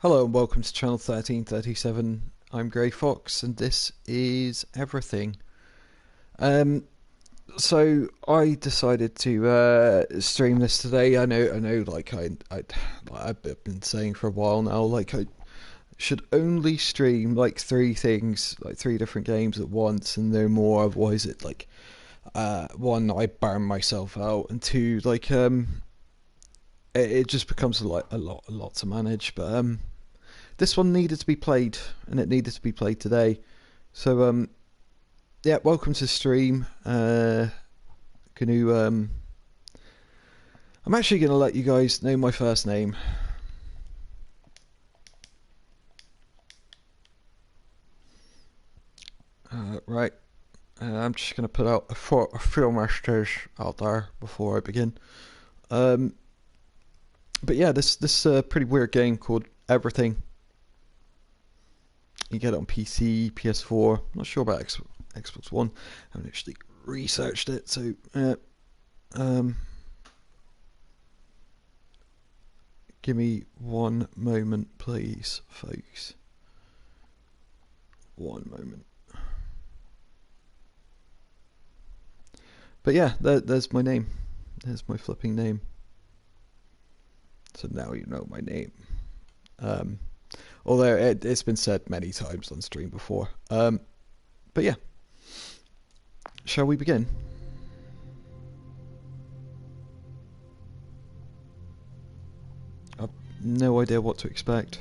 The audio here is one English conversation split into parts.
Hello and welcome to channel 1337. I'm Grey Fox and this is everything. So I decided to stream this today. I know. I've been saying for a while now. Like I should only stream like three things, like three different games at once, and no more. Otherwise, one, I burn myself out, and two, it just becomes a lot to manage. But this one needed to be played, and it needed to be played today. So yeah, welcome to stream. I'm actually gonna let you guys know my first name. Right. I'm just gonna put out a few messages out there before I begin. But yeah, this pretty weird game called Everything. You get it on PC, PS4. Not sure about Xbox One. I haven't actually researched it, so give me one moment, please, folks. One moment. But yeah, there's my name. There's my flipping name. So now you know my name. Although it's been said many times on stream before. But yeah. Shall we begin? I've no idea what to expect.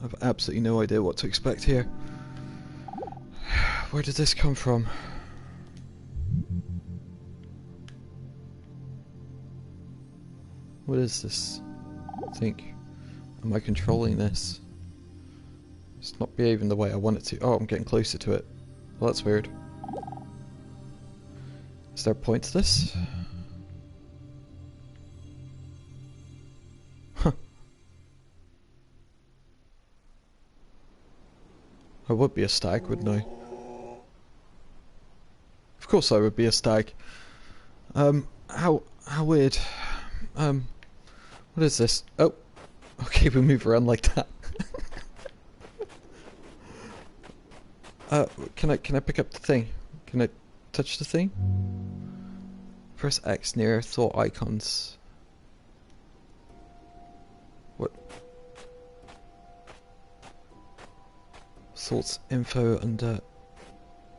I've absolutely no idea what to expect here. Where did this come from? What is this? I think. Am I controlling this? It's not behaving the way I want it to. Oh, I'm getting closer to it. Well, that's weird. Is there a point to this? Huh. I would be a stag, wouldn't I? Of course I would be a stag. How weird. What is this? Oh, okay, we move around like that. Can I pick up the thing? Can I touch the thing? Press X near thought icons. What? Thoughts info under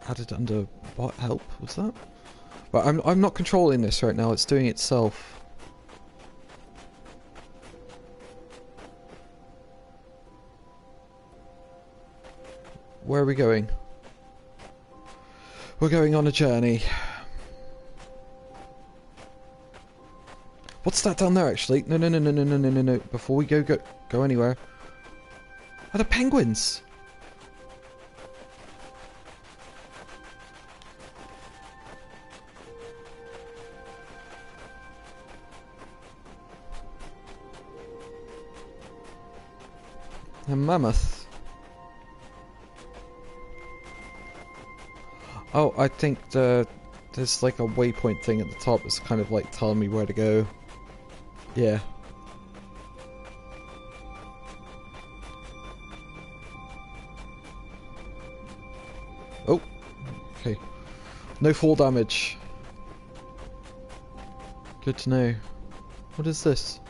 added under what help was that? But I'm not controlling this right now. It's doing it itself. Where are we going? We're going on a journey. What's that down there, actually? No. Before we go anywhere. Are the penguins? A mammoth. Oh, I think there's like a waypoint thing at the top that's kind of like telling me where to go. Yeah. Oh, okay. No fall damage. Good to know. What is this?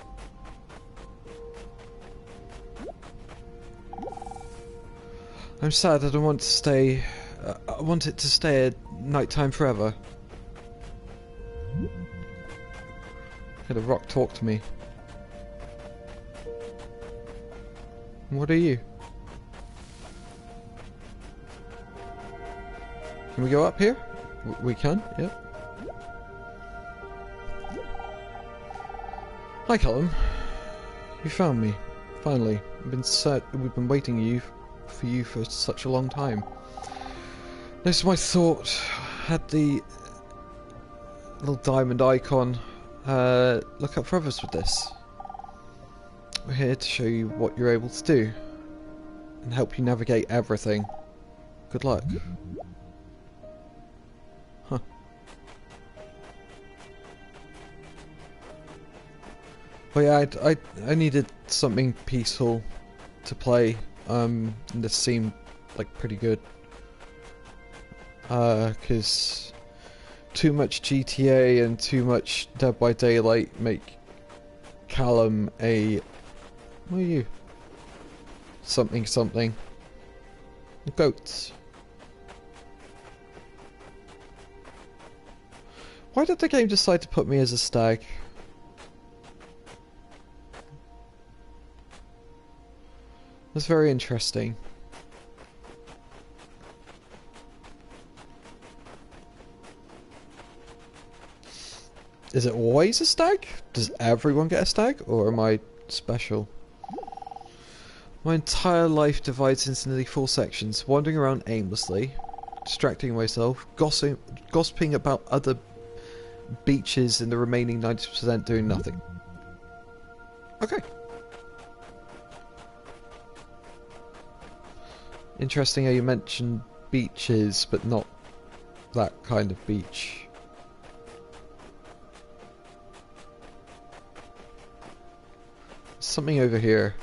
I'm sad I don't want to stay. I want it to stay at nighttime forever. Could a rock talk to me? What are you? Can we go up here? We can, yep. Hi, Callum. You found me. Finally. We've been waiting for you for such a long time. This is my thought. Had the little diamond icon. Look up for others with this. We're here to show you what you're able to do and help you navigate everything. Good luck. Huh. But yeah, I needed something peaceful to play. And this seemed like pretty good. Because too much GTA and too much Dead by Daylight make Callum a... What are you? Something something. Goats. Why did the game decide to put me as a stag? That's very interesting. Is it always a stag? Does everyone get a stag? Or am I special? My entire life divides into nearly 4 sections. Wandering around aimlessly, distracting myself, gossiping about other beaches, and the remaining 90% doing nothing. Okay. Interesting how you mentioned beaches, but not that kind of beach. Something over here.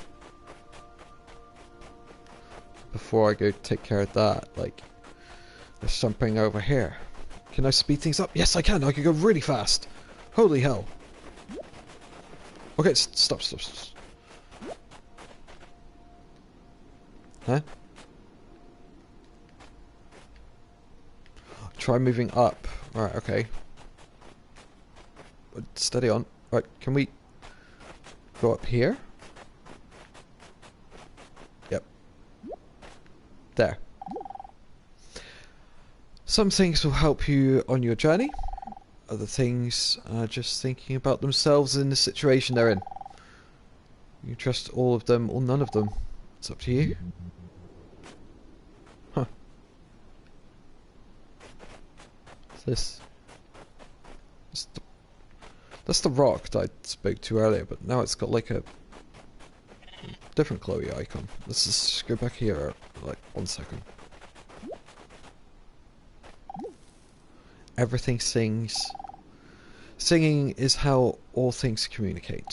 Before I go take care of that, like, there's something over here. Can I speed things up? Yes, I can. I can go really fast. Holy hell. Okay, stop. Huh? Try moving up. Alright, okay. Steady on. Right, can we go up here? Yep. There. Some things will help you on your journey. Other things are just thinking about themselves in the situation they're in. You trust all of them or none of them. It's up to you. Huh. What's this? That's the rock that I spoke to earlier, but now it's got like a different Chloe icon. Let's just go back here, like 1 second. Everything sings. Singing is how all things communicate.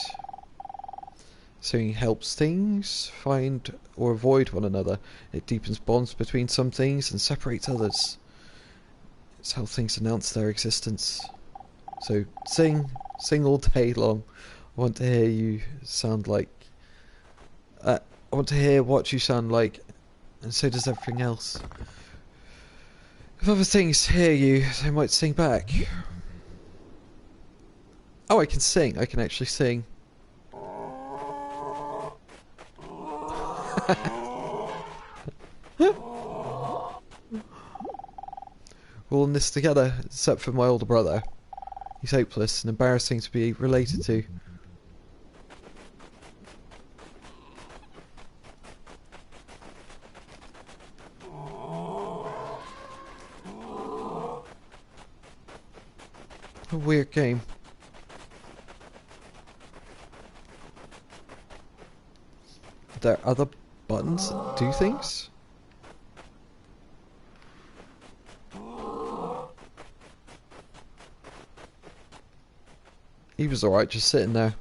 Singing helps things find or avoid one another. It deepens bonds between some things and separates others. It's how things announce their existence. So sing all day long. I want to hear you sound like... I want to hear what you sound like, and so does everything else. If other things hear you, they might sing back. Oh, I can sing. I can actually sing. We're all in this together, except for my older brother. He's hopeless and embarrassing to be related to. A weird game. Are there other buttons that do things? He was alright just sitting there.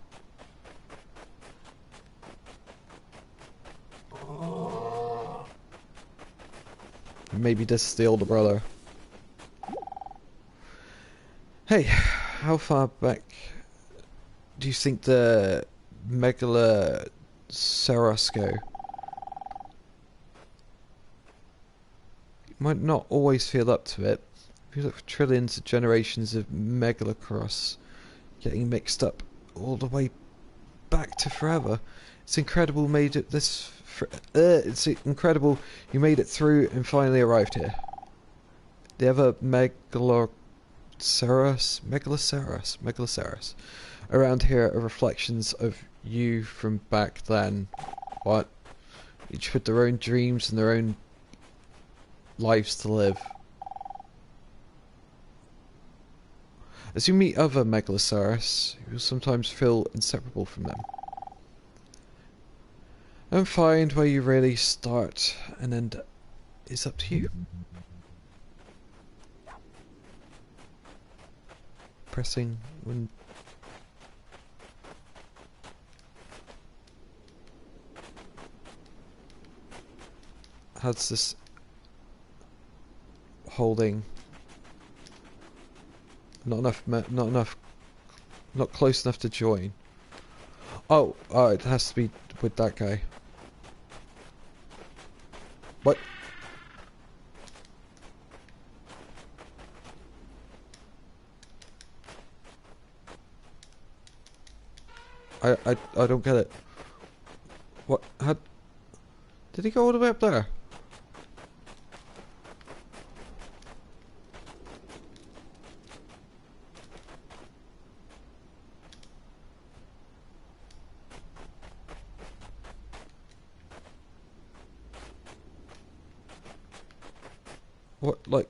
Maybe this is the older brother. Hey, how far back do you think the Megaloceros go? You might not always feel up to it. If you look for trillions of generations of Megaloceros getting mixed up all the way back to forever. It's incredible made it this... it's incredible you made it through and finally arrived here. The other Megaloceros around here are reflections of you from back then. What? Each with their own dreams and their own lives to live. As you meet other Megaloceros, you will sometimes feel inseparable from them. And find where you really start and end is up to you. Pressing when... has this holding. Not close enough to join. Oh, it has to be with that guy. What? I don't get it. What? How did he go all the way up there? What, like...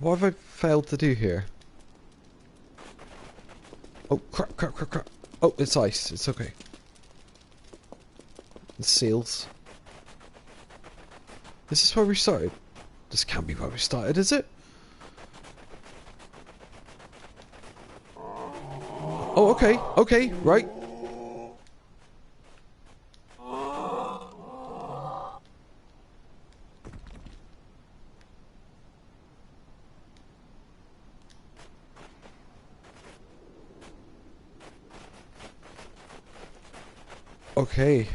What have I failed to do here? Oh, crap, crap, crap, crap. Oh, it's ice. It's okay. It's seals. This is where we started. This can't be where we started, is it? Oh, okay. Okay, right. Okay.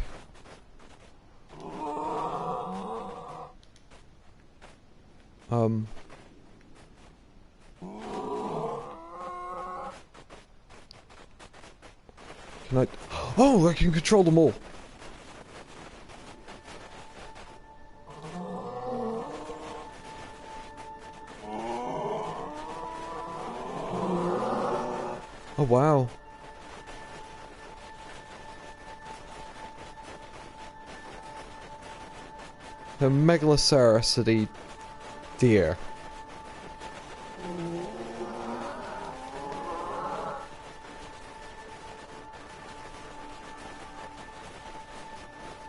Can I... Oh, I can control them all. Oh, wow. The Megalosaurus deer.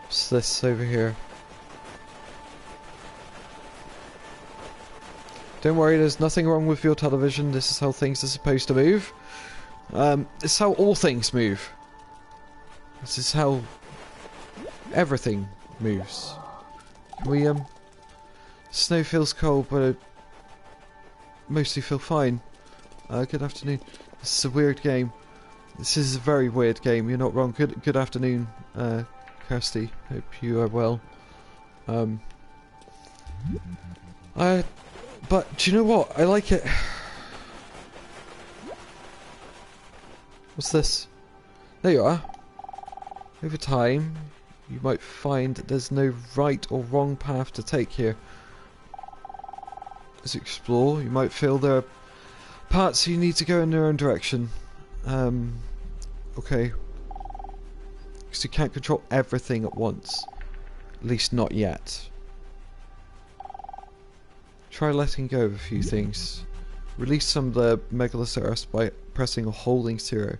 What's this over here? Don't worry, there's nothing wrong with your television. This is how things are supposed to move. This is how all things move. This is how everything moves. We, snow feels cold, but I mostly feel fine. Good afternoon. This is a weird game. This is a very weird game, you're not wrong. Good afternoon, Kirsty. Hope you are well. But, do you know what? I like it. What's this? There you are. Over time, you might find that there's no right or wrong path to take here. As you explore, you might feel there are parts you need to go in their own direction. Okay. Because you can't control everything at once. At least not yet. Try letting go of a few things. Release some of the Megalosaurus by pressing or holding zero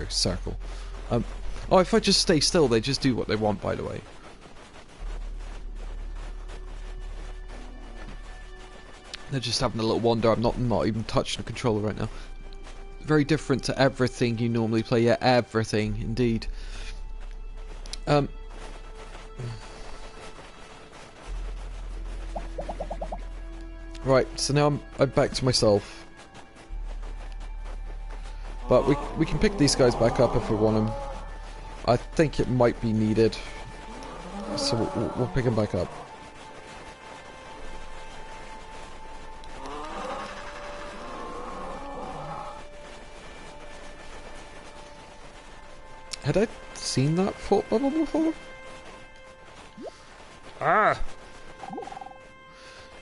circle. Oh, if I just stay still, they just do what they want, by the way. They're just having a little wander. I'm not even touching the controller right now. Very different to everything you normally play. Yeah, everything, indeed. Right, so now I'm back to myself. But we can pick these guys back up if we want them. I think it might be needed. So we'll pick them back up. Had I seen that thought bubble before? Ah!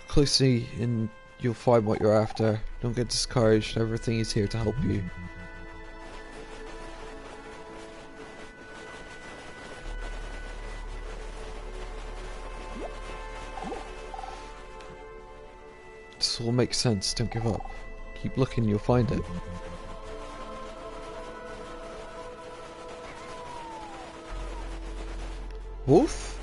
Closely and you'll find what you're after. Don't get discouraged, everything is here to help you. This all makes sense, don't give up. Keep looking, you'll find it. Wolf?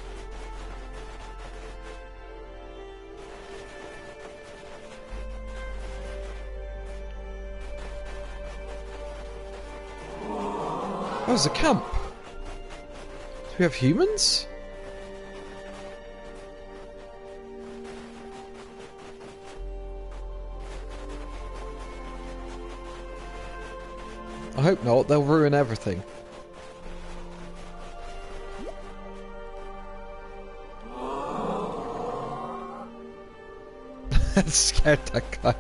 That was a camp. we have humans? I hope not, they'll ruin everything. That scared that guy.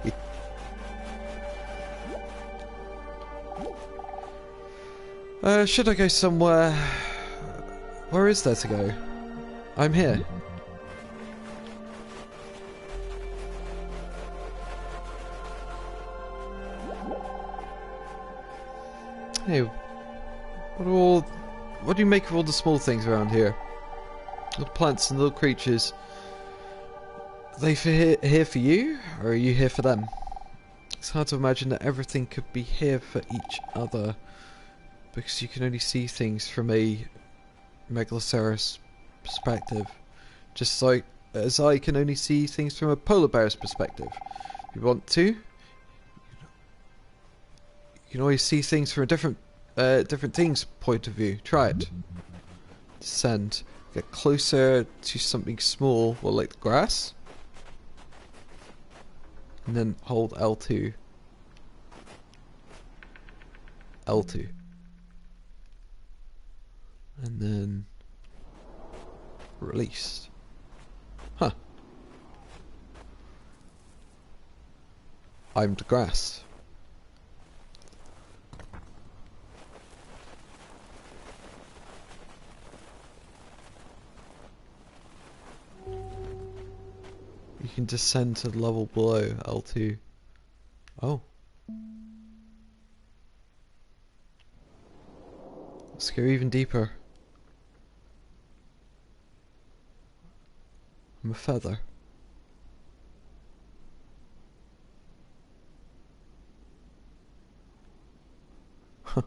Should I go somewhere? Where is there to go? I'm here. Hey, what do you make of all the small things around here? Little plants and little creatures. Are they here for you, or are you here for them? It's hard to imagine that everything could be here for each other, because you can only see things from a Megaloceros perspective, just like as I can only see things from a polar bear's perspective. If you want to, you can always see things from a different thing's point of view. Try it. Descend. Get closer to something small, well, like the grass. And then hold L2. L2. And then release. Huh. I'm the grass. You can descend to the level below, L2. Oh. Let's go even deeper. I'm a feather. Huh.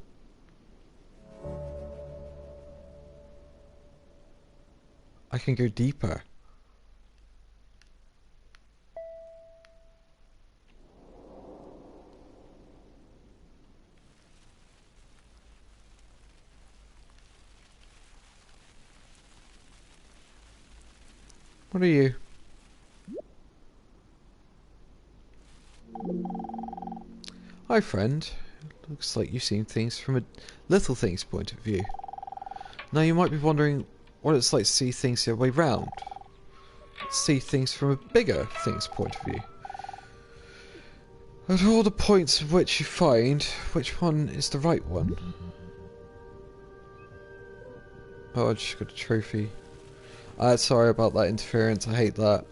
I can go deeper. What are you? Hi friend. Looks like you've seen things from a little thing's point of view. Now you might be wondering what it's like to see things the other way round. See things from a bigger thing's point of view. At all the points of which you find which one is the right one. Oh, I just got a trophy. Sorry about that interference, I hate that.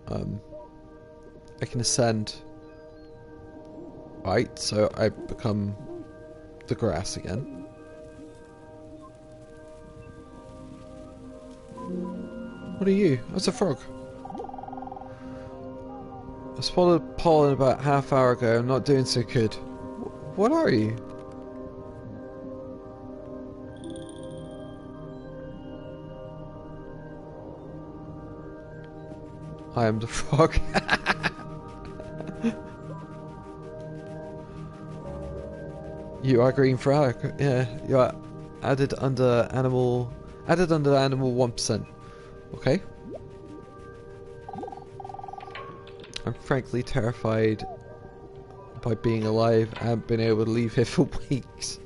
I can ascend. Right, so I become the grass again. What are you? That's a frog. I swallowed pollen about half hour ago, I'm not doing so good. What are you? I am the frog. You are green frog. Yeah, you are added under animal 1%. Okay. I'm frankly terrified by being alive. I haven't been able to leave here for weeks.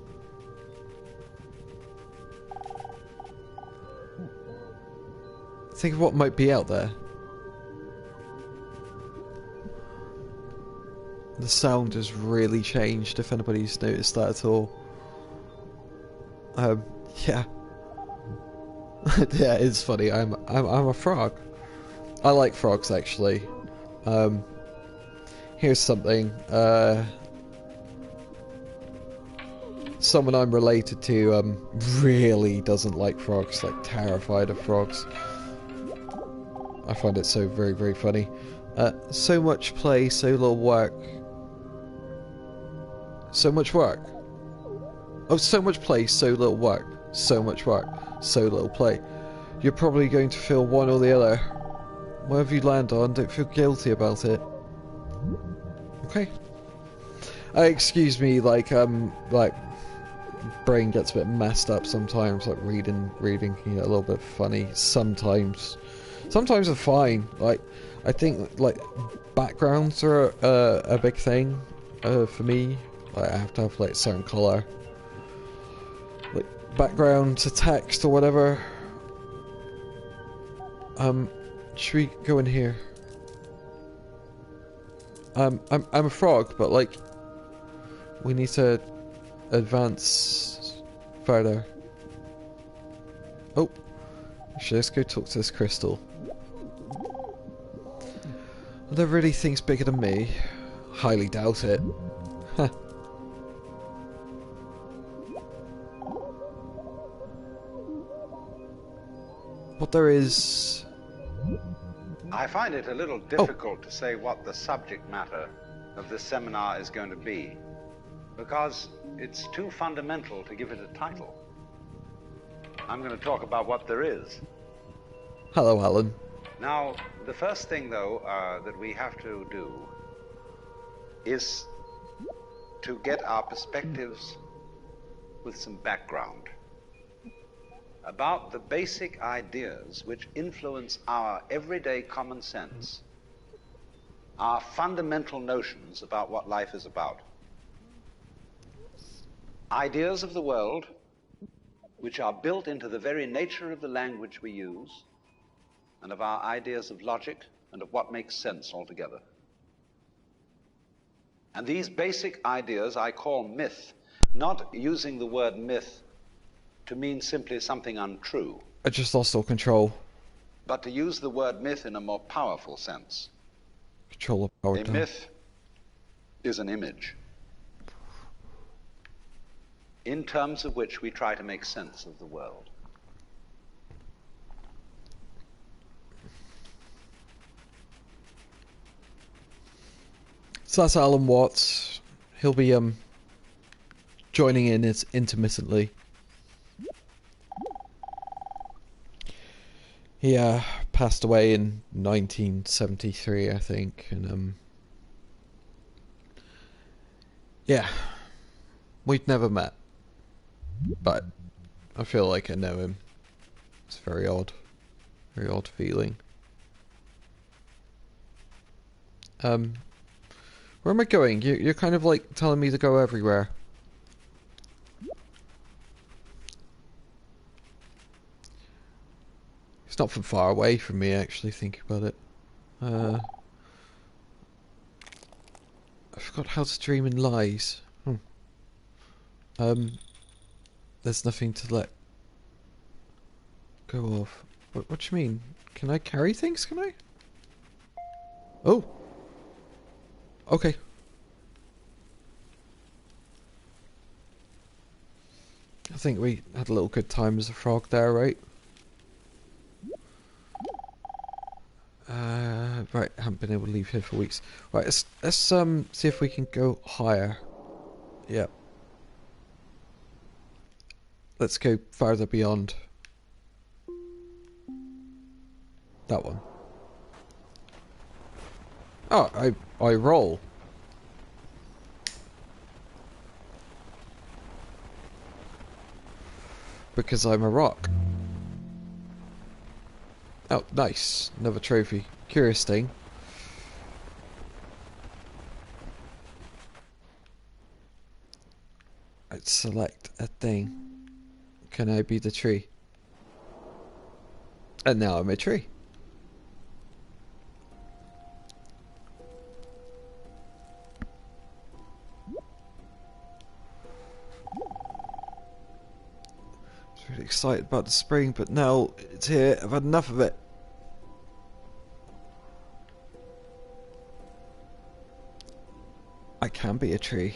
Think of what might be out there. The sound has really changed, if anybody's noticed that at all. Yeah. Yeah, it's funny. I'm a frog. I like frogs, actually. Here's something. Someone I'm related to really doesn't like frogs, like terrified of frogs. I find it so very, very funny. So much play, so little work. So much work. Oh, so much play, so little work. So much work, so little play. You're probably going to feel one or the other. Whatever you land on, don't feel guilty about it. Okay. Excuse me, like brain gets a bit messed up sometimes, like reading can get a little bit funny sometimes. Sometimes are fine. Like, I think like backgrounds are a big thing for me. Like, I have to have like a certain color, like background to text or whatever. Should we go in here? I'm a frog, but like, we need to advance further. Oh, actually, let's go talk to this crystal. Are there really things bigger than me? Highly doubt it. Huh. What there is... I find it a little difficult to say what the subject matter of this seminar is going to be, because it's too fundamental to give it a title. I'm going to talk about what there is. Hello, Alan. Now, the first thing, though, that we have to do is to get our perspectives with some background about the basic ideas which influence our everyday common sense, our fundamental notions about what life is about. Ideas of the world which are built into the very nature of the language we use, and of our ideas of logic and of what makes sense altogether. And these basic ideas I call myth, not using the word myth to mean simply something untrue. I just lost all control. But to use the word myth in a more powerful sense. Control of power A down. myth is an image, in terms of which we try to make sense of the world. So that's Alan Watts. He'll be joining in it intermittently. He passed away in 1973, I think, and yeah, we've never met, but I feel like I know him. It's very odd feeling. Where am I going? You're kind of like telling me to go everywhere. It's not from far away from me, actually, think about it. I forgot how to dream in lies. There's nothing to let go of. What do you mean? Can I carry things, can I? Oh! Okay. I think we had a little good time as a frog there, right? Right, I haven't been able to leave here for weeks. Right, let's see if we can go higher. Yep. Let's go farther beyond. That one. Oh, I roll. Because I'm a rock. Oh, nice. Another trophy. Curious thing. I'd select a thing. Can I be the tree? And now I'm a tree. I was really excited about the spring, but now it's here. I've had enough of it. I can be a tree.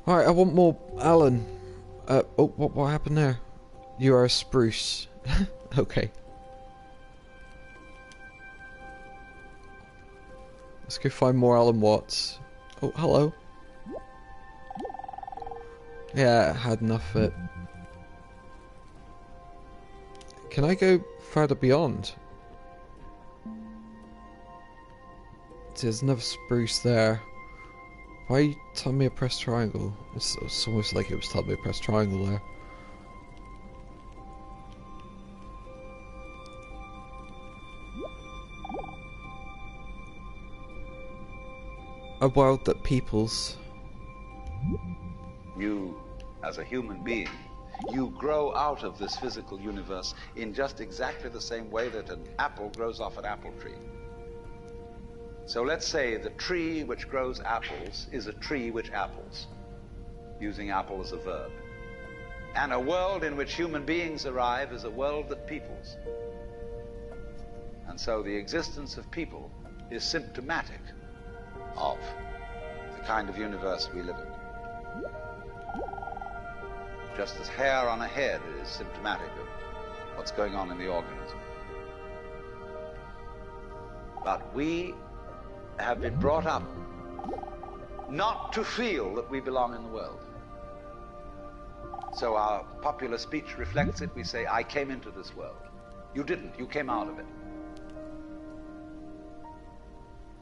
Alright, I want more Alan. Oh, what happened there? You are a spruce. Okay. Let's go find more Alan Watts. Oh, hello. Yeah, I had enough of it. Can I go further beyond? There's another spruce there. Why tell me to press triangle? It's almost like it was telling me to press triangle there. A world that peoples. You, as a human being, you grow out of this physical universe in just exactly the same way that an apple grows off an apple tree. So let's say the tree which grows apples is a tree which apples, using apple as a verb. And a world in which human beings arrive is a world that peoples. And so the existence of people is symptomatic of the kind of universe we live in. Just as hair on a head is symptomatic of what's going on in the organism. But we have been brought up not to feel that we belong in the world. So our popular speech reflects it. We say, I came into this world. You didn't. You came out of it.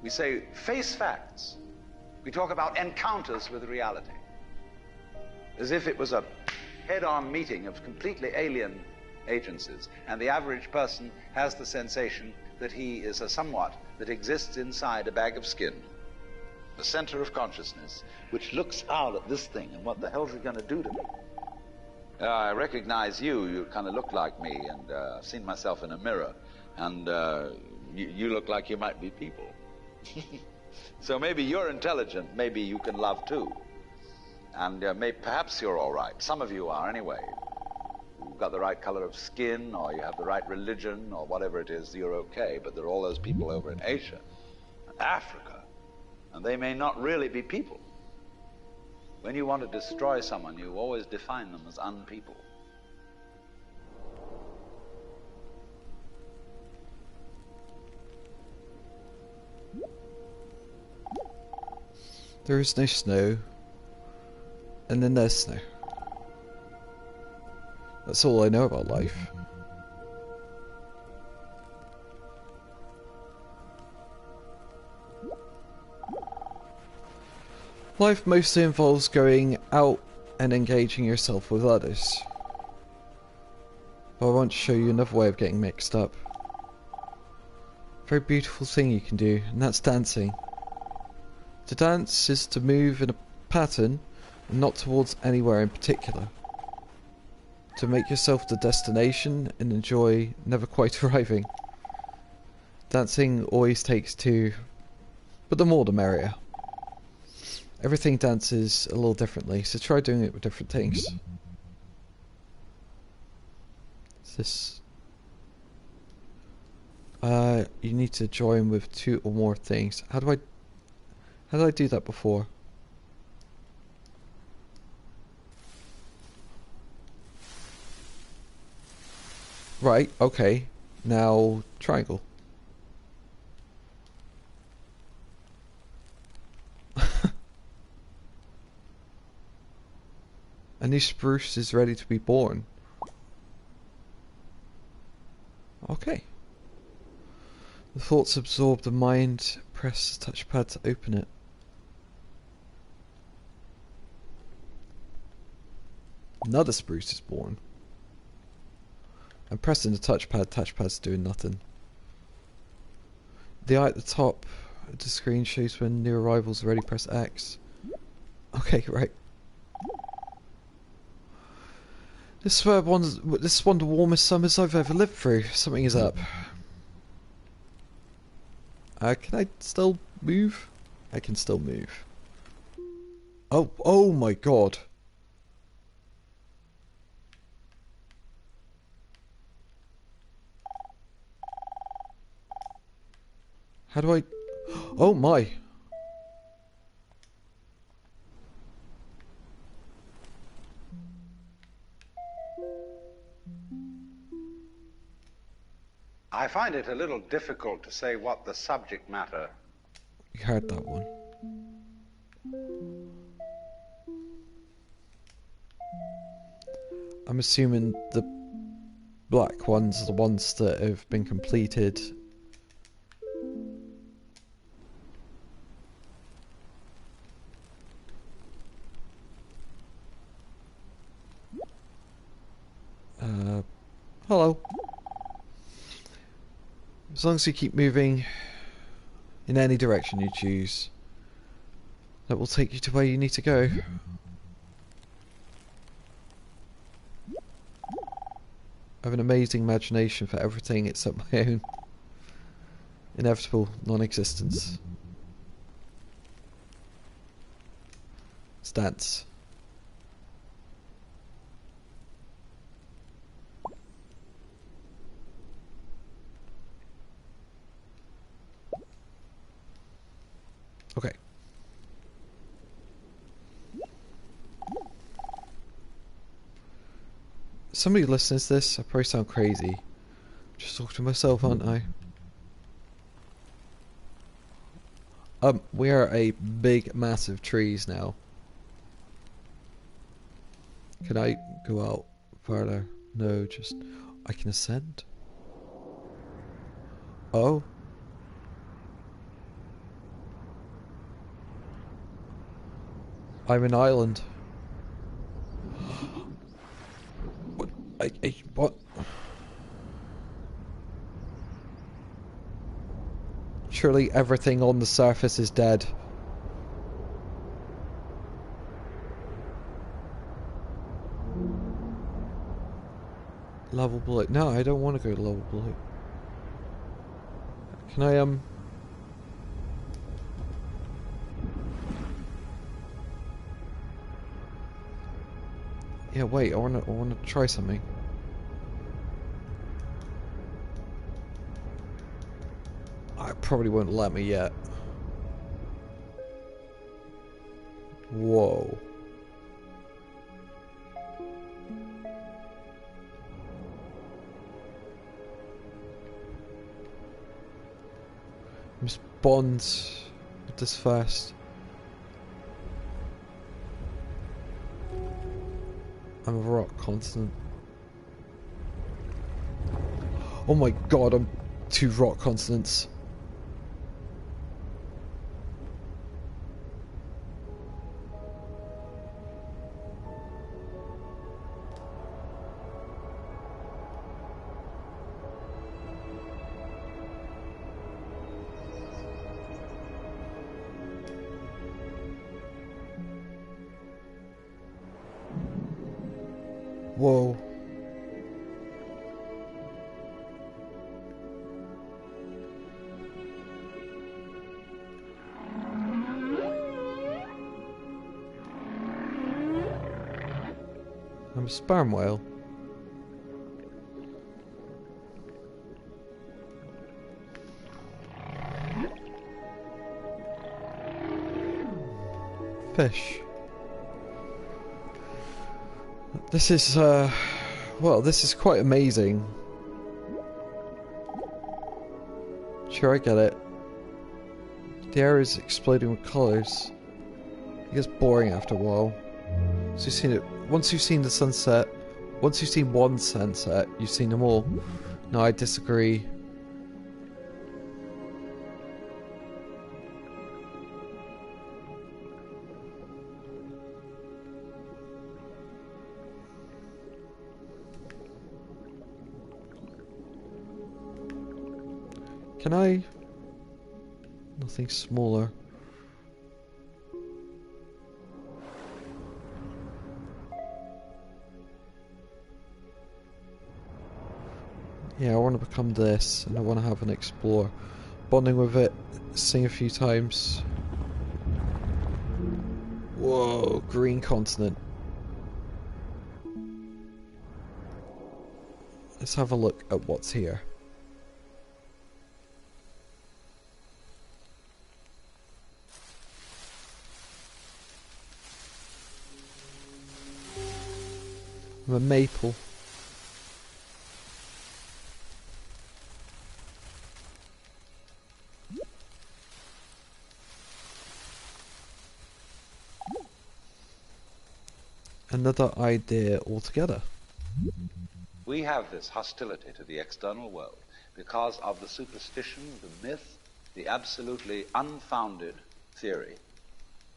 We say, face facts. We talk about encounters with reality. As if it was a head-on meeting of completely alien agencies, and the average person has the sensation that he is a somewhat that exists inside a bag of skin, the center of consciousness, which looks out at this thing, and what the hell's it going to do to me? I recognize you. You kind of look like me, and I've seen myself in a mirror, and you look like you might be people. So maybe you're intelligent, maybe you can love too. And perhaps you're all right. Some of you are anyway. You've got the right color of skin, or you have the right religion, or whatever it is, you're okay. But there are all those people over in Asia and Africa, and they may not really be people. When you want to destroy someone, you always define them as unpeople. There is no snow, and then there's snow. That's all I know about life. Life mostly involves going out and engaging yourself with others. But I want to show you another way of getting mixed up. Very beautiful thing you can do, and that's dancing. To dance is to move in a pattern and not towards anywhere in particular. To make yourself the destination and enjoy never quite arriving. Dancing always takes two, but the more the merrier. Everything dances a little differently, so try doing it with different things. Is this... you need to join with two or more things. How did I do that before? Right, okay. Now, triangle. A new spruce is ready to be born. Okay. The thoughts absorb the mind. Press the touchpad to open it. Another spruce is born. I'm pressing the touchpad's doing nothing. The eye at the top of the screen shows when new arrivals are ready. Press X. Okay, right. This is one of the warmest summers I've ever lived through. Something is up. Can I still move? I can still move. Oh my god. How do I... Oh my. I find it a little difficult to say what the subject matter... You heard that one. I'm assuming the black ones are the ones that have been completed. As long as you keep moving in any direction you choose, that will take you to where you need to go. I have an amazing imagination for everything except my own inevitable non-existence. Stance. Okay. Somebody listens to this, I probably sound crazy. Just talking to myself, aren't I? We are a big, massive trees now. Can I go out further? No, just... I can ascend? Oh? I'm an island. What? What? Surely everything on the surface is dead. Level blue. No, I don't want to go to level blue. Can I, Yeah, wait, I wanna try something. I probably won't let me yet. Whoa. I must bond with this first. I'm a rock constant. Oh my god, I'm 2 rock constants. Whoa. I'm a sperm whale. Fish. This is, well, this is quite amazing. Sure, I get it. The air is exploding with colours. It gets boring after a while. So you've seen it. Once you've seen the sunset, once you've seen one sunset, you've seen them all. No, I disagree. Can I? Nothing smaller. Yeah, I want to become this, and I want to have an explore. Bonding with it, sing a few times. Whoa, green continent. Let's have a look at what's here. I'm a maple. Another idea altogether. We have this hostility to the external world because of the superstition, the myth, the absolutely unfounded theory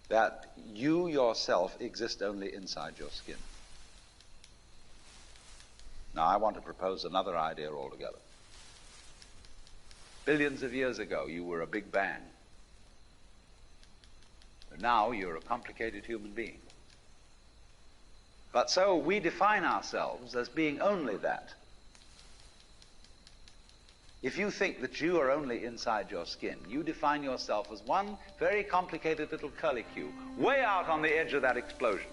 that you yourself exist only inside your skin. Now, I want to propose another idea altogether. Billions of years ago, you were a big bang. But now you're a complicated human being. But so we define ourselves as being only that. If you think that you are only inside your skin, you define yourself as one very complicated little curlicue, way out on the edge of that explosion,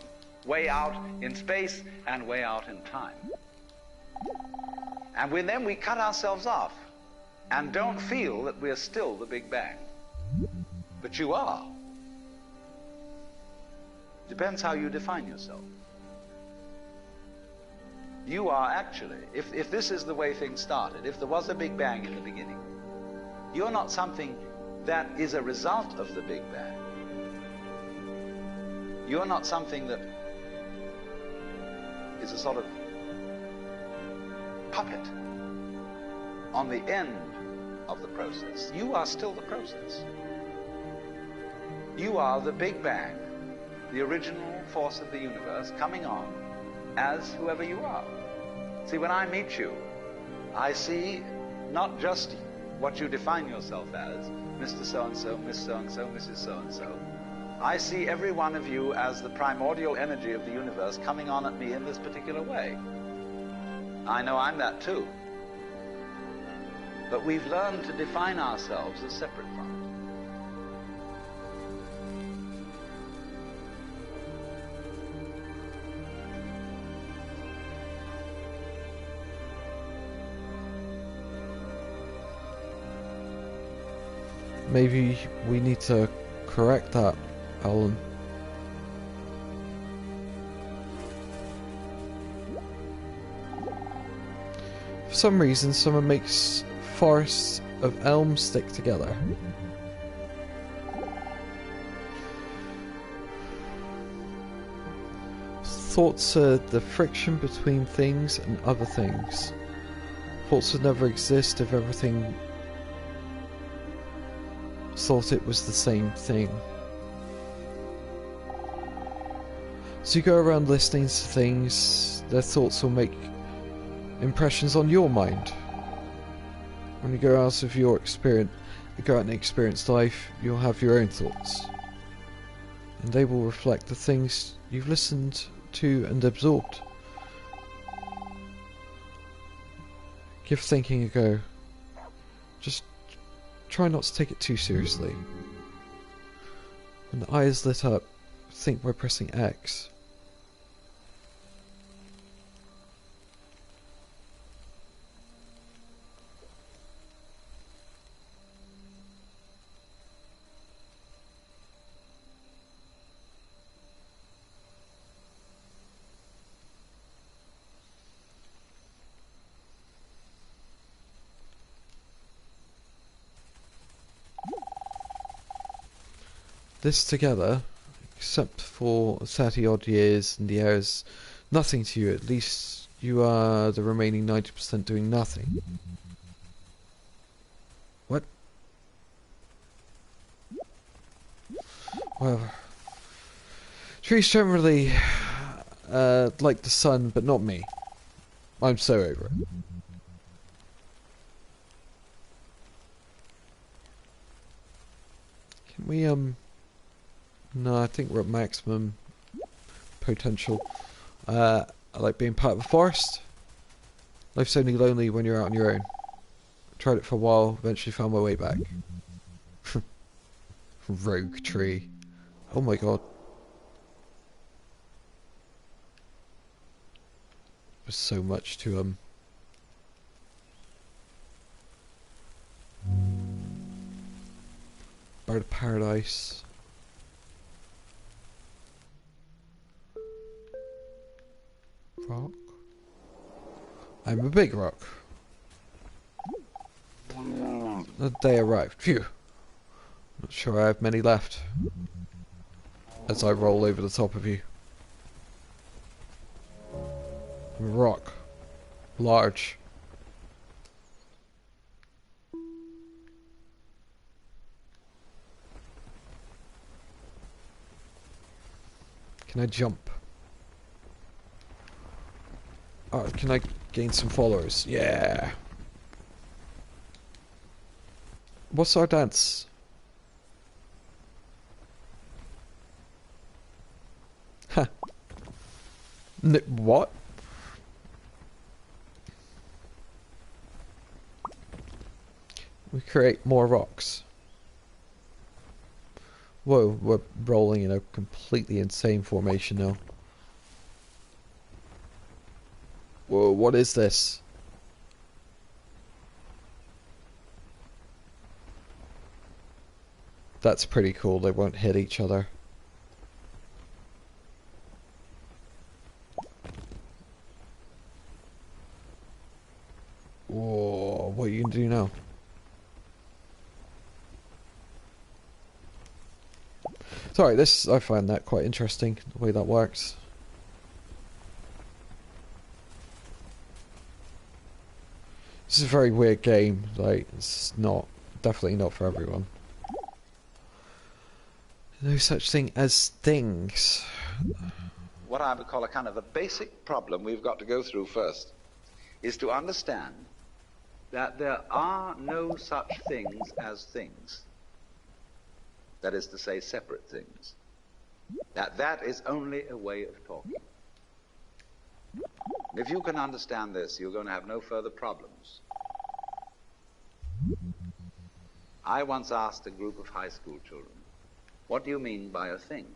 way out in space and way out in time. And then we cut ourselves off and don't feel that we're still the Big Bang. But you are. Depends how you define yourself. You are actually, if this is the way things started, if there was a Big Bang in the beginning, you're not something that is a result of the Big Bang. You're not something that is a sort of puppet on the end of the process. You are still the process. You are the Big Bang, the original force of the universe coming on as whoever you are. See, when I meet you, I see not just what you define yourself as, Mr. So-and-so, Miss So-and-so, Mrs. So-and-so. I see every one of you as the primordial energy of the universe coming on at me in this particular way. I know I'm that too. But we've learned to define ourselves as separate from it. Maybe we need to correct that, Alan. For some reason, someone makes forests of elms stick together. Thoughts are the friction between things and other things. Thoughts would never exist if everything thought it was the same thing. So you go around listening to things, their thoughts will make impressions on your mind. When you go out of your experience, go out and experience life, you'll have your own thoughts. And they will reflect the things you've listened to and absorbed. Give thinking a go. Just try not to take it too seriously. When the eye is lit up, think by pressing X. This together, except for 30 odd years and the air is nothing to you, at least you are the remaining 90% doing nothing. What? Well, trees generally like the sun, but not me. I'm so over it. Can we, no, I think we're at maximum potential. I like being part of a forest. Life's only lonely when you're out on your own. Tried it for a while, eventually found my way back. Rogue tree. Oh my god. There's so much to Bird of Paradise. Rock. I'm a big rock. The day arrived. Phew. Not sure I have many left. As I roll over the top of you. I'm a rock. Large. Can I jump? Oh, can I gain some followers? Yeah. What's our dance? Ha. What? We create more rocks. Whoa, we're rolling in a completely insane formation now. Whoa, what is this? That's pretty cool, they won't hit each other. Whoa, what are you gonna do now? Sorry, I find that quite interesting, the way that works. This is a very weird game, like, it's definitely not for everyone. No such thing as things. What I would call a kind of a basic problem we've got to go through first is to understand that there are no such things as things. That is to say, separate things. That is only a way of talking. If you can understand this, you're going to have no further problems. I once asked a group of high school children, what do you mean by a thing?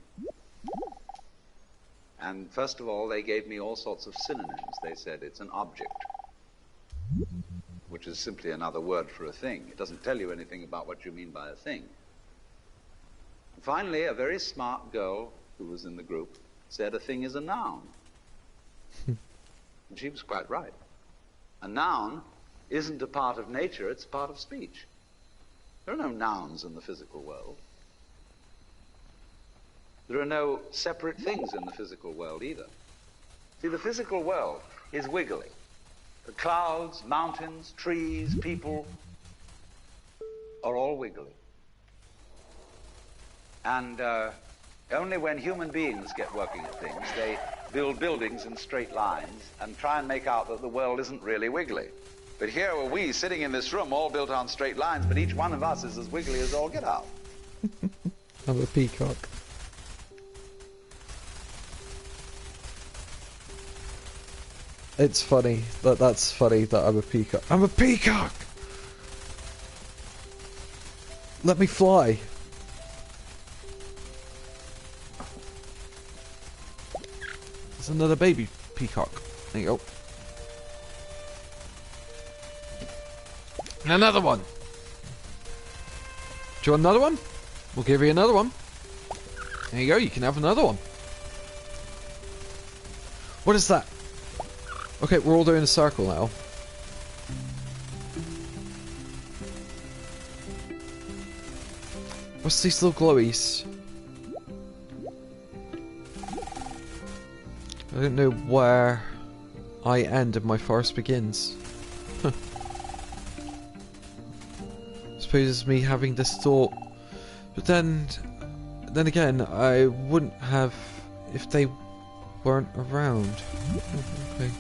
And first of all, they gave me all sorts of synonyms. They said it's an object, which is simply another word for a thing. It doesn't tell you anything about what you mean by a thing. And finally, a very smart girl who was in the group said a thing is a noun. And she was quite right. A noun isn't a part of nature, it's a part of speech. There are no nouns in the physical world. There are no separate things in the physical world either. See, the physical world is wiggly. The clouds, mountains, trees, people are all wiggly. And only when human beings get working at things, they build buildings in straight lines and try and make out that the world isn't really wiggly. But here are we sitting in this room all built on straight lines, but each one of us is as wiggly as all get out. I'm a peacock. It's funny. That's funny that I'm a peacock. I'm a peacock! Let me fly. There's another baby peacock. There you go. And another one. Do you want another one? We'll give you another one. There you go, you can have another one. What is that? Okay, we're all doing a circle now. What's these little glowies? I don't know where I end and my forest begins. Huh. Suppose it's me having this thought. But then again, I wouldn't have if they weren't around. Okay.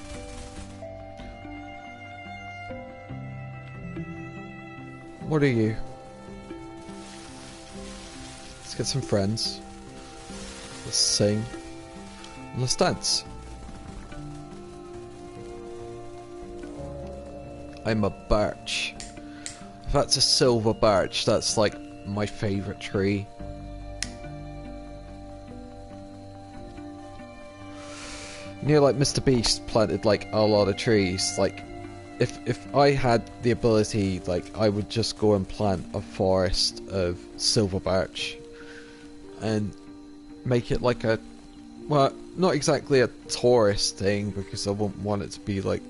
What are you? Let's get some friends. Let's sing. Let's dance. I'm a birch. If that's a silver birch, that's like my favourite tree. You know, like Mr. Beast planted like a lot of trees. Like, if I had the ability, like, I would just go and plant a forest of silver birch and make it like a, well, not exactly a tourist thing, because I wouldn't want it to be like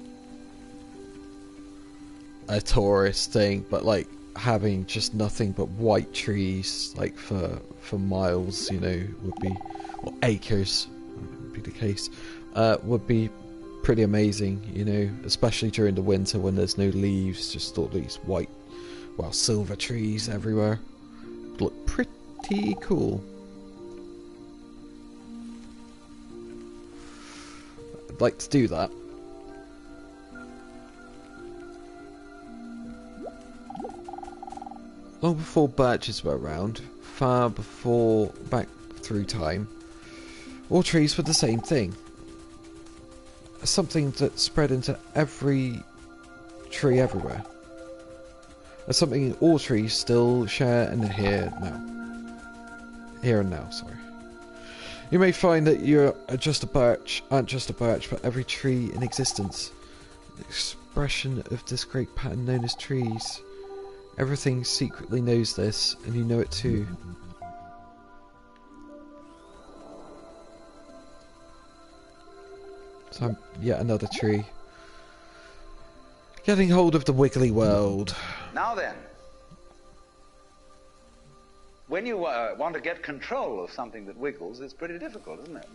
a tourist thing, but like having just nothing but white trees like for miles, you know, would be, or acres would be the case, would be pretty amazing, you know, especially during the winter when there's no leaves, just all these white, well, silver trees everywhere. Look pretty cool. I'd like to do that. long before birches were around, far before back through time, all trees were the same thing. Something that spread into every tree everywhere. Something all trees still share in the here and now, sorry. You may find that you aren't just a birch, but every tree in existence. An expression of this great pattern known as trees. Everything secretly knows this, and you know it too. So yet another tree. Getting hold of the wiggly world. Now then, when you want to get control of something that wiggles, it's pretty difficult, isn't it?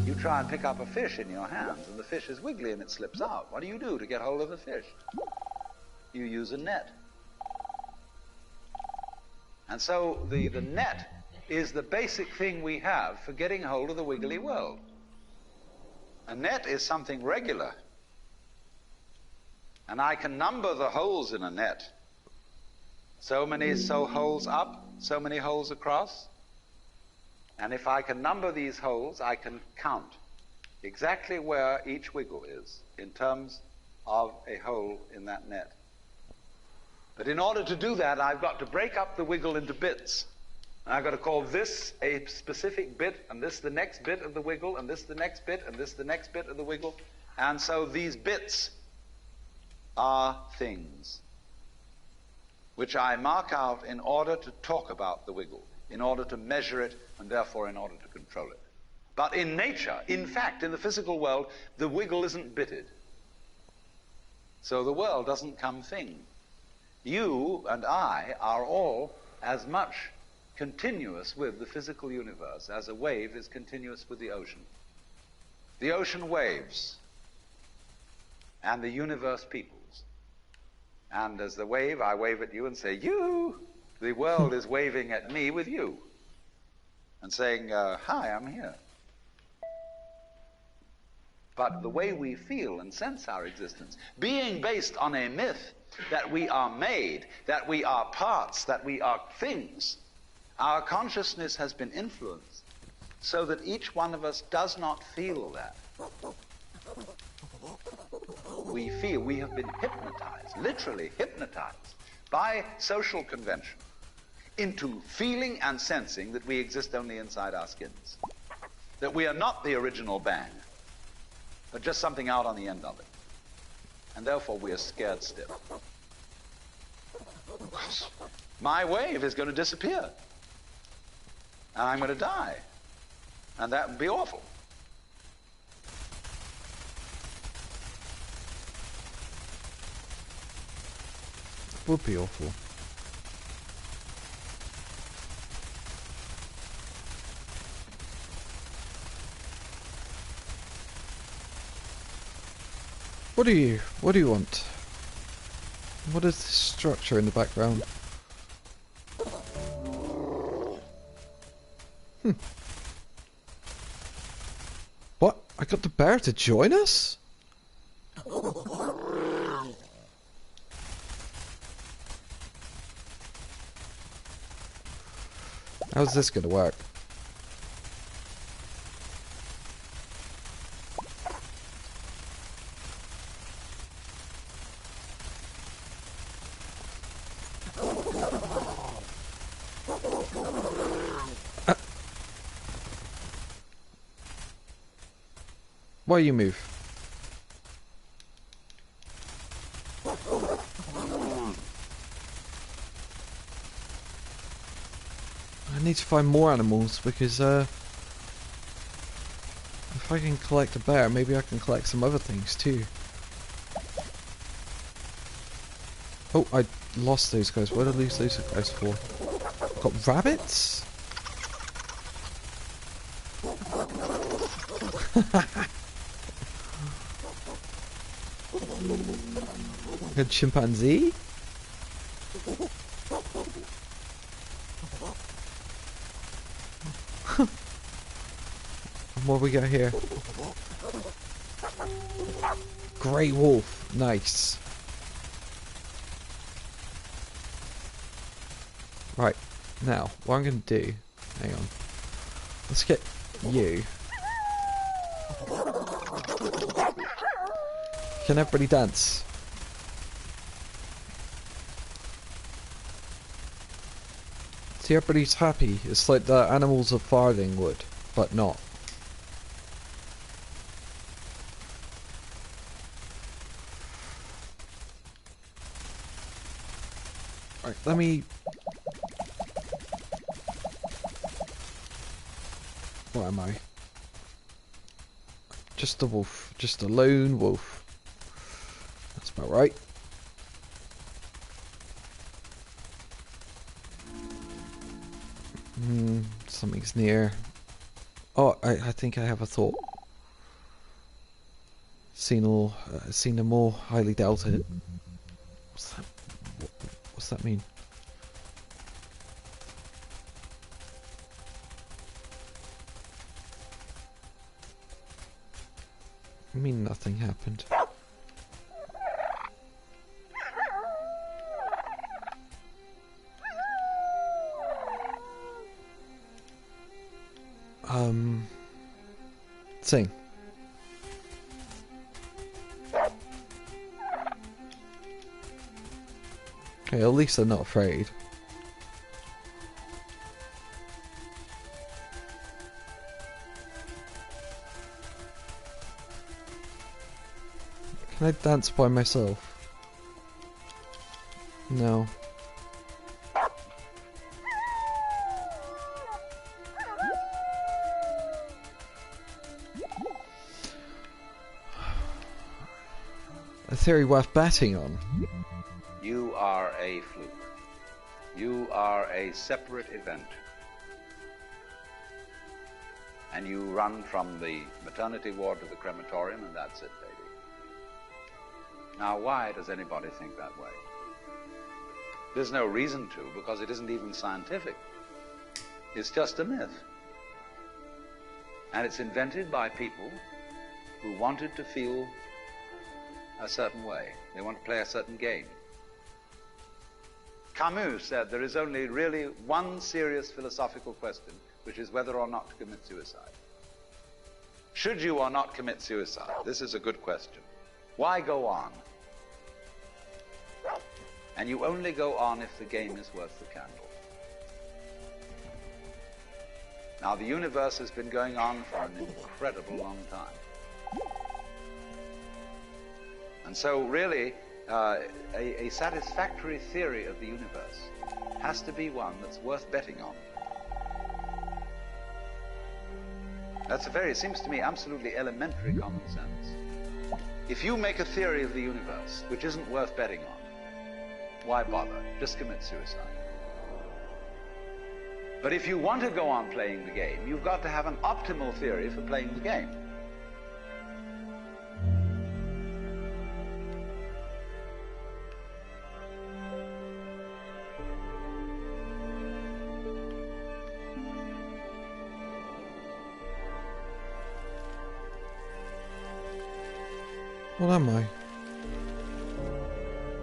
You try and pick up a fish in your hands, and the fish is wiggly and it slips out. What do you do to get hold of the fish? You use a net. And so the net is the basic thing we have for getting hold of the wiggly world. A net is something regular. And I can number the holes in a net. So many holes up, so many holes across. And if I can number these holes, I can count exactly where each wiggle is in terms of a hole in that net. But in order to do that, I've got to break up the wiggle into bits. And I've got to call this a specific bit, and this the next bit of the wiggle, and this the next bit, and this the next bit of the wiggle. And so these bits are things which I mark out in order to talk about the wiggle, in order to measure it, and therefore in order to control it. But in nature, in fact, in the physical world, the wiggle isn't bitted. So the world doesn't come thing. You and I are all as much continuous with the physical universe as a wave is continuous with the ocean. The ocean waves, and the universe peoples. And as the wave, I wave at you and say, you! The world is waving at me with you. And saying, hi, I'm here. But the way we feel and sense our existence, being based on a myth that we are made, that we are parts, that we are things, our consciousness has been influenced so that each one of us does not feel that. We feel we have been hypnotized, literally hypnotized, by social convention into feeling and sensing that we exist only inside our skins. That we are not the original bang, but just something out on the end of it. And therefore we are scared stiff. My wave is going to disappear. And I'm going to die. And that would be awful. Would be awful. What do you want? What is this structure in the background? What? I got the bear to join us? How's this gonna work? Why you move? I need to find more animals because if I can collect a bear, maybe I can collect some other things too. Oh, I lost those guys. What did I lose those guys for? Got rabbits? A chimpanzee? And what we got here? Grey wolf. Nice. Right, now, what I'm going to do... Hang on. Let's get you. Can everybody dance? See, everybody's happy. It's like the animals of Farthing would, but not. Right, let me... What am I? Just a wolf. Just a lone wolf. That's about right. Something's near. Oh, I think I have a thought. Seen a more highly doubted. What's that? What's that mean? I mean nothing happened. Sing. Okay, at least I'm not afraid. Can I dance by myself? No. A theory worth betting on. You are a fluke. You are a separate event. And you run from the maternity ward to the crematorium, and that's it, baby. Now, why does anybody think that way? There's no reason to, because it isn't even scientific. It's just a myth. And it's invented by people who wanted to feel a certain way. They want to play a certain game. Camus said there is only really one serious philosophical question, which is whether or not to commit suicide. Should you or not commit suicide? This is a good question. Why go on? And you only go on if the game is worth the candle. Now, the universe has been going on for an incredible long time. And so, really, a satisfactory theory of the universe has to be one that's worth betting on. That's it seems to me, absolutely elementary common sense. If you make a theory of the universe which isn't worth betting on, why bother? Just commit suicide. But if you want to go on playing the game, you've got to have an optimal theory for playing the game. What am I?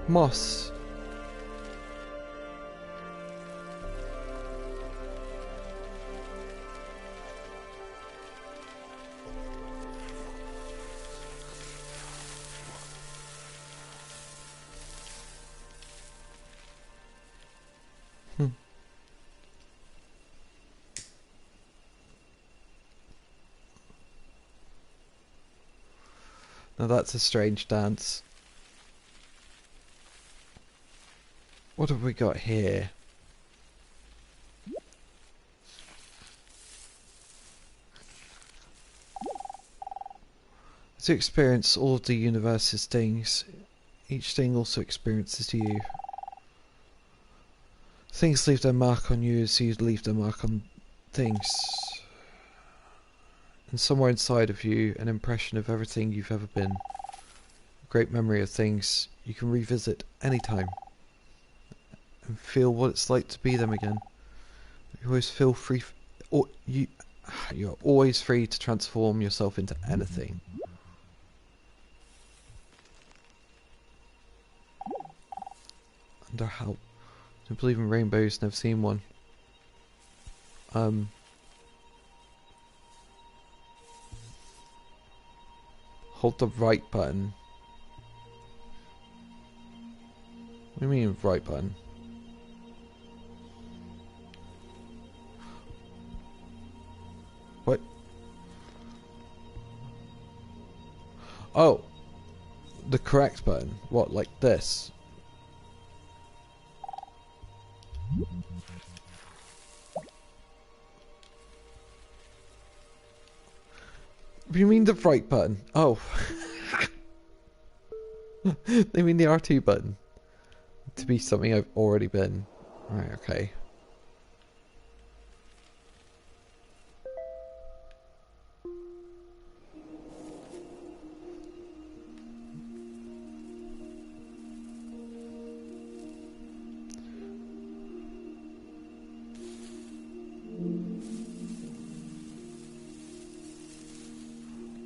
Moss. Now that's a strange dance. What have we got here? To experience all of the universe's things, each thing also experiences you. Things leave their mark on you as you leave their mark on things. And somewhere inside of you, an impression of everything you've ever been. A great memory of things you can revisit anytime. And feel what it's like to be them again. You always feel free, you're always free to transform yourself into anything. Wonder how Don't believe in rainbows, never seen one. Hold the right button. What do you mean right button? What? Oh! The correct button. What, like this? What do you mean the right button? Oh. They mean the R2 button. To be something I've already been. Right, okay.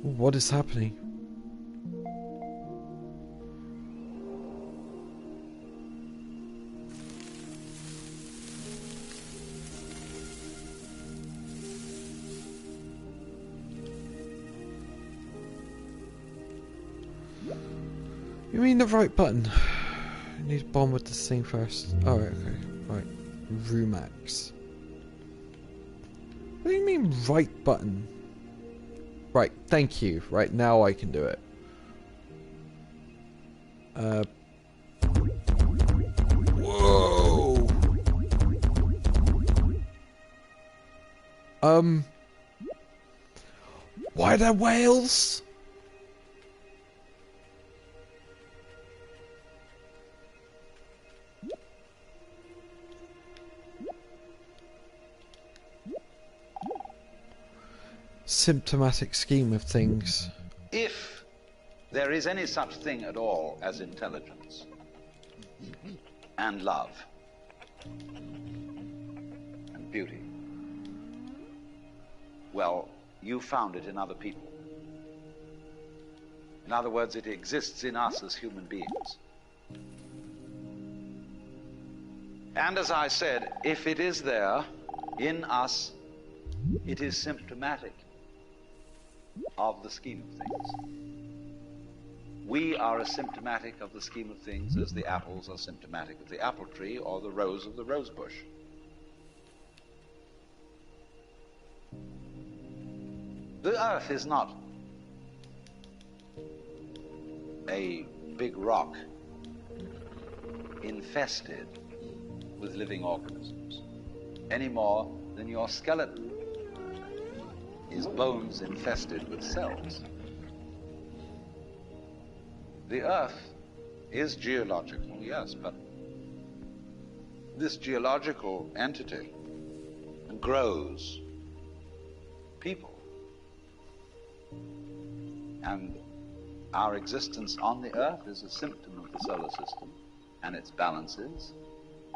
What is happening? You mean the right button? I need to bomb with this thing first. Oh, right, okay. Right. Rumax. What do you mean right button? Right, thank you. Right, now I can do it. Whoa! Why are there whales? Symptomatic scheme of things. If there is any such thing at all as intelligence and love and beauty, well, you found it in other people. In other words, it exists in us as human beings. And as I said, if it is there in us, it is symptomatic of the scheme of things. We are as symptomatic of the scheme of things as the apples are symptomatic of the apple tree or the rose of the rose bush. The earth is not a big rock infested with living organisms, any more than your skeleton is bones infested with cells. The earth is geological, yes, but this geological entity grows people. And our existence on the earth is a symptom of the solar system and its balances,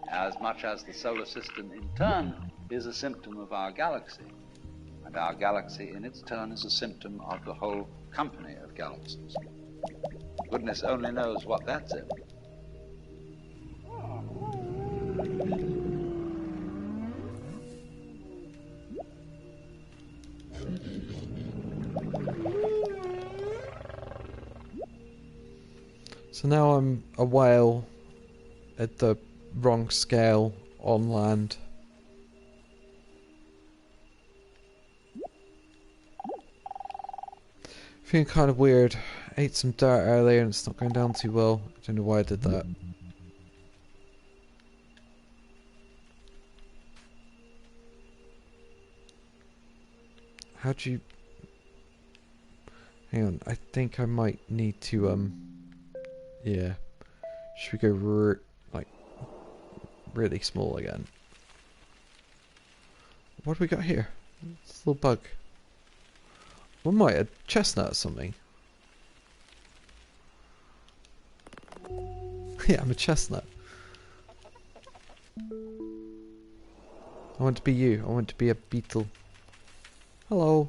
as much as the solar system in turn is a symptom of our galaxy. And our galaxy in its turn is a symptom of the whole company of galaxies. Goodness only knows what that's in. So now I'm a whale at the wrong scale on land. Feeling kind of weird. I ate some dirt earlier and it's not going down too well. I don't know why I did that. How'd you... Hang on, I think I might need to, yeah. Should we go like, really small again? What have we got here? It's a little bug. What might a chestnut or something? Yeah, I'm a chestnut. I want to be you. I want to be a beetle. Hello.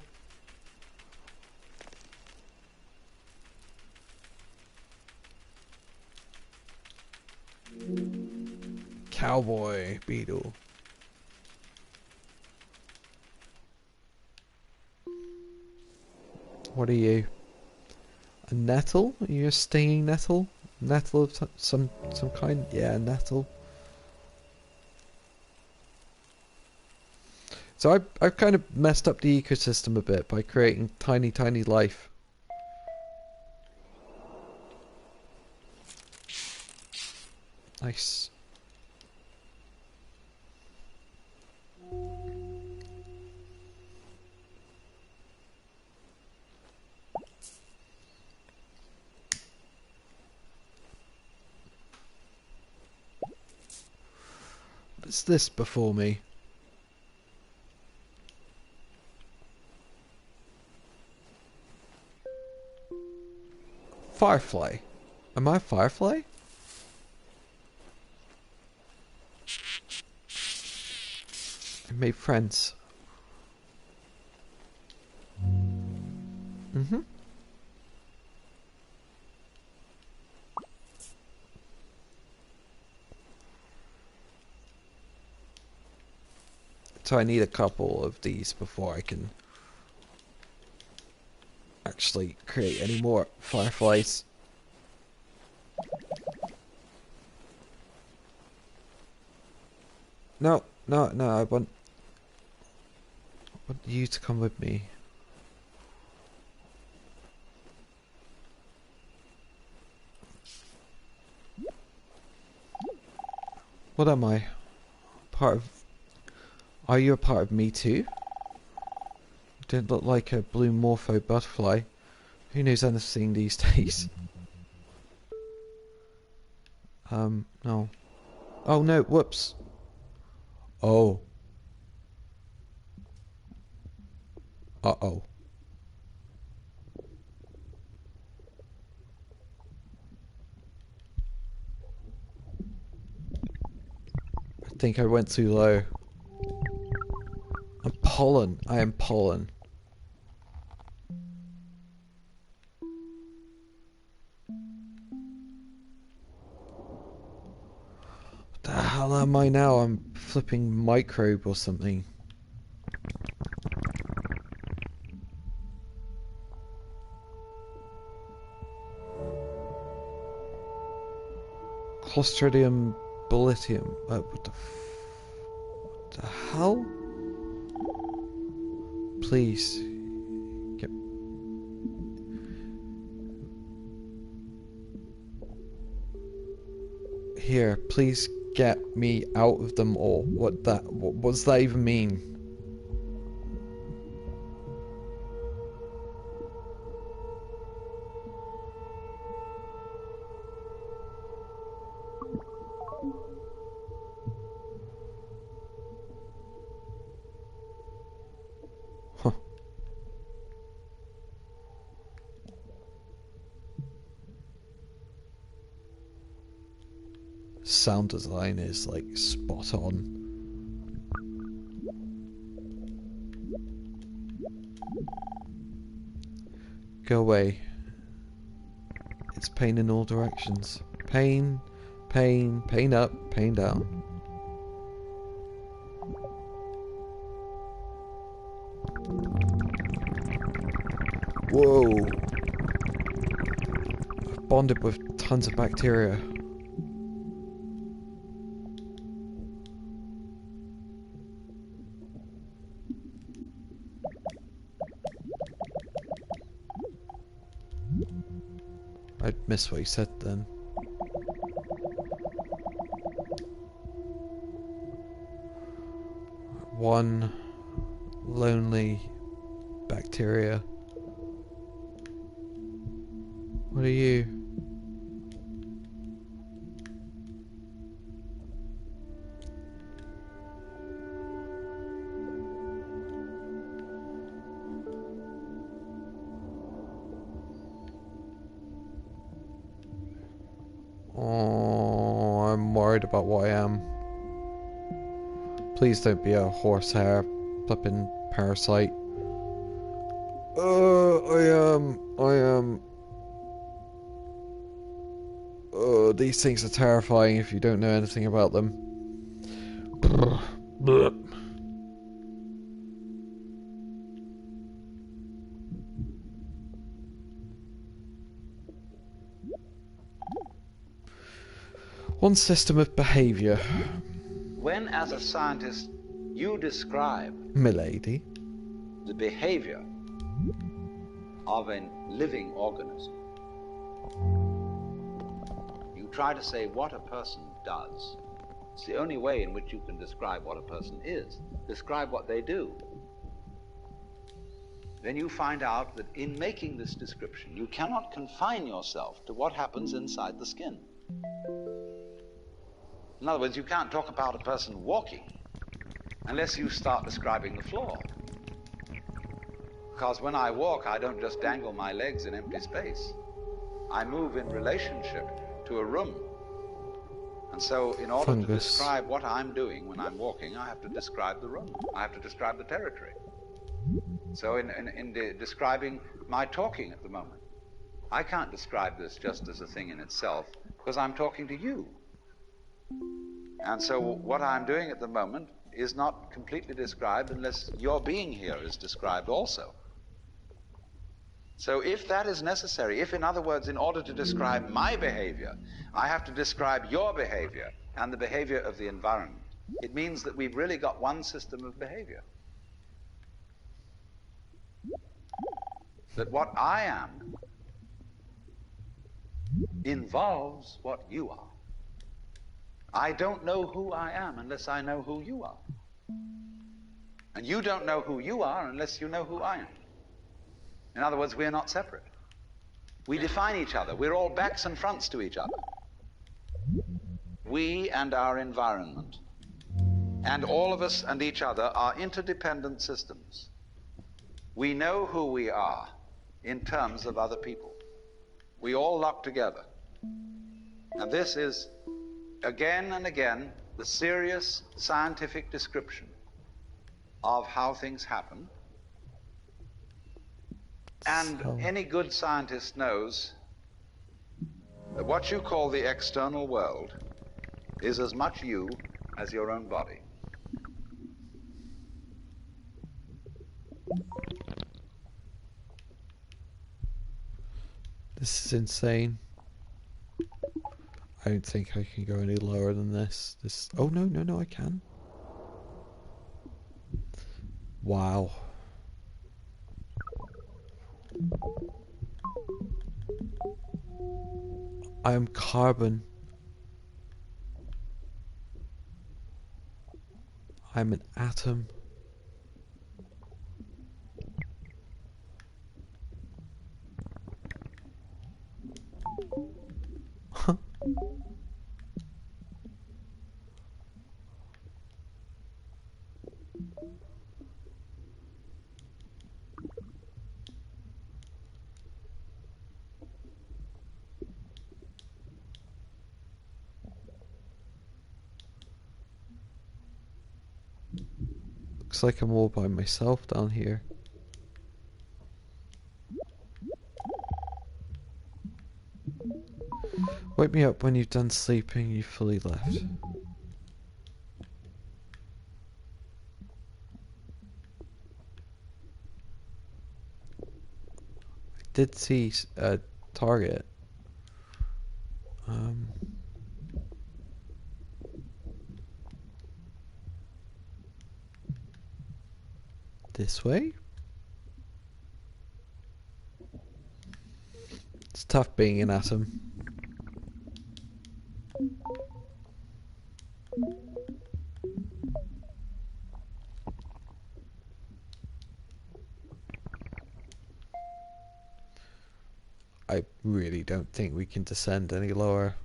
cowboy beetle. What are you? A nettle? Are you a stinging nettle? Nettle of some kind? Yeah, nettle. So I've kind of messed up the ecosystem a bit by creating tiny life. Nice. What's this before me? Firefly. Am I a firefly? I made friends. Mm-hmm. So I need a couple of these before I can actually create any more fireflies. No, I want you to come with me. What am I? Part of... Are you a part of me too? You don't look like a blue morpho butterfly. Who knows anything these days? No. Oh no, whoops. Oh. Uh-oh. I think I went too low. I'm pollen. I am pollen. What the hell am I now? I'm flipping microbe or something. Clostridium bolitium. What the hell? Please. Get... Here, please get me out of them all. What does that even mean? Huh. Sound design is like spot on. Go away. It's pain in all directions. Pain, pain, pain up, pain down. Whoa. I've bonded with tons of bacteria. I missed what you said then. One lonely bacteria. What are you? Oh, I'm worried about what I am. Please don't be a horsehair flipping parasite. I am. These things are terrifying if you don't know anything about them. One system of behaviour. When, as a scientist, you describe Milady. the behavior of a living organism, you try to say what a person does. It's the only way in which you can describe what a person is. Describe what they do. Then you find out that in making this description, you cannot confine yourself to what happens inside the skin. In other words, you can't talk about a person walking unless you start describing the floor. Because when I walk, I don't just dangle my legs in empty space. I move in relationship to a room. And so in order to describe what I'm doing when I'm walking, I have to describe the room. I have to describe the territory. So in describing my talking at the moment, I can't describe this just as a thing in itself, because I'm talking to you. And so what I'm doing at the moment is not completely described unless your being here is described also. So if that is necessary, if in other words, in order to describe my behavior, I have to describe your behavior and the behavior of the environment, it means that we've really got one system of behavior. That what I am involves what you are. I don't know who I am unless I know who you are. And you don't know who you are unless you know who I am. In other words, we're not separate. We define each other. We're all backs and fronts to each other. We and our environment, and all of us and each other, are interdependent systems. We know who we are in terms of other people. We all lock together. And this is, again and again, the serious scientific description of how things happen. And any good scientist knows that what you call the external world is as much you as your own body. This is insane. I don't think I can go any lower than this. Oh, no, I can. Wow. I am carbon. I'm an atom. Huh. Looks like I'm all by myself down here. Wake me up when you've done sleeping, you've fully left. I did see a target. This way? It's tough being an atom. I really don't think we can descend any lower.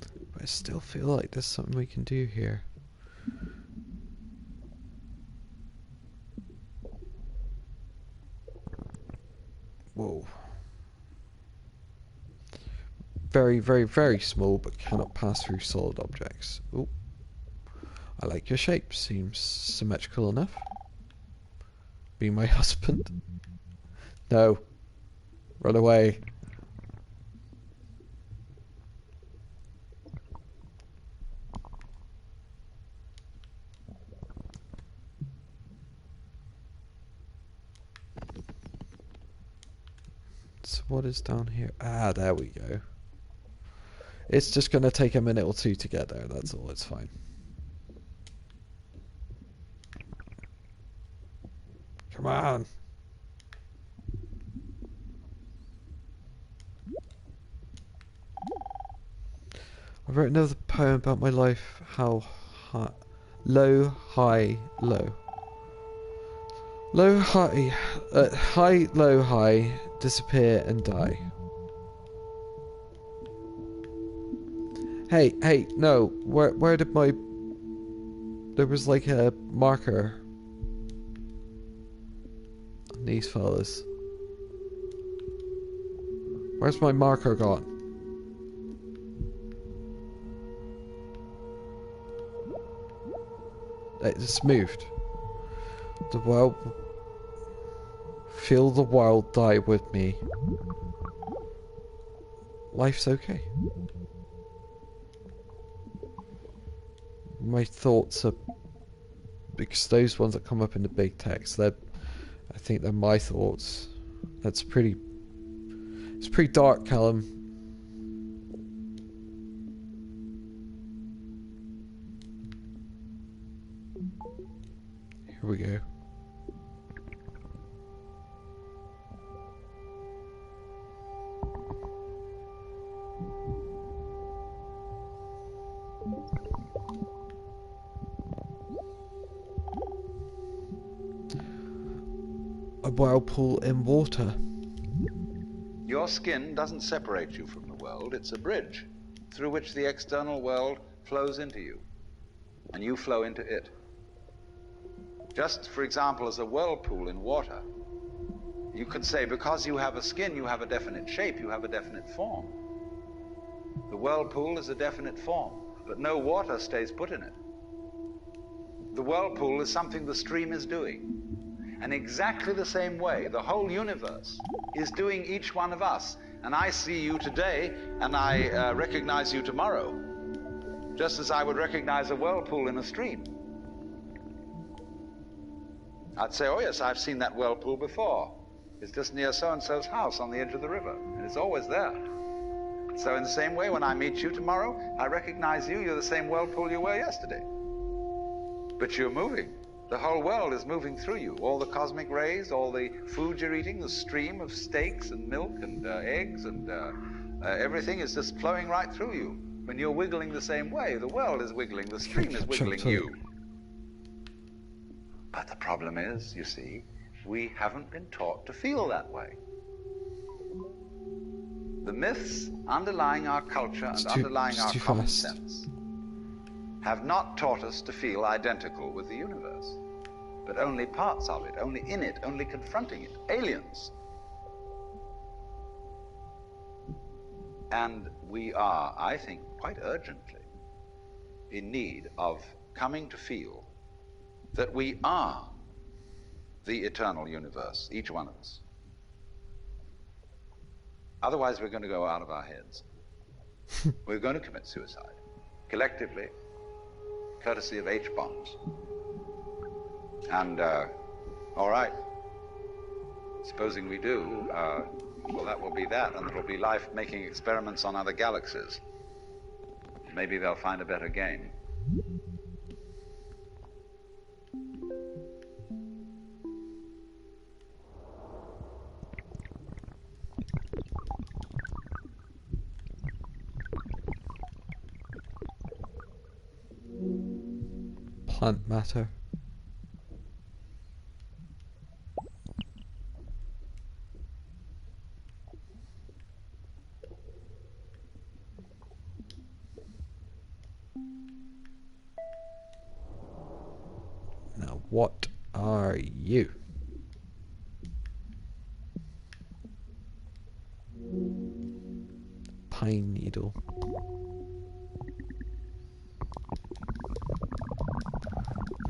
But I still feel like there's something we can do here. Whoa. Very, very, very small, but cannot pass through solid objects. Oh, I like your shape. Seems symmetrical enough. Be my husband. No. Run away. what is down here? Ah, there we go. It's just going to take a minute or two to get there, that's all, it's fine. Come on. I wrote another poem about my life, how high, low, high, low. Low, high, high, low, high, disappear and die. Hey, no, where did my... There was like a marker on these fellas. Where's my marker gone? It just moved. The world... Feel the world die with me. Life's okay. My thoughts are... Because those ones that come up in the big text, I think they're my thoughts. That's pretty... It's pretty dark, Callum. Here we go. A whirlpool in water. Your skin doesn't separate you from the world, it's a bridge through which the external world flows into you, and you flow into it. Just, for example, as a whirlpool in water, you could say because you have a skin, you have a definite shape, you have a definite form. The whirlpool is a definite form, but no water stays put in it. The whirlpool is something the stream is doing. And exactly the same way, the whole universe is doing each one of us. And I see you today, and I recognize you tomorrow, just as I would recognize a whirlpool in a stream. I'd say, oh yes, I've seen that whirlpool before. It's just near so-and-so's house on the edge of the river, and it's always there. So in the same way, when I meet you tomorrow, I recognize you, you're the same whirlpool you were yesterday. But you're moving. The whole world is moving through you. All the cosmic rays, all the food you're eating, the stream of steaks and milk and eggs and everything is just flowing right through you. When you're wiggling the same way, the world is wiggling, the stream is wiggling you. But the problem is, you see, we haven't been taught to feel that way. The myths underlying our culture and underlying our common sense have not taught us to feel identical with the universe, but only parts of it, only in it, only confronting it, aliens. And we are, I think, quite urgently in need of coming to feel that we are the eternal universe, each one of us. Otherwise, we're going to go out of our heads. We're going to commit suicide, collectively, courtesy of H-bombs. And, all right, supposing we do, well, that will be that, and it'll be life making experiments on other galaxies. Maybe they'll find a better game. Plant matter. Now, what are you? Pine needle.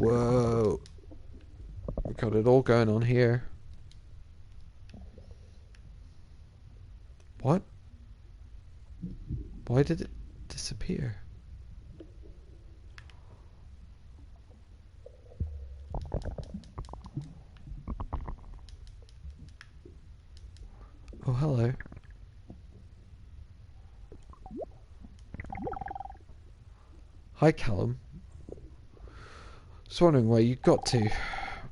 Whoa. We got it all going on here. What? Why did it disappear? Oh, hello. Hi, Callum. Just wondering where you got to.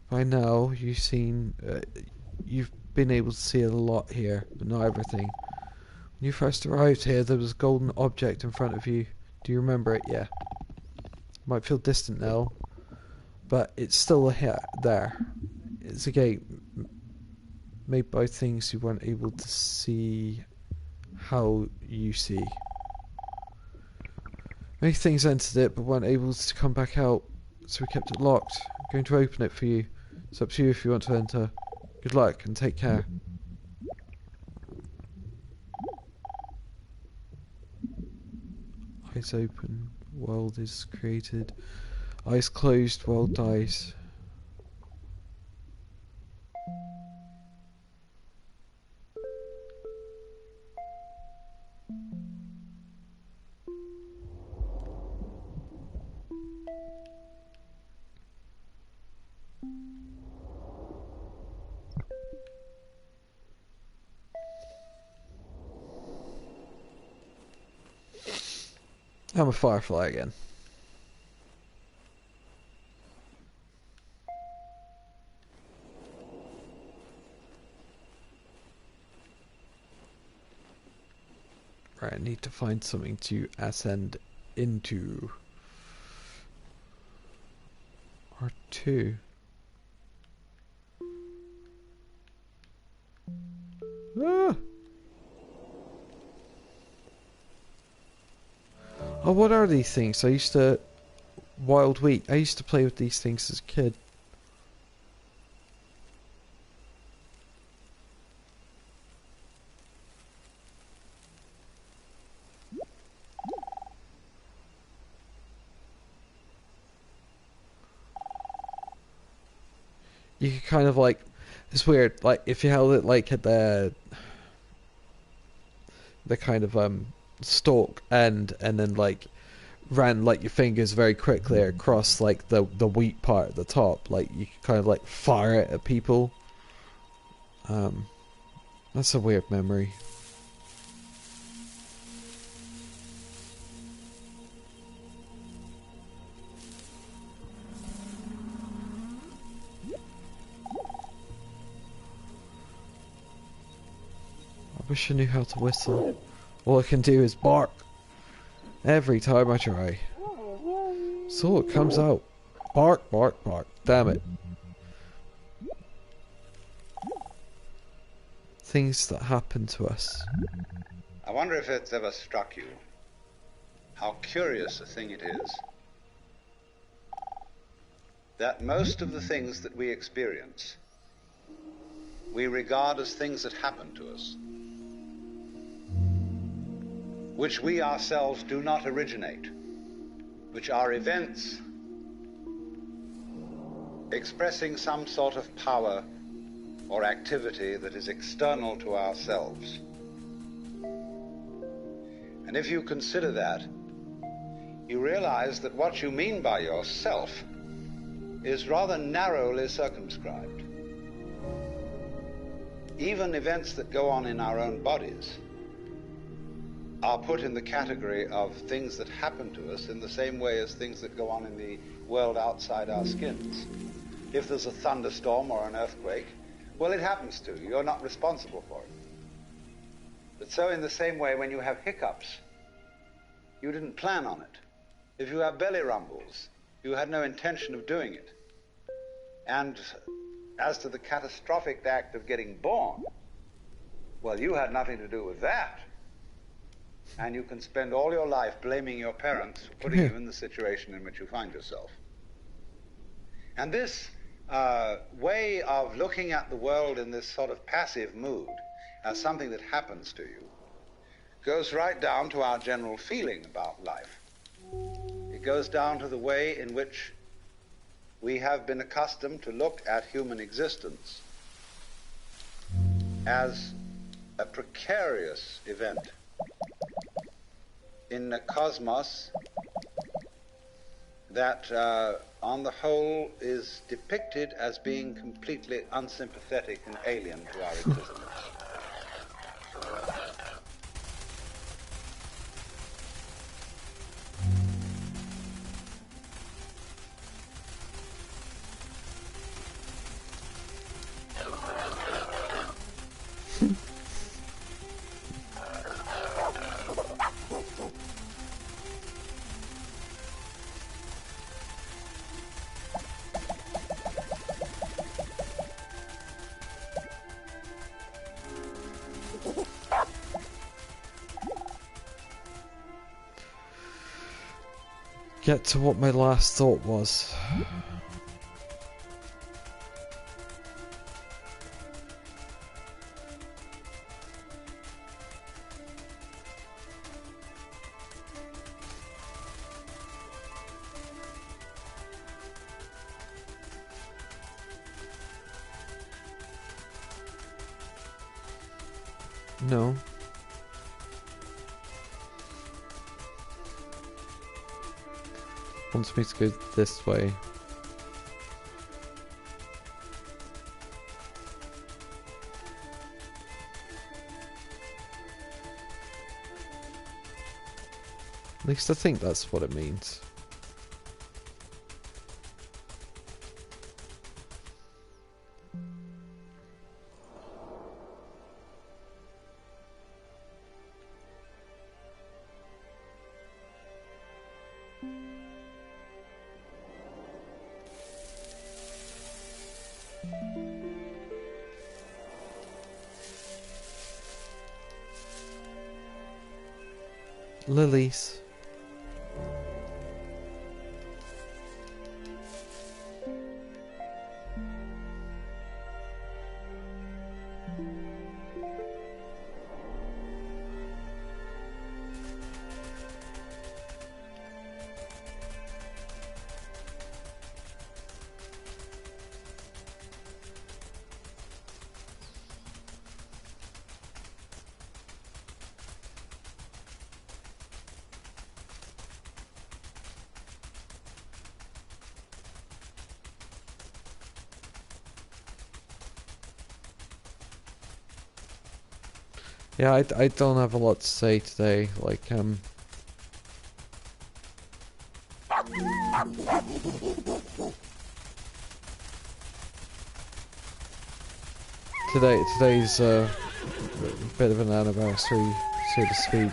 By now, you've been able to see a lot here, but not everything. When you first arrived here, there was a golden object in front of you. Do you remember it? Yeah. Might feel distant now, but it's still here, there. It's a gate made by things you weren't able to see how you see. Many things entered it, but weren't able to come back out, so we kept it locked. I'm going to open it for you. It's up to you if you want to enter. Good luck and take care. Eyes open, world is created. Eyes closed, world dies. I'm a firefly again. Right, I need to find something to ascend into. R2. Ah! Oh, what are these things? Wild wheat. I used to play with these things as a kid. You could kind of like, it's weird, like if you held it like at the kind of stalk end and then like ran like your fingers very quickly across like the wheat part at the top, like you could kind of like fire it at people. That's a weird memory. I wish I knew how to whistle. All I can do is bark every time I try. So it comes out. Bark, bark, bark. Damn it. Things that happen to us. I wonder if it's ever struck you how curious a thing it is that most of the things that we experience we regard as things that happen to us, which we ourselves do not originate, which are events expressing some sort of power or activity that is external to ourselves. And if you consider that, you realize that what you mean by yourself is rather narrowly circumscribed. Even events that go on in our own bodies are put in the category of things that happen to us in the same way as things that go on in the world outside our skins. If there's a thunderstorm or an earthquake, well, it happens to you. You're not responsible for it. But so in the same way, when you have hiccups, you didn't plan on it. If you have belly rumbles, you had no intention of doing it. And as to the catastrophic act of getting born, well, you had nothing to do with that. And you can spend all your life blaming your parents for putting you in the situation in which you find yourself. And this way of looking at the world in this sort of passive mood as something that happens to you goes right down to our general feeling about life. It goes down to the way in which we have been accustomed to look at human existence as a precarious event in a cosmos that, on the whole, is depicted as being completely unsympathetic and alien to our existence. get to what my last thought was. No. Wants me to go this way. At least I think that's what it means. Lilies. Yeah, I don't have a lot to say today, like, today's a bit of an anniversary, so to speak.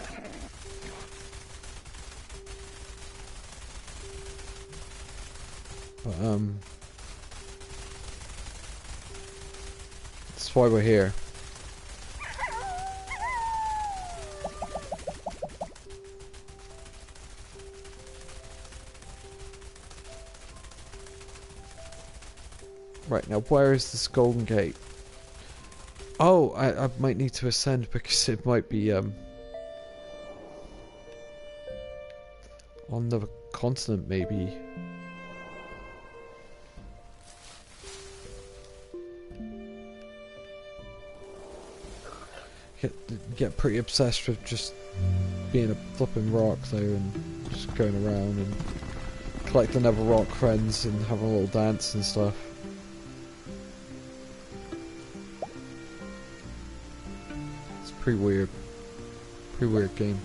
But, that's why we're here. Right, now where is this golden gate? Oh, I might need to ascend because it might be on the continent maybe. Get pretty obsessed with just being a flipping rock though and just going around and collecting other rock friends and having a little dance and stuff. Pretty weird game.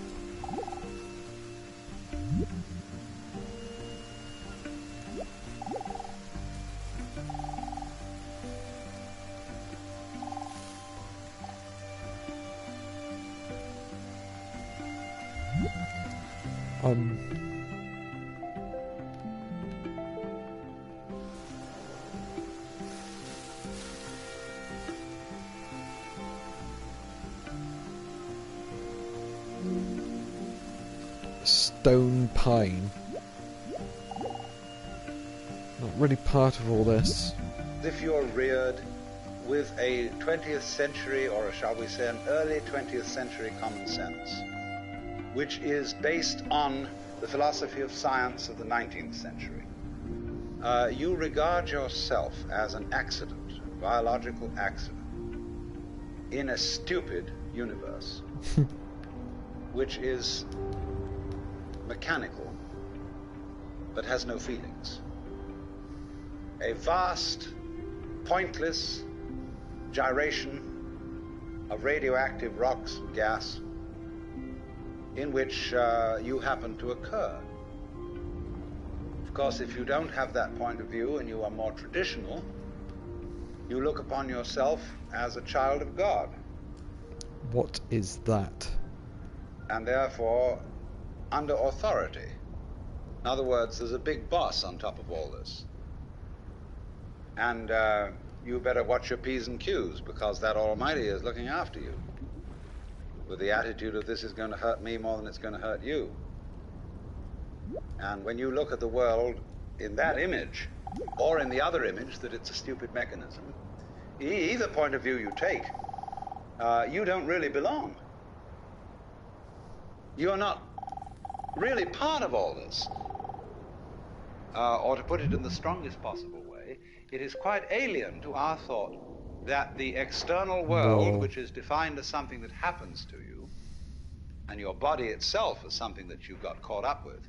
Stone pine. Not really part of all this. If you're reared with a 20th century, or shall we say an early 20th century common sense, which is based on the philosophy of science of the 19th century, you regard yourself as an accident, a biological accident, in a stupid universe, which is mechanical, but has no feelings. A vast, pointless gyration of radioactive rocks and gas in which you happen to occur. Of course, if you don't have that point of view and you are more traditional, you look upon yourself as a child of God. What is that? And therefore under authority. In other words, there's a big boss on top of all this. And you better watch your P's and Q's, because that Almighty is looking after you, with the attitude of this is going to hurt me more than it's going to hurt you. And when you look at the world in that image, or in the other image that it's a stupid mechanism, either point of view you take, you don't really belong. You're not really part of all this. Or to put it in the strongest possible way, it is quite alien to our thought that the external world, which is defined as something that happens to you, and your body itself as something that you got caught up with,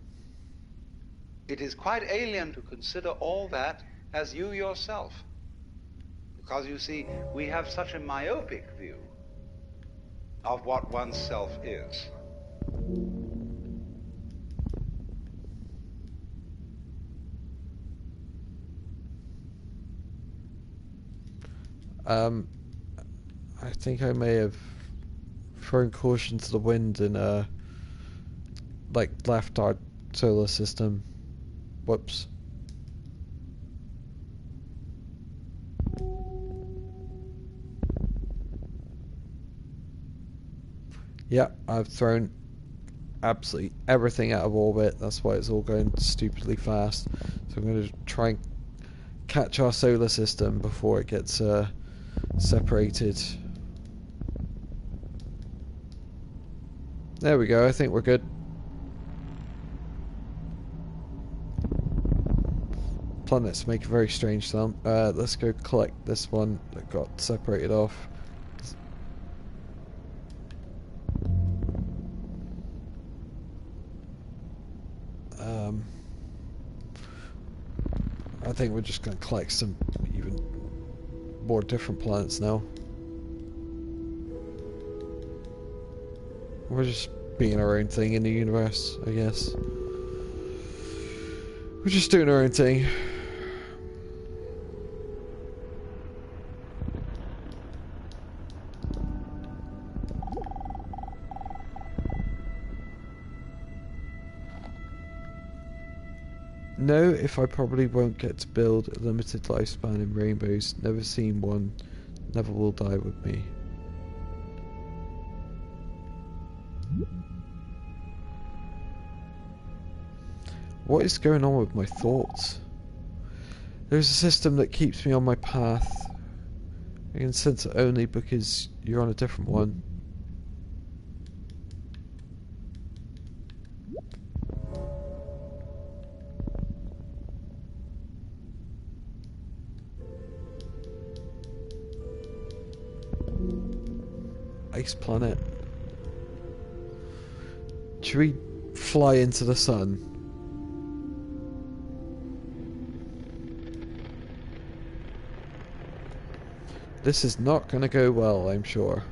it is quite alien to consider all that as you yourself. Because you see, we have such a myopic view of what oneself is. I think I may have thrown caution to the wind and like left our solar system. Whoops. Yeah, I've thrown absolutely everything out of orbit. That's why it's all going stupidly fast. So I'm going to try and catch our solar system before it gets separated. There we go, I think we're good. Planets make a very strange sound. Let's go collect this one that got separated off. I think we're just going to collect some even more different planets now. We're just being our own thing in the universe, I guess. We're just doing our own thing. Know if I probably won't get to build a limited lifespan in rainbows. Never seen one. Never will die with me. What is going on with my thoughts? There's a system that keeps me on my path. I can sense it only because you're on a different one. Ice planet. Should we fly into the sun? This is not going to go well, I'm sure.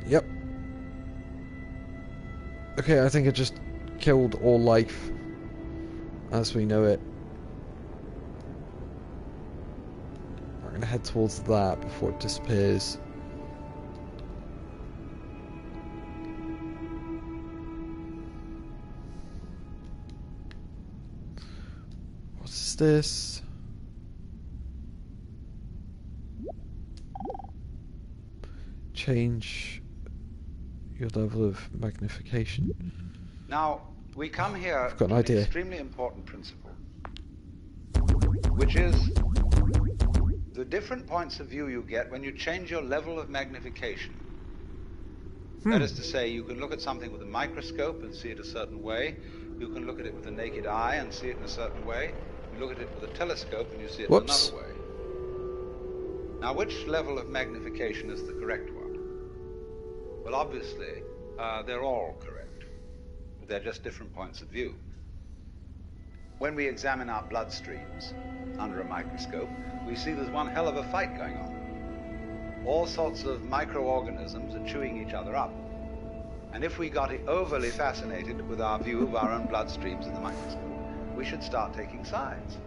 Yep. Okay, I think I just killed all life as we know it. We're going to head towards that before it disappears. What's this? Change your level of magnification. Now, we come here I've got an to an idea. extremely important principle, which is the different points of view you get when you change your level of magnification. That is to say, you can look at something with a microscope and see it a certain way. You can look at it with the naked eye and see it in a certain way. You look at it with a telescope and you see it in another way. Now, which level of magnification is the correct one? Well, obviously, they're all correct. They're just different points of view. When we examine our bloodstreams under a microscope, we see there's one hell of a fight going on. All sorts of microorganisms are chewing each other up. And if we got overly fascinated with our view of our own bloodstreams in the microscope, we should start taking sides,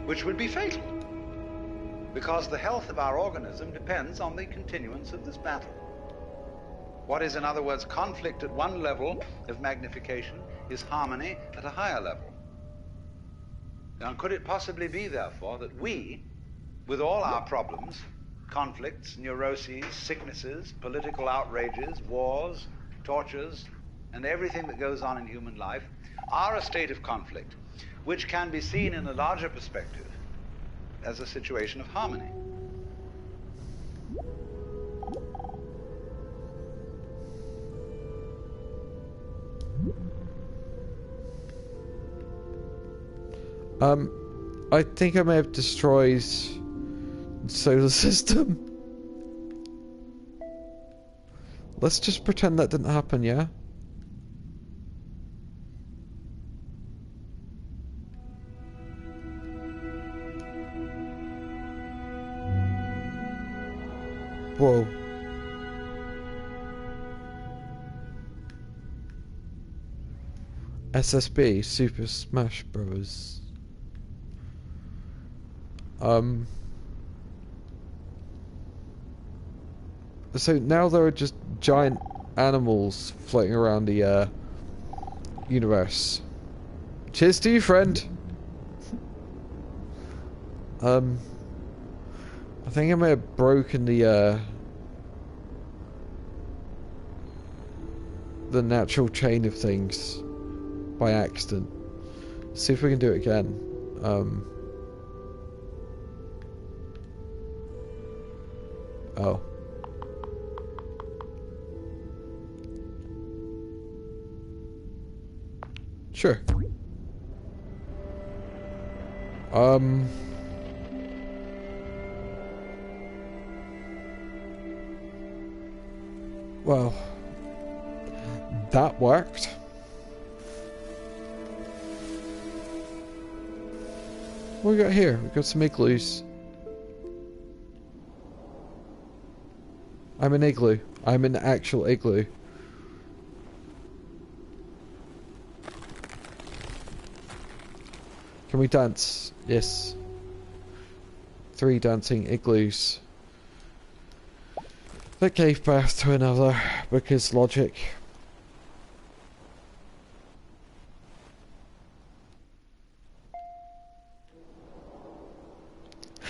which would be fatal, because the health of our organism depends on the continuance of this battle. What is, in other words, conflict at one level of magnification is harmony at a higher level. Now, could it possibly be, therefore, that we, with all our problems, conflicts, neuroses, sicknesses, political outrages, wars, tortures, and everything that goes on in human life are a state of conflict, which can be seen in a larger perspective as a situation of harmony. I think I may have destroyed the solar system. Let's just pretend that didn't happen, yeah? Whoa. SSB, Super Smash Bros. So now there are just giant animals floating around the universe. Cheers to you, friend. I think I may have broken the natural chain of things by accident. See if we can do it again. Oh. Sure. Well, that worked. What we got here? We got some igloos. I'm an igloo. I'm an actual igloo. Can we dance? Yes. 3 dancing igloos. That gave birth to another, because logic.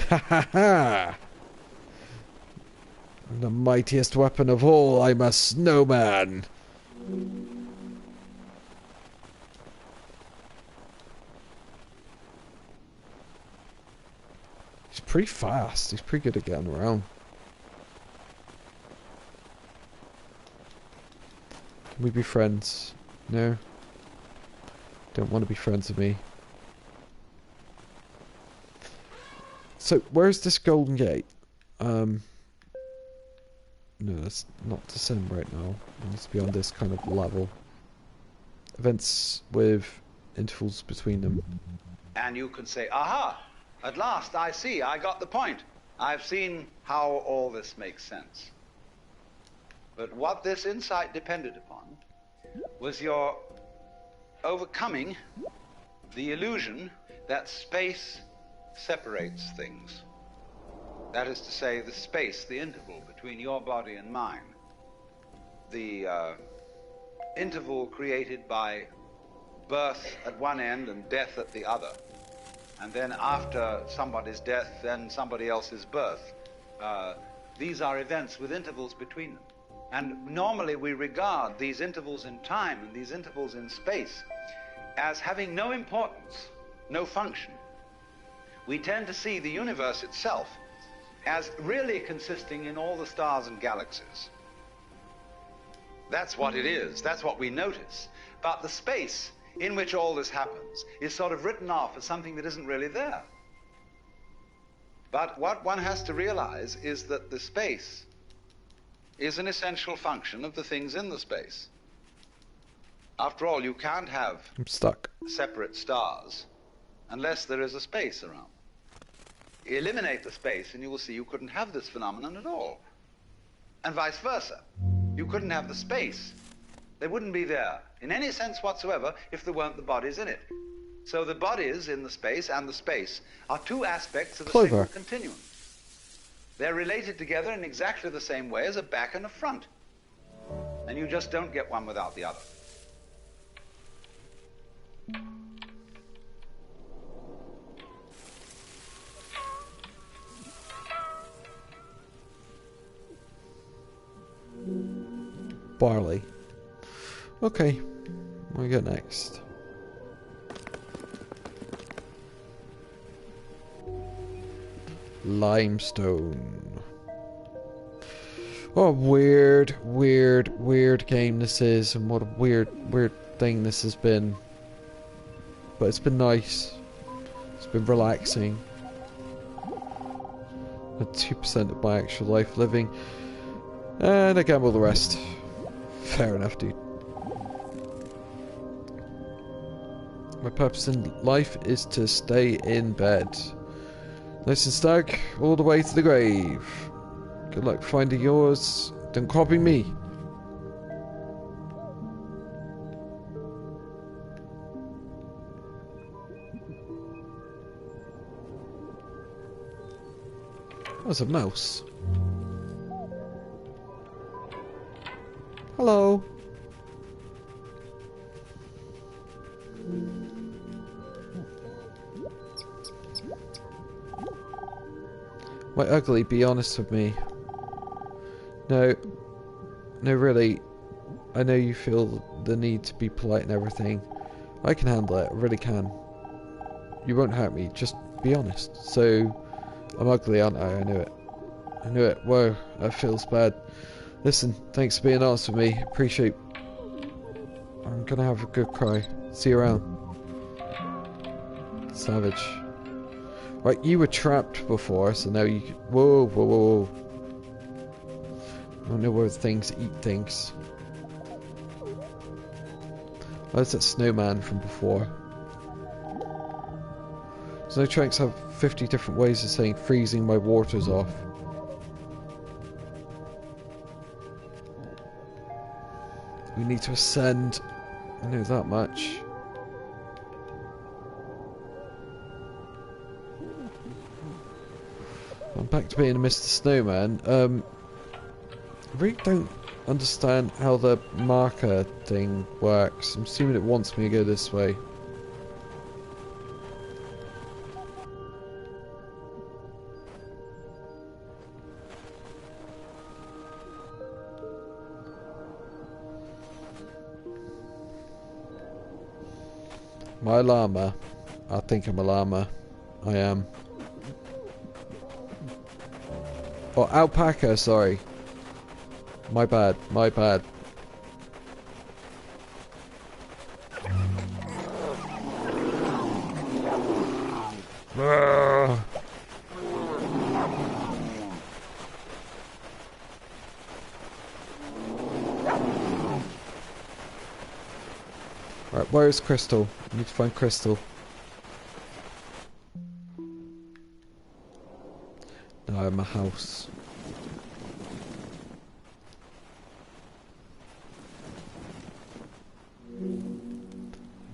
Ha ha ha! The mightiest weapon of all, I'm a snowman! He's pretty fast. He's pretty good at getting around. Can we be friends? No? Don't want to be friends with me. So, where's this golden gate? No, let's not descend right now. It needs to be on this kind of level. Events with intervals between them. And you can say, aha! At last, I see, I got the point. I've seen how all this makes sense. But what this insight depended upon was your overcoming the illusion that space separates things. That is to say, the space, the interval between your body and mine. The interval created by birth at one end and death at the other. And then after somebody's death, then somebody else's birth. These are events with intervals between them. And normally we regard these intervals in time and these intervals in space as having no importance, no function. We tend to see the universe itself as really consisting in all the stars and galaxies. That's what it is. That's what we notice. But the space in which all this happens is sort of written off as something that isn't really there. But what one has to realize is that the space is an essential function of the things in the space. After all, you can't have I'm stuck. separate stars unless there is a space around. Eliminate the space and you will see you couldn't have this phenomenon at all. And vice versa. You couldn't have the space. They wouldn't be there in any sense whatsoever if there weren't the bodies in it. So the bodies in the space and the space are two aspects of a single continuum. They're related together in exactly the same way as a back and a front. And you just don't get one without the other. barley. Okay, what do we got next? Limestone. What a weird game this is, and what a weird thing this has been. But it's been nice. It's been relaxing. And 2% of my actual life living. And I gamble the rest. Fair enough, dude. My purpose in life is to stay in bed. Nice and snug, all the way to the grave. Good luck finding yours. Don't copy me. There's a mouse. Hello. Quite ugly, be honest with me. No, really. I know you feel the need to be polite and everything. I can handle it, I really can. You won't hurt me, just be honest. So, I'm ugly, aren't I? I knew it. I knew it. Whoa, that feels bad. Listen, thanks for being honest with me. Appreciate. I'm gonna have a good cry. See you around. Savage. Right, you were trapped before, so now you can... Whoa. I don't know where things eat things. Where's that snowman from before? Snow trunks have 50 different ways of saying freezing my waters off. We need to ascend. I know that much. I'm back to being a Mr. Snowman. I really don't understand how the marker thing works. I'm assuming it wants me to go this way. My llama. I think I'm a llama. I am. Oh, alpaca, sorry. My bad, my bad. Right, where is Crystal? I need to find Crystal. No, I'm a house.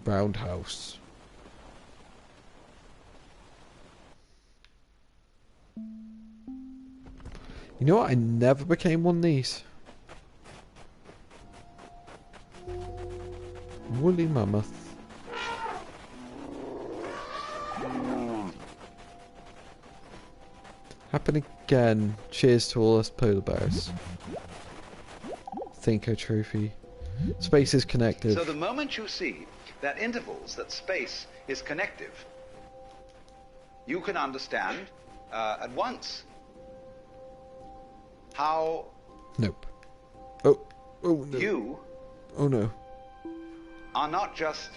Roundhouse. You know what? I never became one of these. Woolly mammoth. Happen again. Cheers to all us polar bears. Thinker trophy. Space is connected. So the moment you see that intervals, that space is connective, you can understand at once how Nope. Oh no. You Oh no. are not just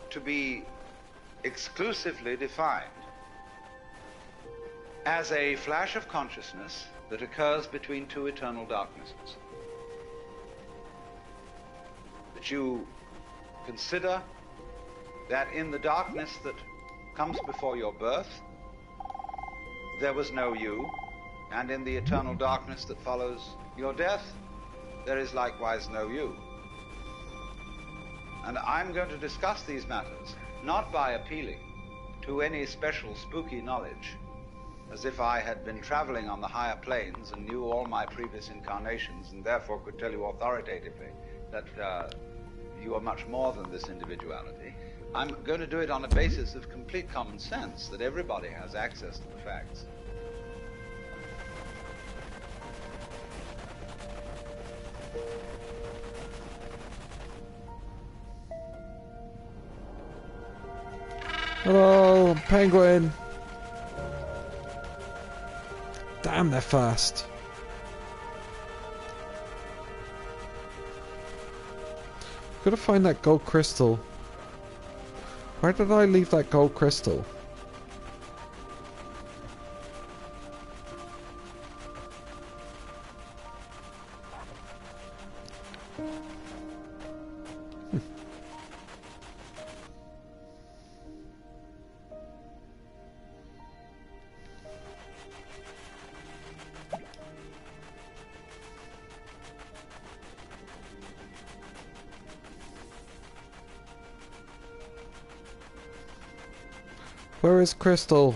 to be exclusively defined as a flash of consciousness that occurs between two eternal darknesses. That you consider that in the darkness that comes before your birth, there was no you, and in the eternal darkness that follows your death, there is likewise no you. And I'm going to discuss these matters not by appealing to any special spooky knowledge, as if I had been traveling on the higher planes and knew all my previous incarnations and therefore could tell you authoritatively that you are much more than this individuality. I'm going to do it on a basis of complete common sense, that everybody has access to the facts. Hello, penguin. Damn, they're fast. Gotta find that gold crystal. Where did I leave that gold crystal? Where is Crystal?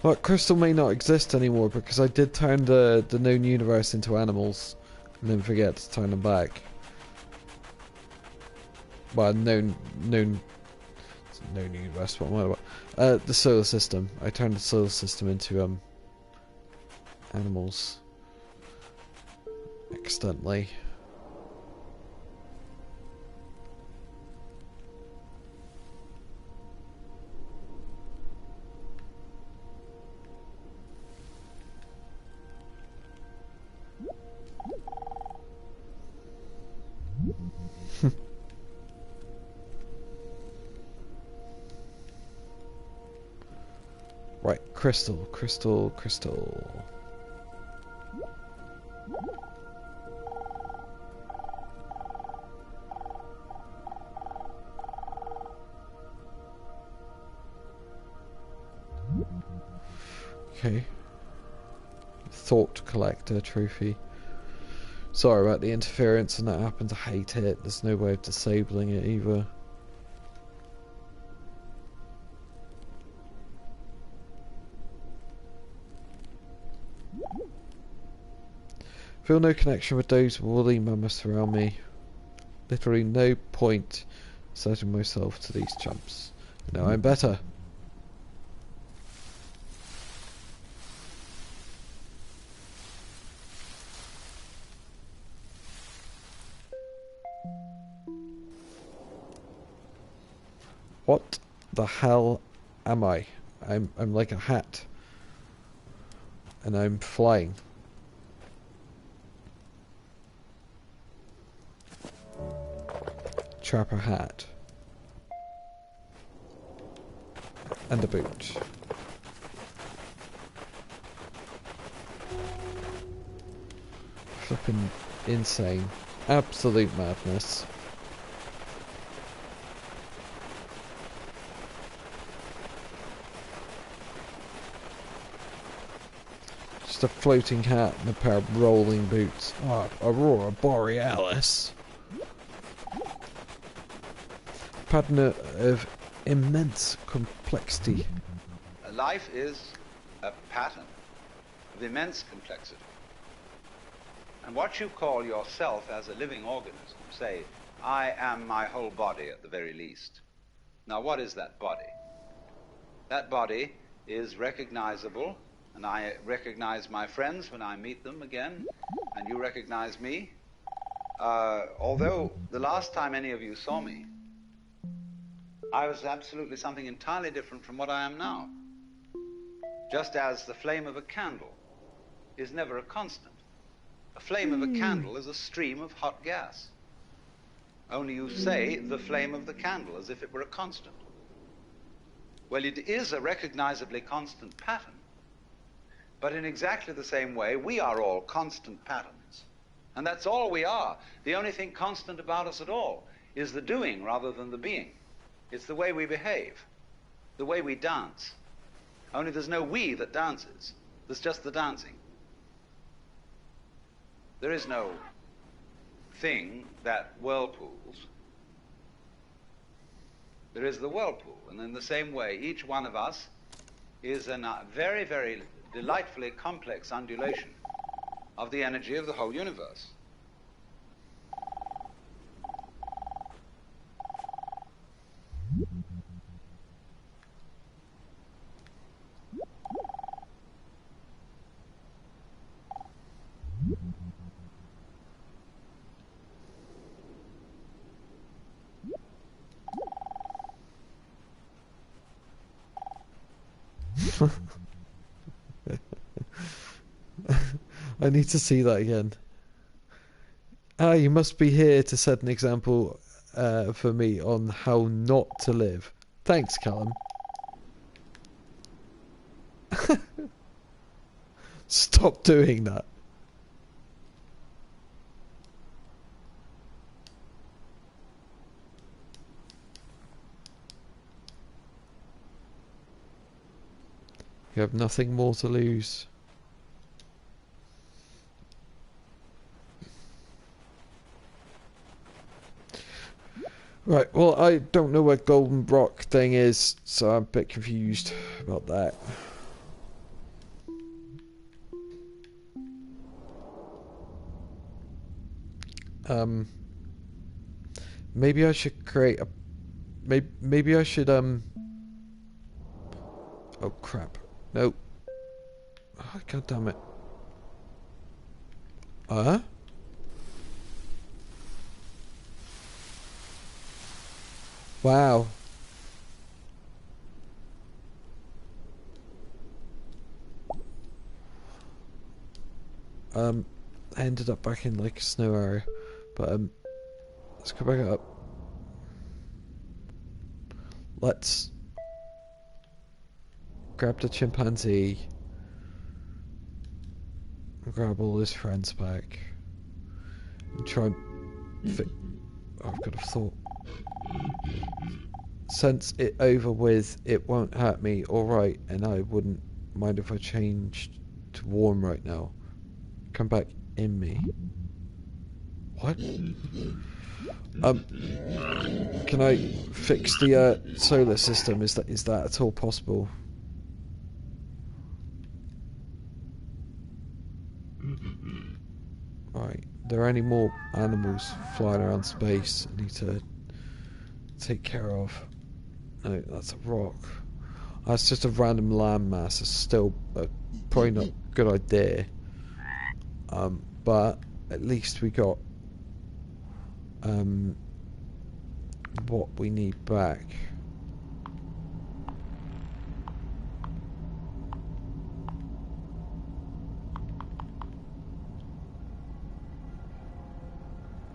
Well, Crystal may not exist anymore because I did turn the known universe into animals and then forget to turn them back. Well, known universe. What am I about? The solar system. I turned the solar system into animals accidentally. Right, crystal. Okay. Thought collector trophy. Sorry about the interference and that happens. I hate it. There's no way of disabling it either. Feel no connection with those woolly mammoths around me. Literally no point setting myself to these chumps. Now I'm better. What the hell am I? I'm like a hat. And I'm flying. Trapper hat. And a boot. Flippin' insane. Absolute madness. Just a floating hat and a pair of rolling boots. Oh, Aurora Borealis. Pattern of immense complexity. Life is a pattern of immense complexity. And what you call yourself as a living organism, say, I am my whole body at the very least. Now, what is that body? That body is recognizable, and I recognize my friends when I meet them again, and you recognize me. Although the last time any of you saw me, I was absolutely something entirely different from what I am now. Just as the flame of a candle is never a constant. A flame of a candle is a stream of hot gas. Only you say the flame of the candle as if it were a constant. Well, it is a recognizably constant pattern. But in exactly the same way, we are all constant patterns. And that's all we are. The only thing constant about us at all is the doing rather than the being. It's the way we behave, the way we dance. Only there's no we that dances. There's just the dancing. There is no thing that whirlpools. There is the whirlpool. And in the same way, each one of us is a very, very delightfully complex undulation of the energy of the whole universe. I need to see that again. Ah, you must be here to set an example for me on how not to live. Thanks, Callum. Stop doing that. You have nothing more to lose. Right, well, I don't know where Golden Rock thing is, so I'm a bit confused about that. Maybe I should create a... Maybe I should, Oh, crap. No. Oh, God damn it. Wow. I ended up back in, like, a snow area. But, let's go back up. Let's grab the chimpanzee. Grab all his friends back. And try and oh, I've got a thought. Since it over with, it won't hurt me, alright, and I wouldn't mind if I changed to warm right now. Come back in me. What? Can I fix the solar system? Is that at all possible? Right. There are any more animals flying around space I need to take care of? No, that's a rock. That's just a random landmass. It's still probably not a good idea. But at least we got what we need back.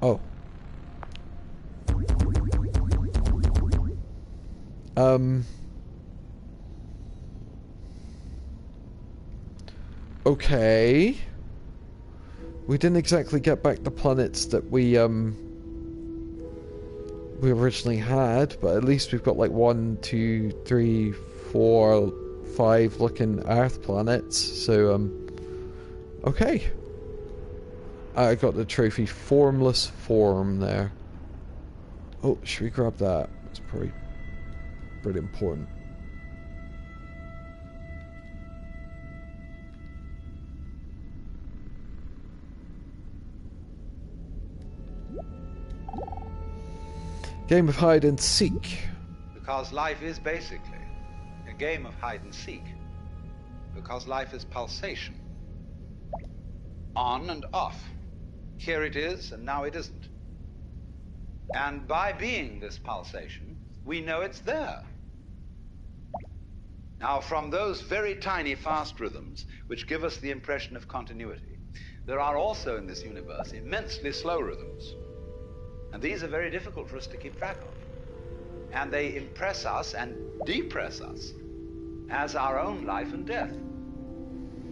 Oh. Okay. We didn't exactly get back the planets that we originally had, but at least we've got like 1, 2, 3, 4, 5 looking Earth planets. So okay. I got the trophy formless form there. Oh, should we grab that? It's probably pretty important. Game of hide and seek. Because life is basically a game of hide and seek. Because life is pulsation. On and off. Here it is, and now it isn't. And by being this pulsation, we know it's there. Now, from those very tiny fast rhythms, which give us the impression of continuity, there are also in this universe immensely slow rhythms. And these are very difficult for us to keep track of. And they impress us and depress us as our own life and death,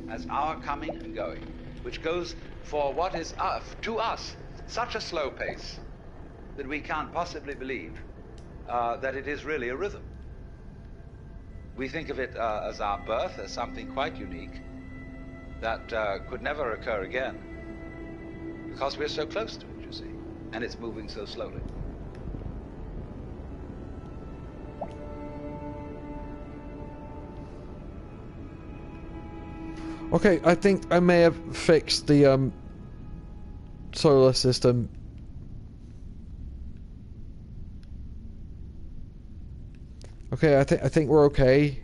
as our coming and going, which goes for what is to us such a slow pace that we can't possibly believe that it is really a rhythm. We think of it as our birth, as something quite unique that could never occur again because we're so close to it, you see, and it's moving so slowly. Okay, I think I may have fixed the solar system. Okay, I think we're okay.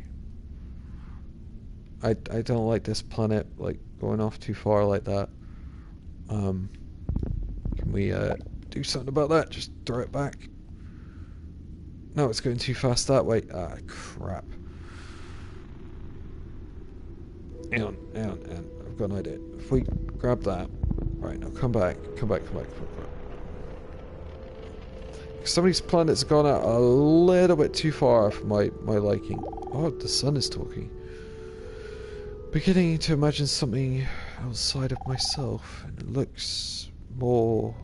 I don't like this planet like going off too far like that. Can we do something about that? Just throw it back. No, it's going too fast that way. Ah, crap. Hang on, hang on, hang on. I've got an idea. If we grab that... Right, now come back. Come back. Some of these planets have gone out a little bit too far for my liking. Oh, the sun is talking. Beginning to imagine something outside of myself, and it looks more...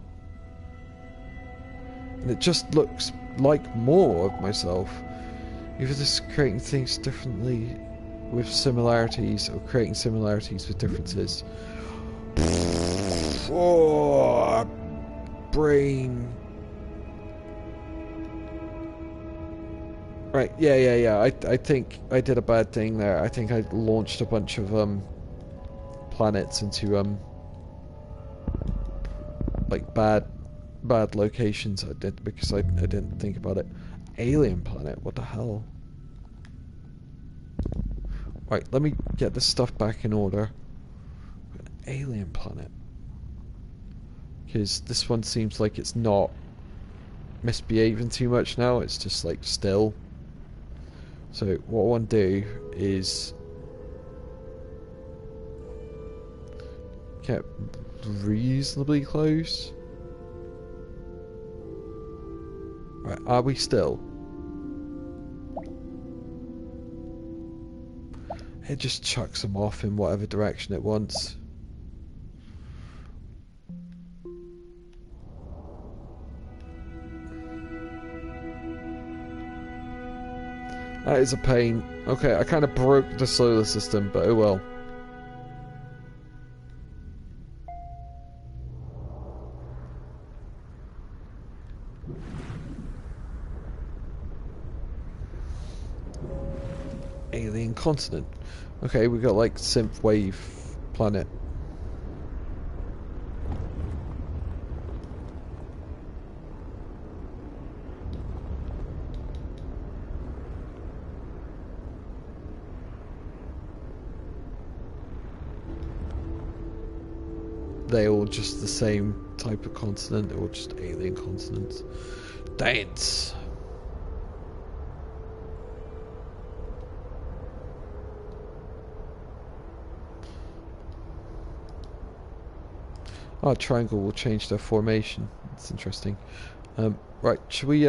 And it just looks like more of myself. Either this creating things differently with similarities, or creating similarities with differences. Oh, brain... Right, yeah. I think I did a bad thing there. I think I launched a bunch of planets into like bad locations. I did because I didn't think about it. Alien planet, what the hell? Right, let me get this stuff back in order. An alien planet. Because this one seems like it's not misbehaving too much now, it's just like still. So what I want to do is get reasonably close. Right, are we still? It just chucks them off in whatever direction it wants. That is a pain. Okay, I kind of broke the solar system, but oh well. Alien continent. Okay, we got like synthwave planet. They all just the same type of continent, or just alien continents. Dance. Oh, triangle will change their formation. That's interesting. Right, should we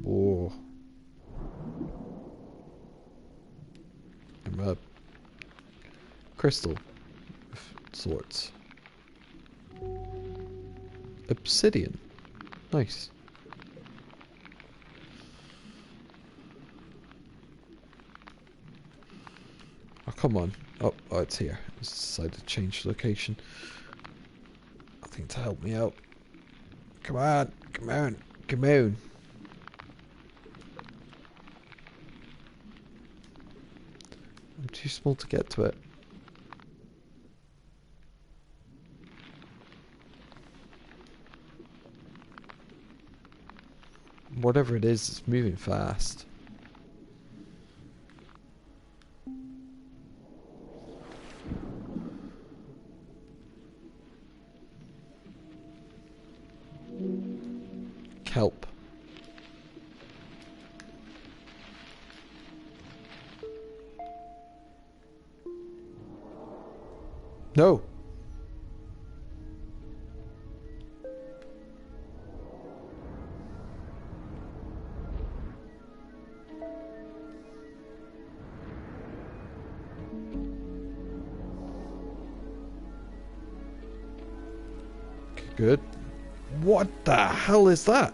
whoa. Crystal of sorts. Obsidian. Nice. Oh, come on. Oh, it's here. It's decided to change location. Nothing to help me out. Come on. I'm too small to get to it. Whatever it is, it's moving fast. Kelp. No. Good. What the hell is that?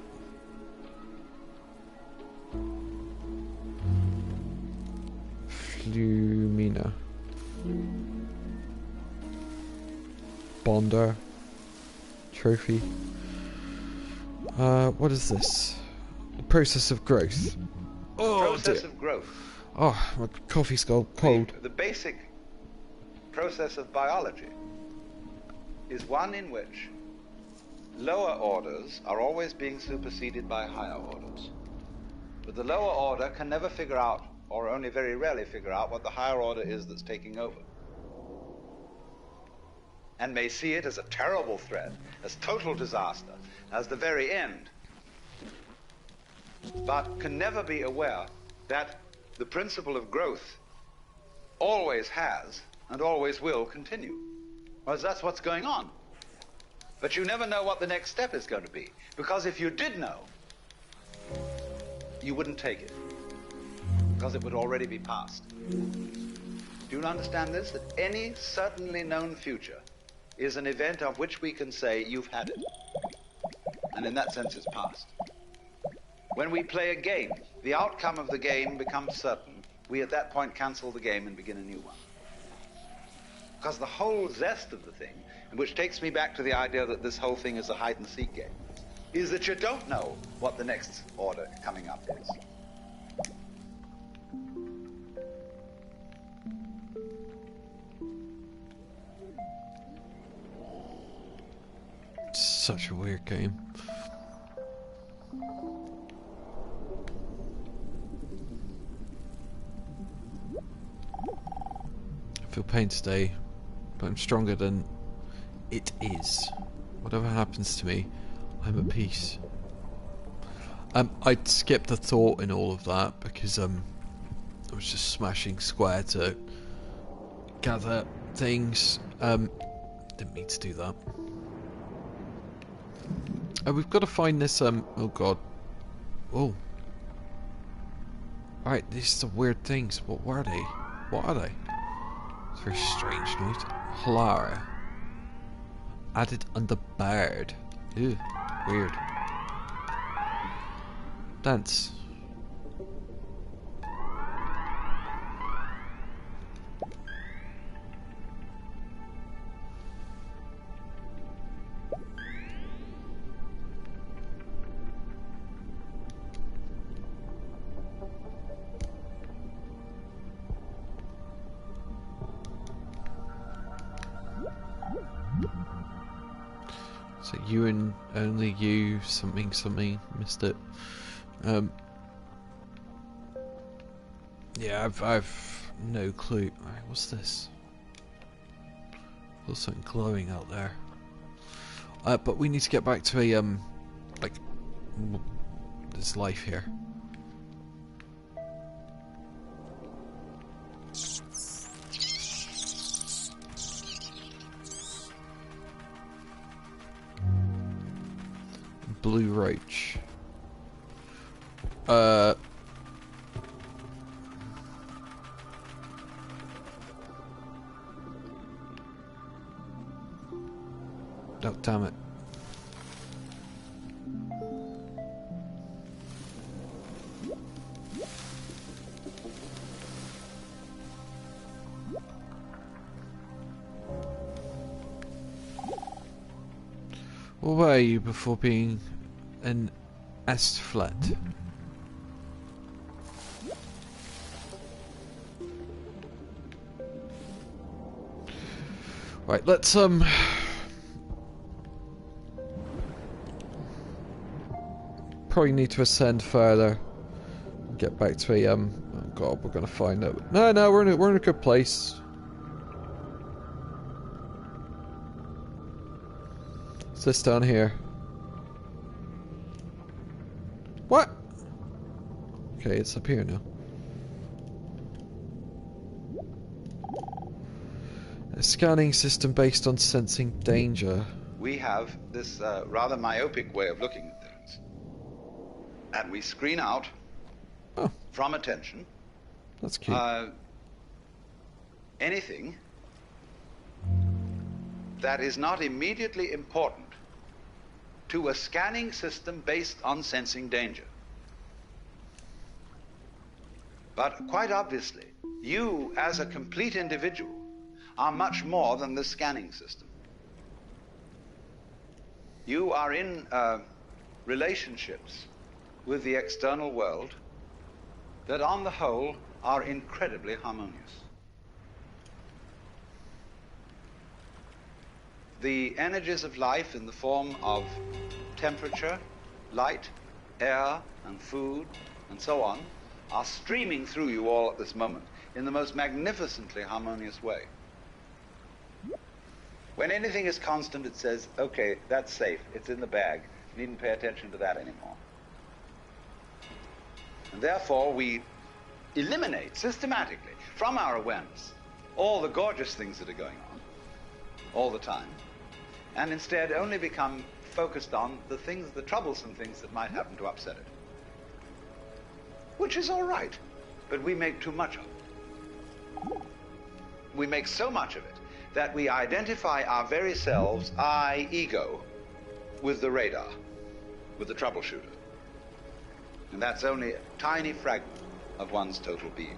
Flumina. Bonder. Trophy. What is this? The process of growth. Oh, Process of growth. Oh, my coffee's cold. The basic process of biology is one in which lower orders are always being superseded by higher orders. But the lower order can never figure out, or only very rarely figure out, what the higher order is that's taking over. And may see it as a terrible threat, as total disaster, as the very end. But can never be aware that the principle of growth always has and always will continue. Whereas that's what's going on. But you never know what the next step is going to be. Because if you did know, you wouldn't take it. Because it would already be past. Do you understand this? That any certainly known future is an event of which we can say, you've had it. And in that sense, it's past. When we play a game, the outcome of the game becomes certain. We at that point cancel the game and begin a new one. Because the whole zest of the thing, which takes me back to the idea that this whole thing is a hide-and-seek game, is that you don't know what the next order coming up is. Such a weird game. I feel pain today, but I'm stronger than it is. Whatever happens to me, I'm at peace. I'd skipped the thought in all of that because I was just smashing square to gather things. Didn't mean to do that. We've got to find this, oh god. Oh. Right, these are weird things. What were they? What are they? It's a very strange noise. Halara. Added under bird. Ew, weird. Dance. So you and only you, something, missed it. Yeah, I've no clue. Alright, what's this? There's something glowing out there. But we need to get back to a, like, there's life here. Blue roach. Oh, damn it. What were you before being an Estflet? Right, let's probably need to ascend further. Get back to a oh god, we're gonna find out. No, we're in a good place. What's this down here? What? Okay, it's up here now. A scanning system based on sensing danger. We have this rather myopic way of looking at things. And we screen out from attention. That's cute. Anything that is not immediately important to a scanning system based on sensing danger. But quite obviously, you as a complete individual are much more than the scanning system. You are in relationships with the external world that on the whole are incredibly harmonious. The energies of life in the form of temperature, light, air, and food, and so on, are streaming through you all at this moment in the most magnificently harmonious way. When anything is constant, it says, okay, that's safe, it's in the bag, you needn't pay attention to that anymore. And therefore, we eliminate systematically from our awareness all the gorgeous things that are going on all the time, and instead only become focused on the things, the troublesome things that might happen to upset it. Which is all right, but we make too much of it. We make so much of it that we identify our very selves, I, ego, with the radar, with the troubleshooter. And that's only a tiny fragment of one's total being.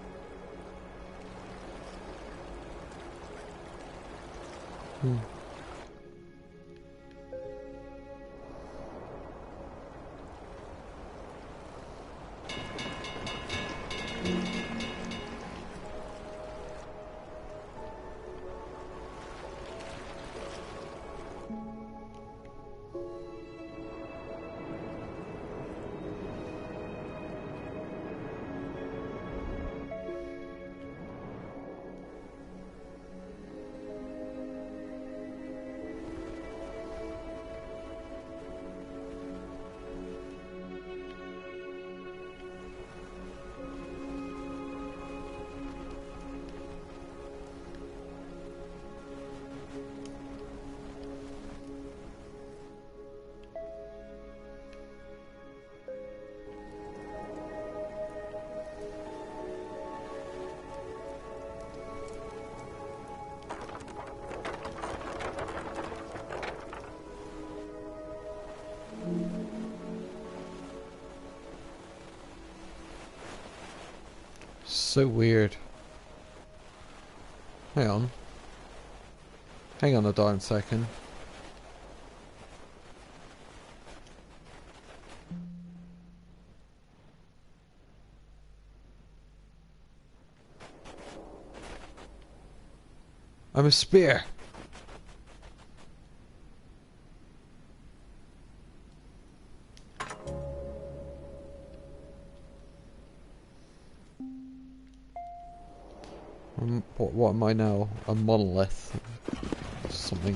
So weird. Hang on. Hang on a darn second. I'm a spear. What am I now? A monolith? Something.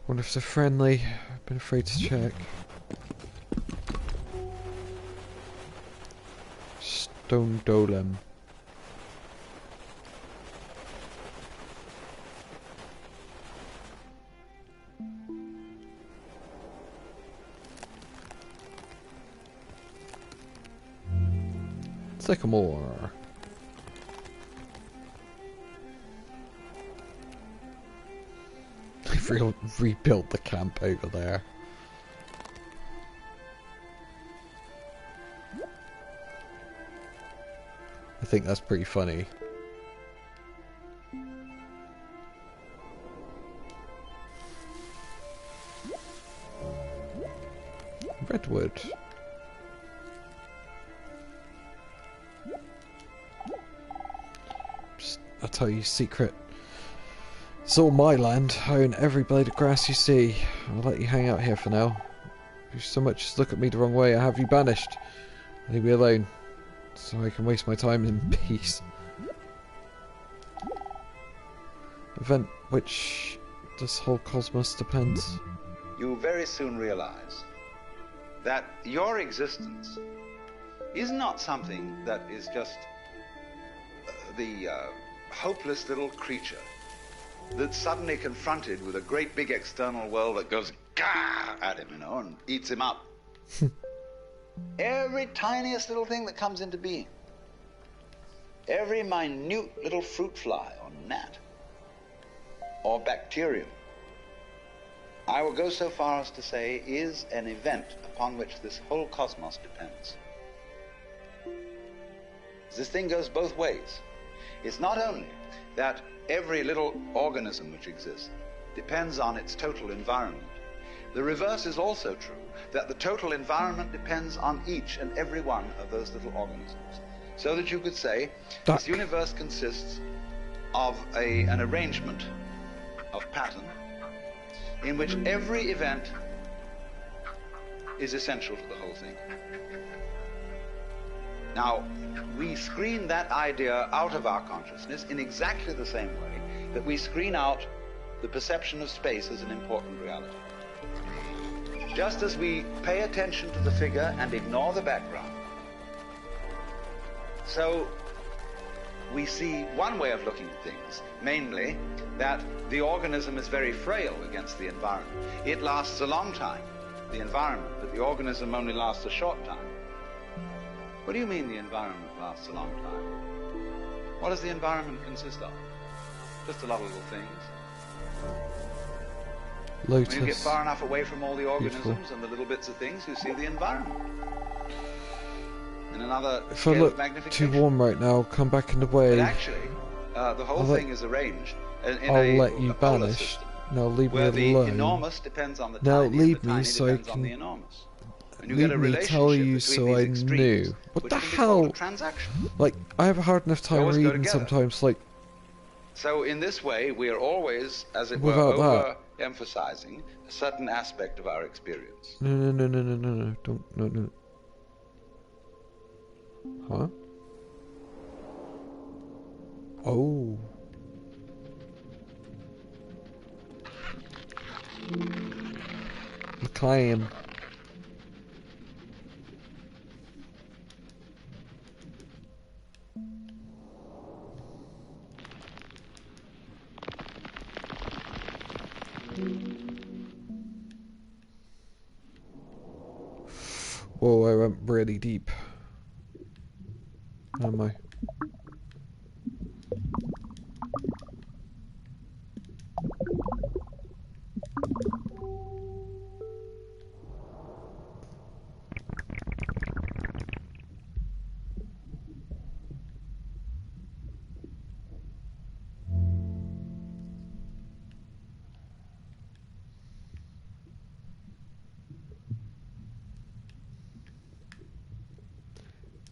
Wonder if they're friendly. I've been afraid to check. Stone Golem. Sycamore. They've rebuilt the camp over there. I think that's pretty funny. Redwood. I'll tell you a secret. It's all my land. I own every blade of grass you see. I'll let you hang out here for now. If you so much as look at me the wrong way, I have you banished. Leave me alone, so I can waste my time in peace. Event which this whole cosmos depends. You very soon realize that your existence is not something that is just the hopeless little creature that's suddenly confronted with a great big external world that goes gah at him, and eats him up. Every tiniest little thing that comes into being, every minute little fruit fly or gnat or bacterium, I will go so far as to say is an event upon which this whole cosmos depends. This thing goes both ways. It's not only that every little organism which exists depends on its total environment. The reverse is also true, that the total environment depends on each and every one of those little organisms. So that you could say this universe consists of an arrangement of pattern in which every event is essential to the whole thing. Now, we screen that idea out of our consciousness in exactly the same way that we screen out the perception of space as an important reality. Just as we pay attention to the figure and ignore the background, so we see one way of looking at things, mainly that the organism is very frail against the environment. It lasts a long time, the environment, but the organism only lasts a short time. What do you mean the environment lasts a long time? What does the environment consist of? Just a lot of little things. Lotus. When you get far enough away from all the organisms Beautiful. and the little bits of things, you see the environment. In another If I scale of look too magnification. warm right now, come back in the way. But actually, the whole thing is arranged in I'll a let you polar banish. system, Now leave me where the alone. enormous depends on the Now tiny, leave and the me tiny so I depends on can the enormous. And you leave get a me relationship tell you between so these I extremes, knew. What which the can be called hell? a transaction. Like, I have a hard enough time always go reading together. sometimes, like, So in this way, we are always, as it were, Without that. overemphasizing a certain aspect of our experience. no, don't, no. Huh? Oh. The claim. Whoa, I went really deep. Am I?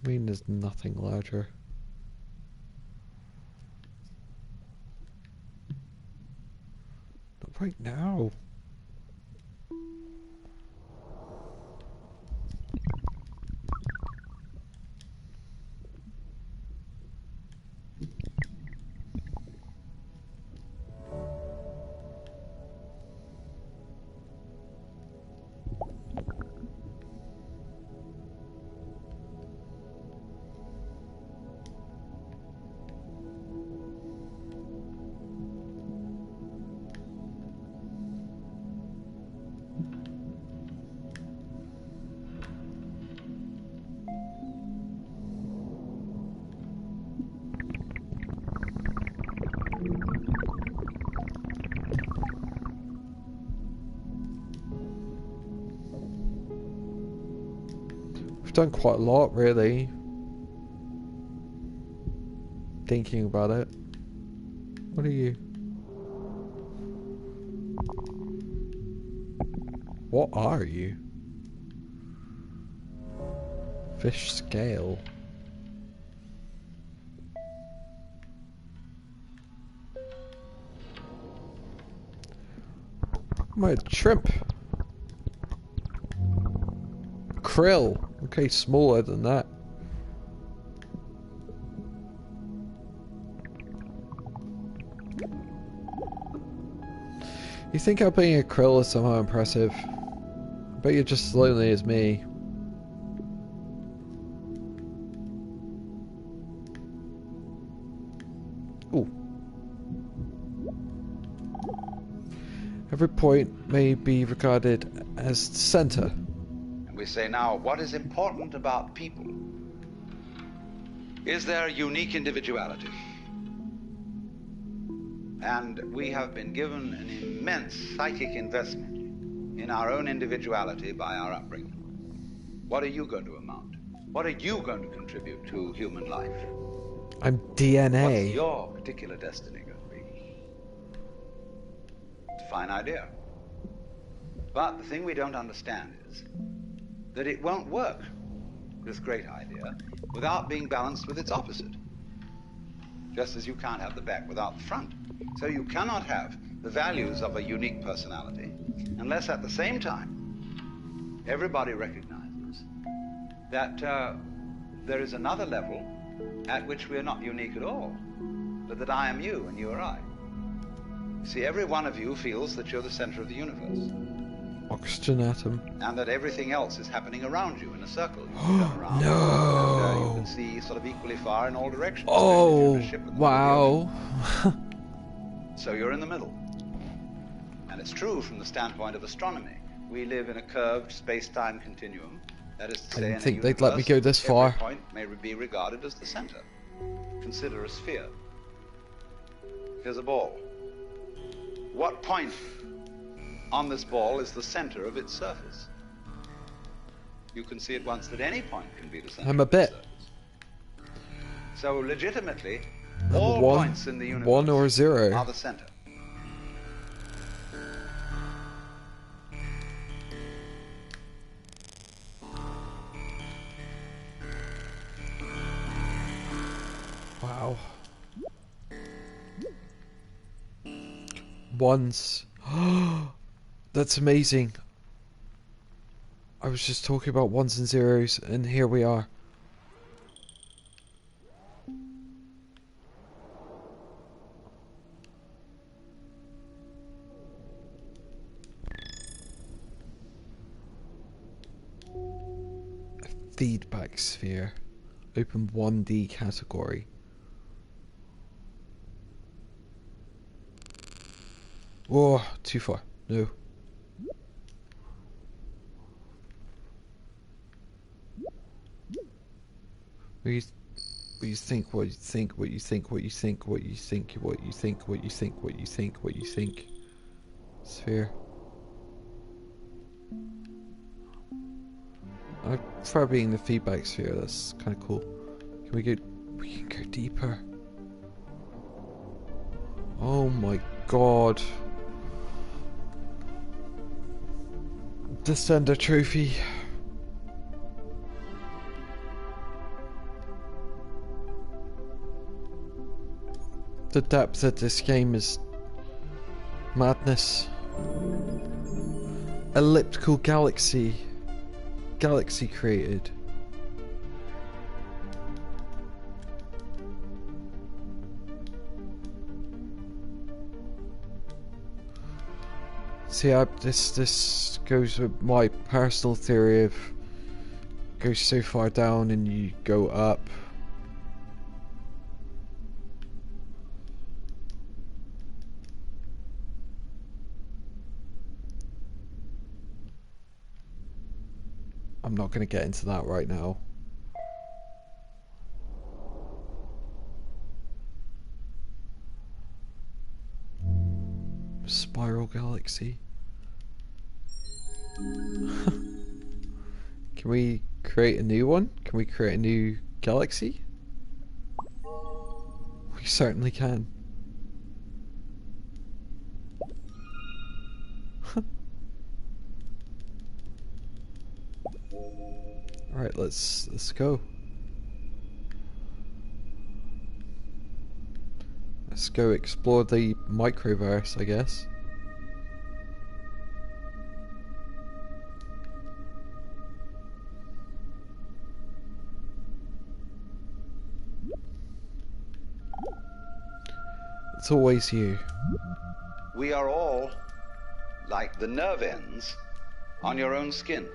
I mean, there's nothing larger. Not right now. We've done quite a lot, really. Thinking about it. What are you? What are you? Fish scale. My shrimp. Krill. Okay, smaller than that. You think out being a krill is somehow impressive? I bet you're just as lonely as me. Ooh. Every point may be regarded as the center. And we say now, what is important about people? Is their unique individuality? And we have been given an immense psychic investment in our own individuality by our upbringing. What are you going to amount? What are you going to contribute to human life? I'm DNA. What's your particular destiny going to be? It's a fine idea. But the thing we don't understand is that it won't work, this great idea, without being balanced with its opposite. Just as you can't have the back without the front. So you cannot have the values of a unique personality unless at the same time everybody recognizes that there is another level at which we are not unique at all, but that I am you and you are I. See, every one of you feels that you're the center of the universe. Oxygen atom. And that everything else is happening around you in a circle. You can turn around. No! And you can see sort of equally far in all directions. Oh, Especially if you're in a ship in the middle wow. of the ocean. So you're in the middle. And it's true from the standpoint of astronomy. We live in a curved space-time continuum. That is to say, I didn't in a think they'd let me universe, go this far. every point may be regarded as the center. Consider a sphere. Here's a ball. What point on this ball is the center of its surface? You can see at once that any point can be the center I'm a of its bit. surface. So legitimately, Number all one, points in the universe 1 or 0. are the center. Wow. Ones. That's amazing. I was just talking about 1s and 0s, and here we are. A feedback sphere. Open 1D category. Oh, too far. No. What you think, what you think, what you think, what you think, what you think, what you think, what you think, what you think, what you think. Sphere. I prefer being the feedback sphere, that's kind of cool. Can we go, we can go deeper. Oh my god. Descender trophy. The depth of this game is madness. Elliptical galaxy. Galaxy created. See, this goes with my personal theory of go so far down and you go up. I'm not going to get into that right now. Spiral galaxy. Can we create a new one? Can we create a new galaxy? We certainly can. Alright, let's go. Let's go explore the microverse, I guess. It's always you. We are all like the nerve ends on your own skin.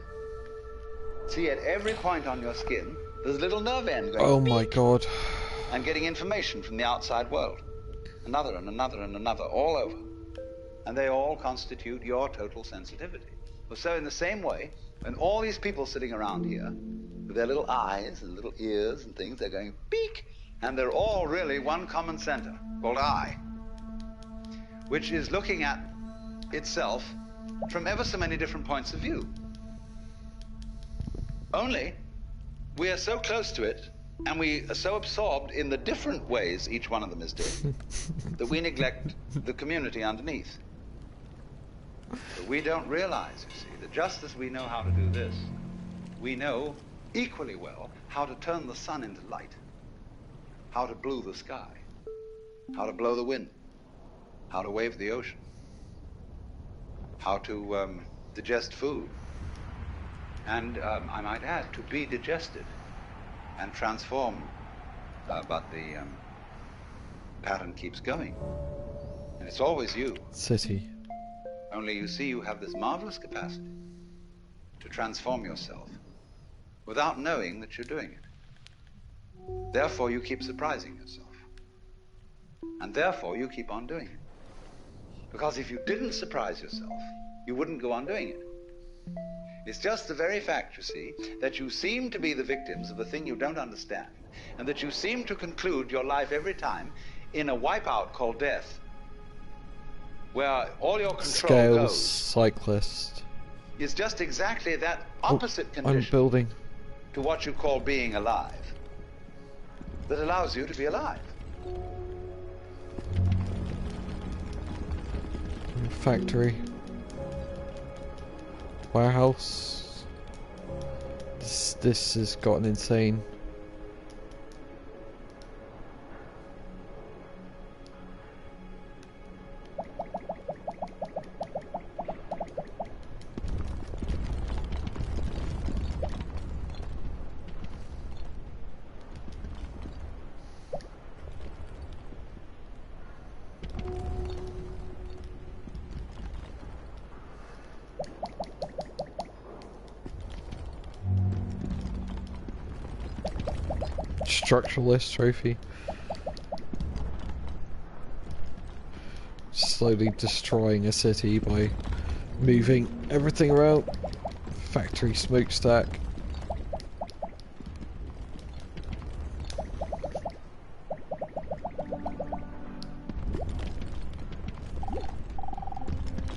See, at every point on your skin, there's a little nerve end going. Oh my god. And getting information from the outside world. Another and another and another, all over. And they all constitute your total sensitivity. Well, so in the same way, when all these people sitting around here, with their little eyes and little ears and things, they're going beak, and they're all really one common center, called I, which is looking at itself from ever so many different points of view. Only, we are so close to it, and we are so absorbed in the different ways each one of them is doing, that we neglect the community underneath. But we don't realize, you see, that just as we know how to do this, we know equally well how to turn the sun into light, how to blue the sky, how to blow the wind, how to wave the ocean, how to digest food, and I might add, to be digested and transformed. But the pattern keeps going. And it's always you. City. Only you see you have this marvelous capacity to transform yourself without knowing that you're doing it. Therefore, you keep surprising yourself. And therefore, you keep on doing it. Because if you didn't surprise yourself, you wouldn't go on doing it. It's just the very fact, you see, that you seem to be the victims of a thing you don't understand, and that you seem to conclude your life every time in a wipeout called death, where all your control Scales goes, cyclist. is just exactly that opposite I'm condition building. to what you call being alive, that allows you to be alive. Factory. Warehouse. This has gotten insane. Structuralist trophy. Slowly destroying a city by moving everything around. Factory smokestack.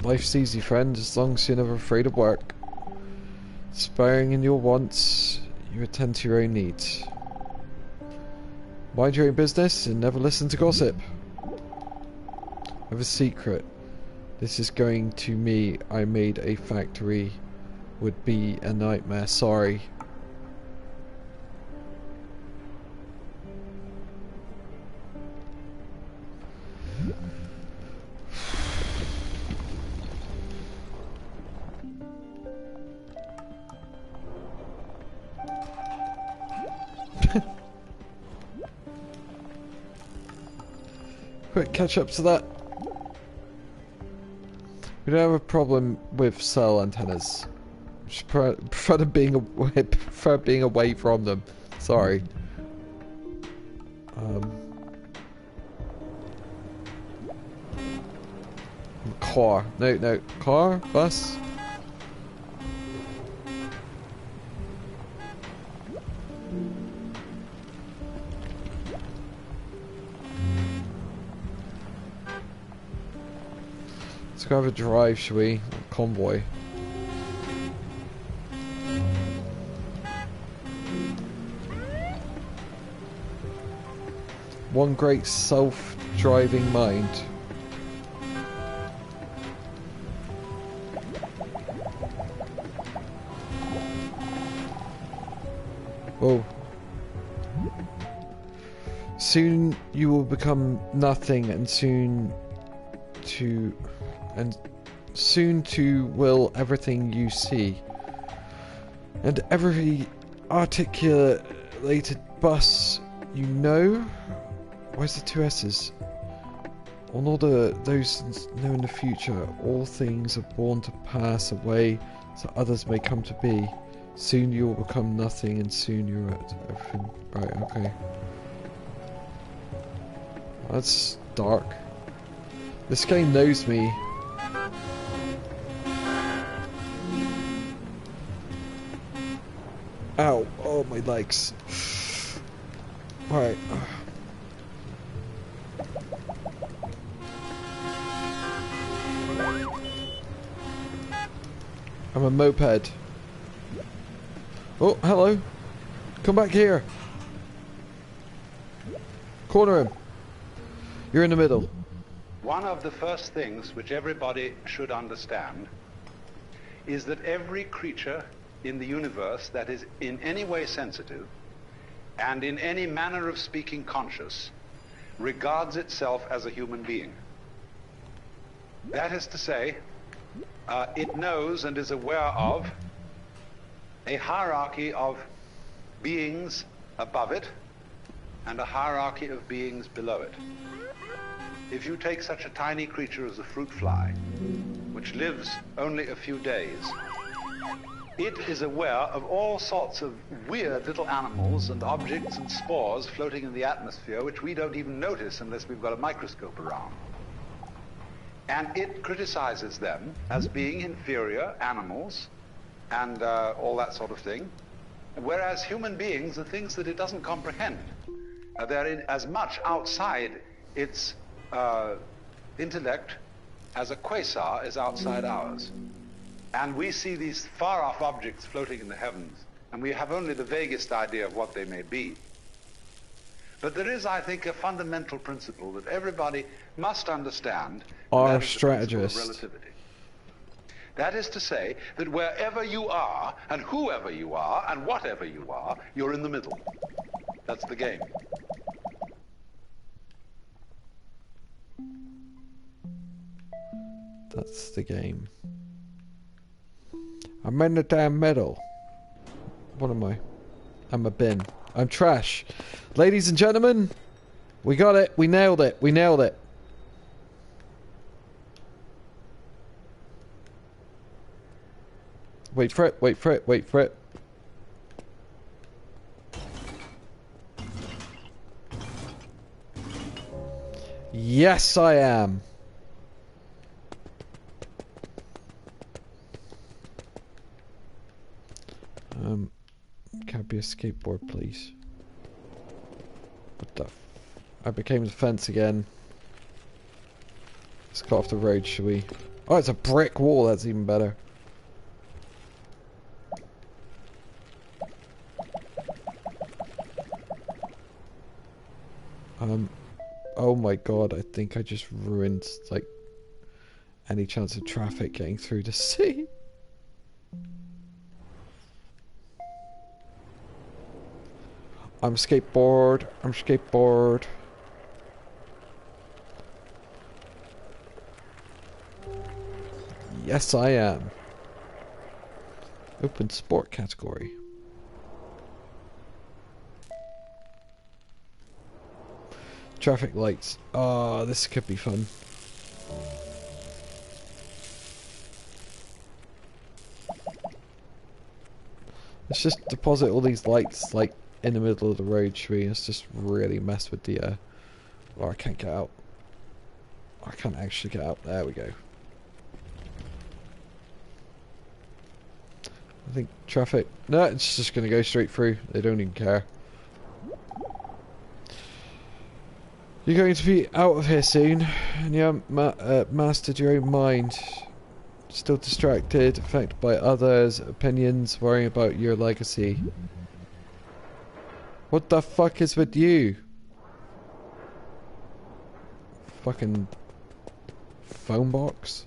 Life's easy, friend, as long as you're never afraid of work. Sparing in your wants, you attend to your own needs. Mind your own business and never listen to gossip. I have a secret. This is going to me. I made a factory. Would be a nightmare. Sorry. Quick catch up to that. We don't have a problem with cell antennas. Just prefer them being away, prefer being away from them. Sorry. Car. No. Car? Bus? Let's go have a drive, shall we? Convoy. One great self-driving mind. Whoa. Soon you will become nothing, and soon to will everything you see, and every articulated bus you know. Where's the two S's? On all those know in the future, all things are born to pass away, so others may come to be. Soon you will become nothing, and soon you're at everything. Right, okay. That's dark. This game knows me. Ow! Oh, my legs. Right. I'm a moped. Oh, hello. Come back here. Corner him. You're in the middle. One of the first things which everybody should understand is that every creature in the universe that is in any way sensitive and in any manner of speaking conscious regards itself as a human being. That is to say, it knows and is aware of a hierarchy of beings above it and a hierarchy of beings below it. if you take such a tiny creature as a fruit fly, which lives only a few days, it is aware of all sorts of weird little animals and objects and spores floating in the atmosphere which we don't even notice unless we've got a microscope around. And it criticizes them as being inferior animals and all that sort of thing, whereas human beings are things that it doesn't comprehend. They're as much outside its intellect as a quasar is outside ours. And we see these far-off objects floating in the heavens, and we have only the vaguest idea of what they may be. But there is, I think, a fundamental principle that everybody must understand. Our strategist. Relativity. That is to say that wherever you are, and whoever you are, and whatever you are, you're in the middle. That's the game. That's the game. I'm in the damn middle. What am I? I'm a bin. I'm trash. Ladies and gentlemen, we got it. We nailed it. We nailed it. Wait for it. Wait for it. Wait for it. Yes, I am. Can't be a skateboard, please. What the f... I became the fence again. Let's cut off the road, shall we? Oh, it's a brick wall, that's even better. Oh my god, I think I just ruined, like, any chance of traffic getting through the sea. I'm skateboard. I'm skateboard. Yes, I am. Open sport category. Traffic lights. Oh, this could be fun. Let's just deposit all these lights, like, in the middle of the road, shall we? Let's just really mess with the, oh, I can't get out. I can't actually get out. There we go. I think traffic... No, it's just going to go straight through. They don't even care. You're going to be out of here soon, and you haven't mastered your own mind. Still distracted, affected by others' opinions, worrying about your legacy. What the fuck is with you? Fucking phone box?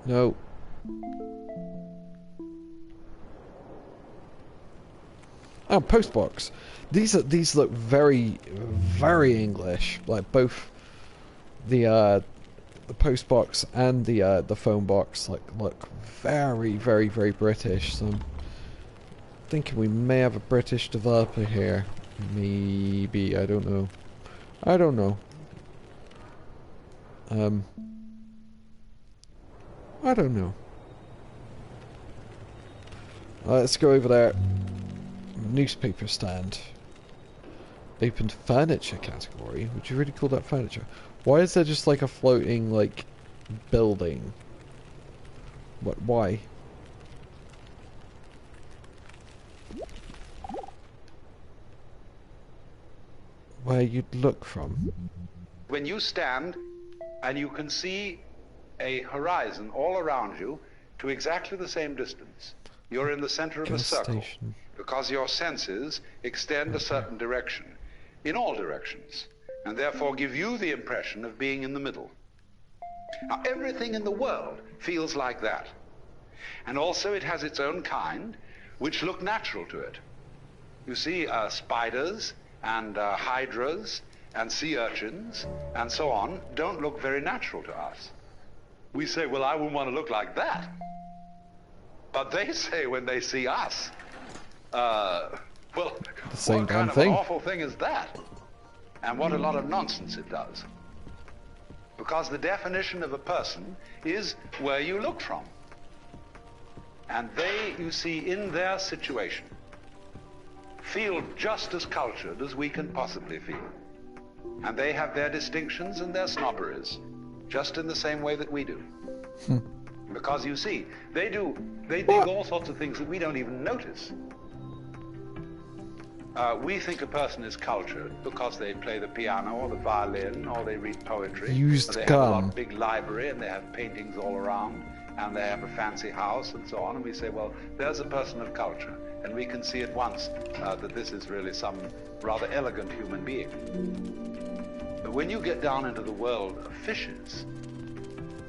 No. Oh, postbox. These look very English. Like both the postbox and the phone box look very British. So I'm thinking we may have a British developer here. Maybe, I don't know. I don't know. I don't know. Let's go over there. Newspaper stand. Open furniture category. Would you really call that furniture? Why is there just like a floating like building? What? Why? Where you'd look from? When you stand and you can see a horizon all around you to exactly the same distance, you're in the center of a circle. Station. Because your senses extend a certain direction, in all directions, and therefore give you the impression of being in the middle. Now, everything in the world feels like that. And also it has its own kind, which look natural to it. You see, spiders and hydras and sea urchins and so on don't look very natural to us. We say, well, I wouldn't want to look like that. But they say when they see us, Well, The same what damn kind of thing. an awful thing is that? And what a lot of nonsense it does. Because the definition of a person is where you look from. And they, you see, in their situation, feel just as cultured as we can possibly feel. And they have their distinctions and their snobberies, just in the same way that we do. Because you see, they do all sorts of things that we don't even notice. We think a person is cultured because they play the piano or the violin or they read poetry. Used or they gum. have a big library and they have paintings all around and they have a fancy house and so on. And we say, well, there's a person of culture. And we can see at once that this is really some rather elegant human being. But when you get down into the world of fishes,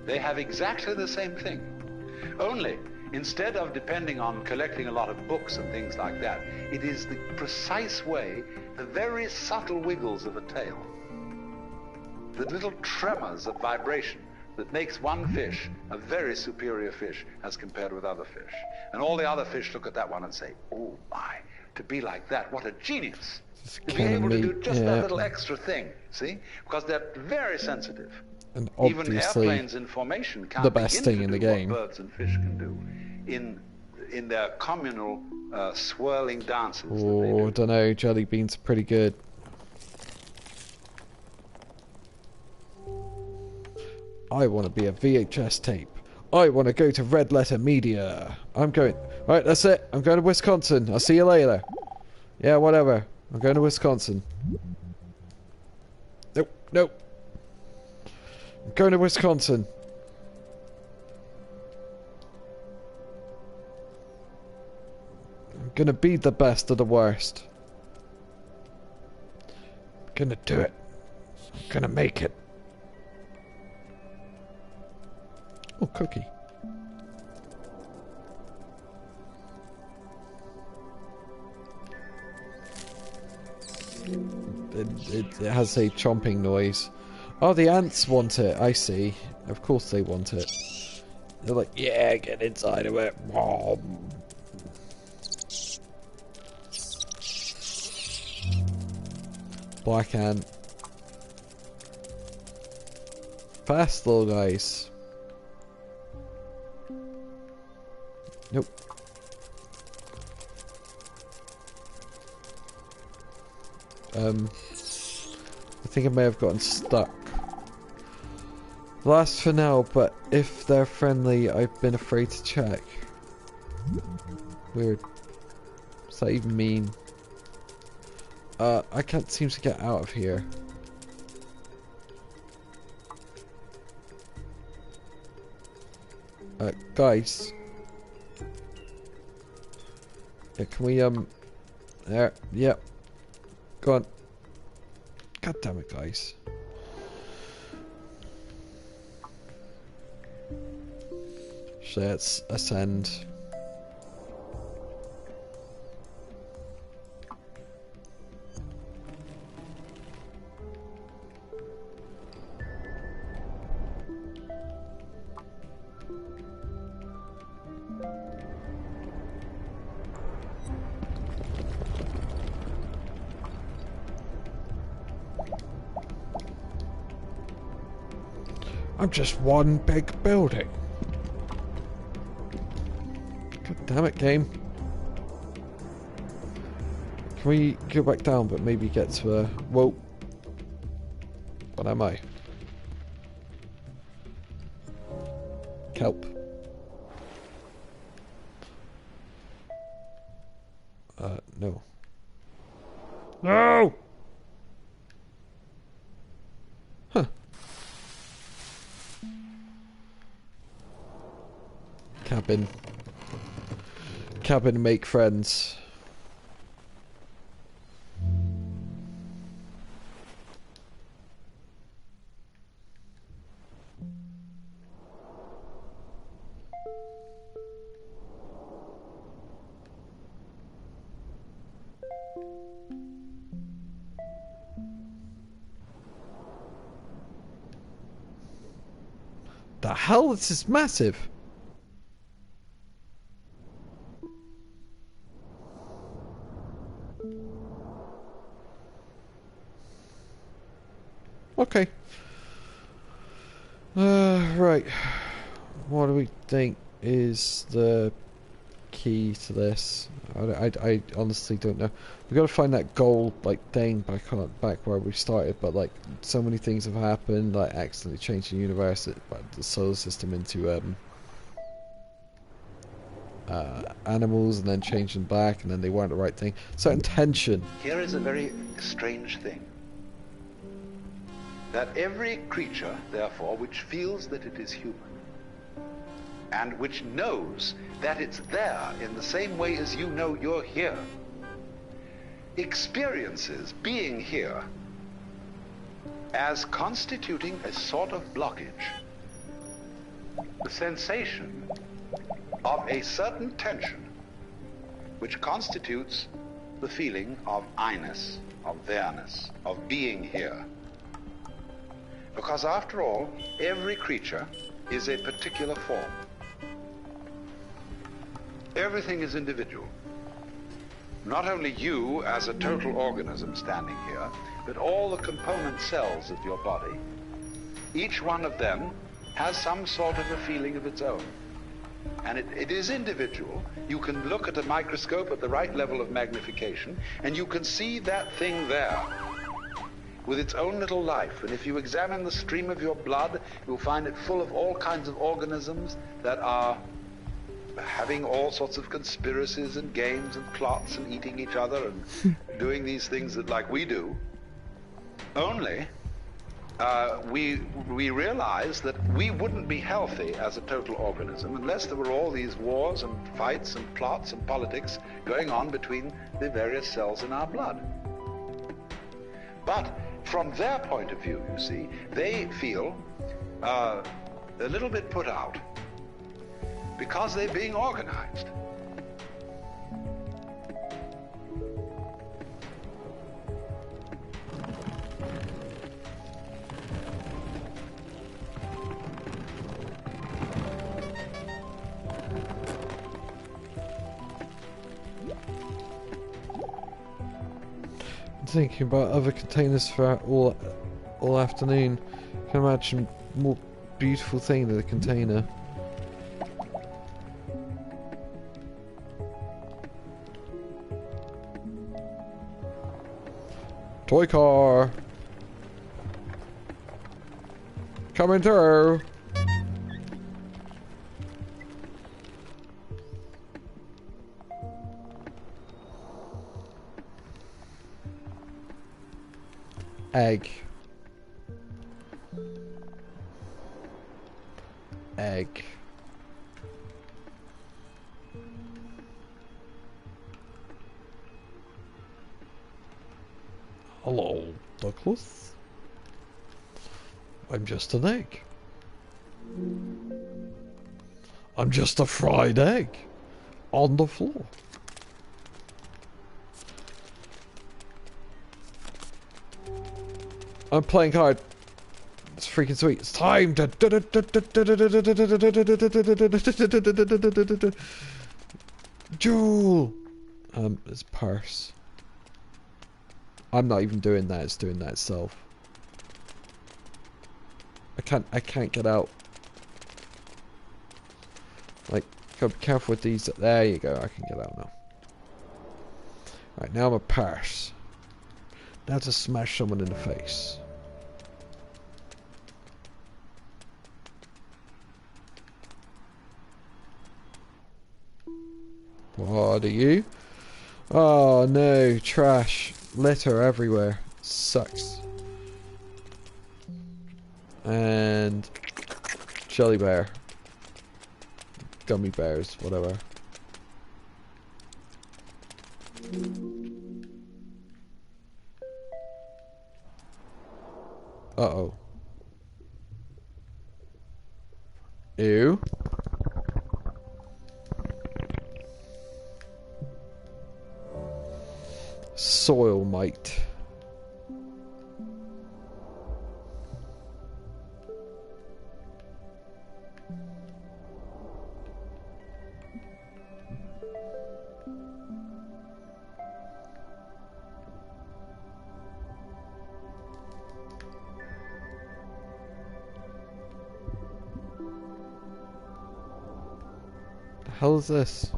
they have exactly the same thing. Only, instead of depending on collecting a lot of books and things like that, it is the precise way, the very subtle wiggles of a tail, the little tremors of vibration that makes one fish a very superior fish as compared with other fish. And all the other fish look at that one and say, oh my, to be like that, what a genius. To be able to do just that little extra thing, see? Because they're very sensitive. And Even obviously, airplanes in formation can't the best begin thing to in the do game. what birds and fish can do in their communal swirling dances. Oh, I don't know. Jelly beans are pretty good. I want to be a VHS tape. I want to go to Red Letter Media. I'm going. Right, that's it. I'm going to Wisconsin. I'll see you later. Yeah, whatever. I'm going to Wisconsin. Nope, nope. I'm going to Wisconsin. I'm gonna be the best of the worst. I'm gonna do it. I'm gonna make it. Oh, cookie. It has a chomping noise. Oh, the ants want it. I see. Of course they want it. They're like, yeah, get inside of it. Black ant. Fast, little guys. Nope. I think I may have gotten stuck. Last for now, but if they're friendly, I've been afraid to check. Weird. What's that even mean? I can't seem to get out of here. Guys. Yeah, can we, there, yep. Go on. God damn it, guys. So let's ascend. I'm just one big building. God damn it, game. Can we go back down but maybe get to a... Whoa. What am I? Kelp. No. No! Huh. Cabin. Cabin make friends. The hell? This is massive. Okay. Right. What do we think is the key to this? I honestly don't know. We've got to find that gold like thing back where we started, but like so many things have happened, like accidentally changed the universe, the solar system into animals, and then changed them back, and then they weren't the right thing. Certain tension. Here is a very strange thing. That every creature, therefore, which feels that it is human, and which knows that it's there in the same way as you know you're here, experiences being here as constituting a sort of blockage. The sensation of a certain tension which constitutes the feeling of I-ness, of there-ness, of being here. Because after all, every creature is a particular form. Everything is individual. Not only you as a total organism standing here, but all the component cells of your body. Each one of them has some sort of a feeling of its own. And it is individual. You can look at a microscope at the right level of magnification, and you can see that thing there with its own little life. And if you examine the stream of your blood, you'll find it full of all kinds of organisms that are having all sorts of conspiracies and games and plots and eating each other and doing these things that like we do. Only we realize that we wouldn't be healthy as a total organism unless there were all these wars and fights and plots and politics going on between the various cells in our blood. But from their point of view, you see, they feel a little bit put out because they're being organized. Thinking about other containers for all afternoon. Can imagine more beautiful thing than a container. Toy car coming through. Egg. Egg. Hello, Douglas. I'm just an egg. I'm just a fried egg on the floor. I'm playing hard. It's freaking sweet. It's time to... Jewel! It's purse. I'm not even doing that, it's doing that itself. I can't get out. Like, gotta be careful with these. There you go, I can get out now. Right, now I'm a purse. Now to smash someone in the face. What are you? Oh no, trash. Litter everywhere. Sucks. And jelly bear. Gummy bears, whatever. Uh-oh. Ew. Soil mite. hell is this?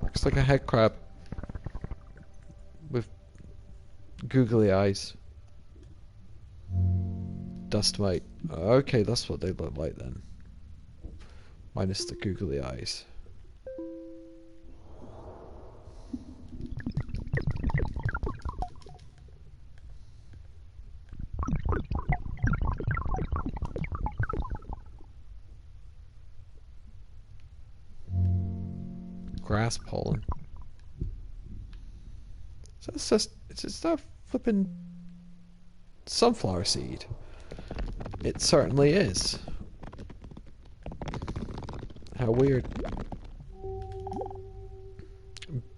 Looks like a head crab with googly eyes. Dust mite. Okay, that's what they look like then. Minus the googly eyes. Grass pollen. So it's that flipping sunflower seed. It certainly is. How weird.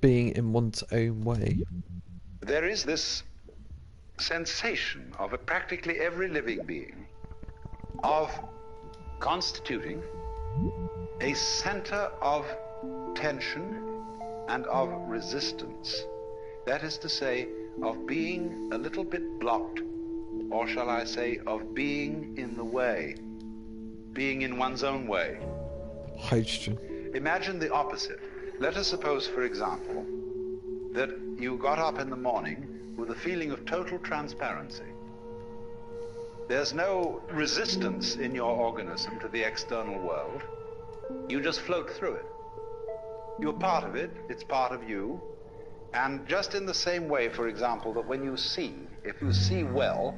Being in one's own way. There is this sensation of practically every living being of constituting a center of tension and of resistance. That is to say, of being a little bit blocked, or shall I say, of being in the way, being in one's own way. Hydrogen. Imagine the opposite. Let us suppose, for example, that you got up in the morning with a feeling of total transparency. There's no resistance in your organism to the external world. You just float through it. You're part of it, it's part of you. And just in the same way, for example, that when you see, if you see well,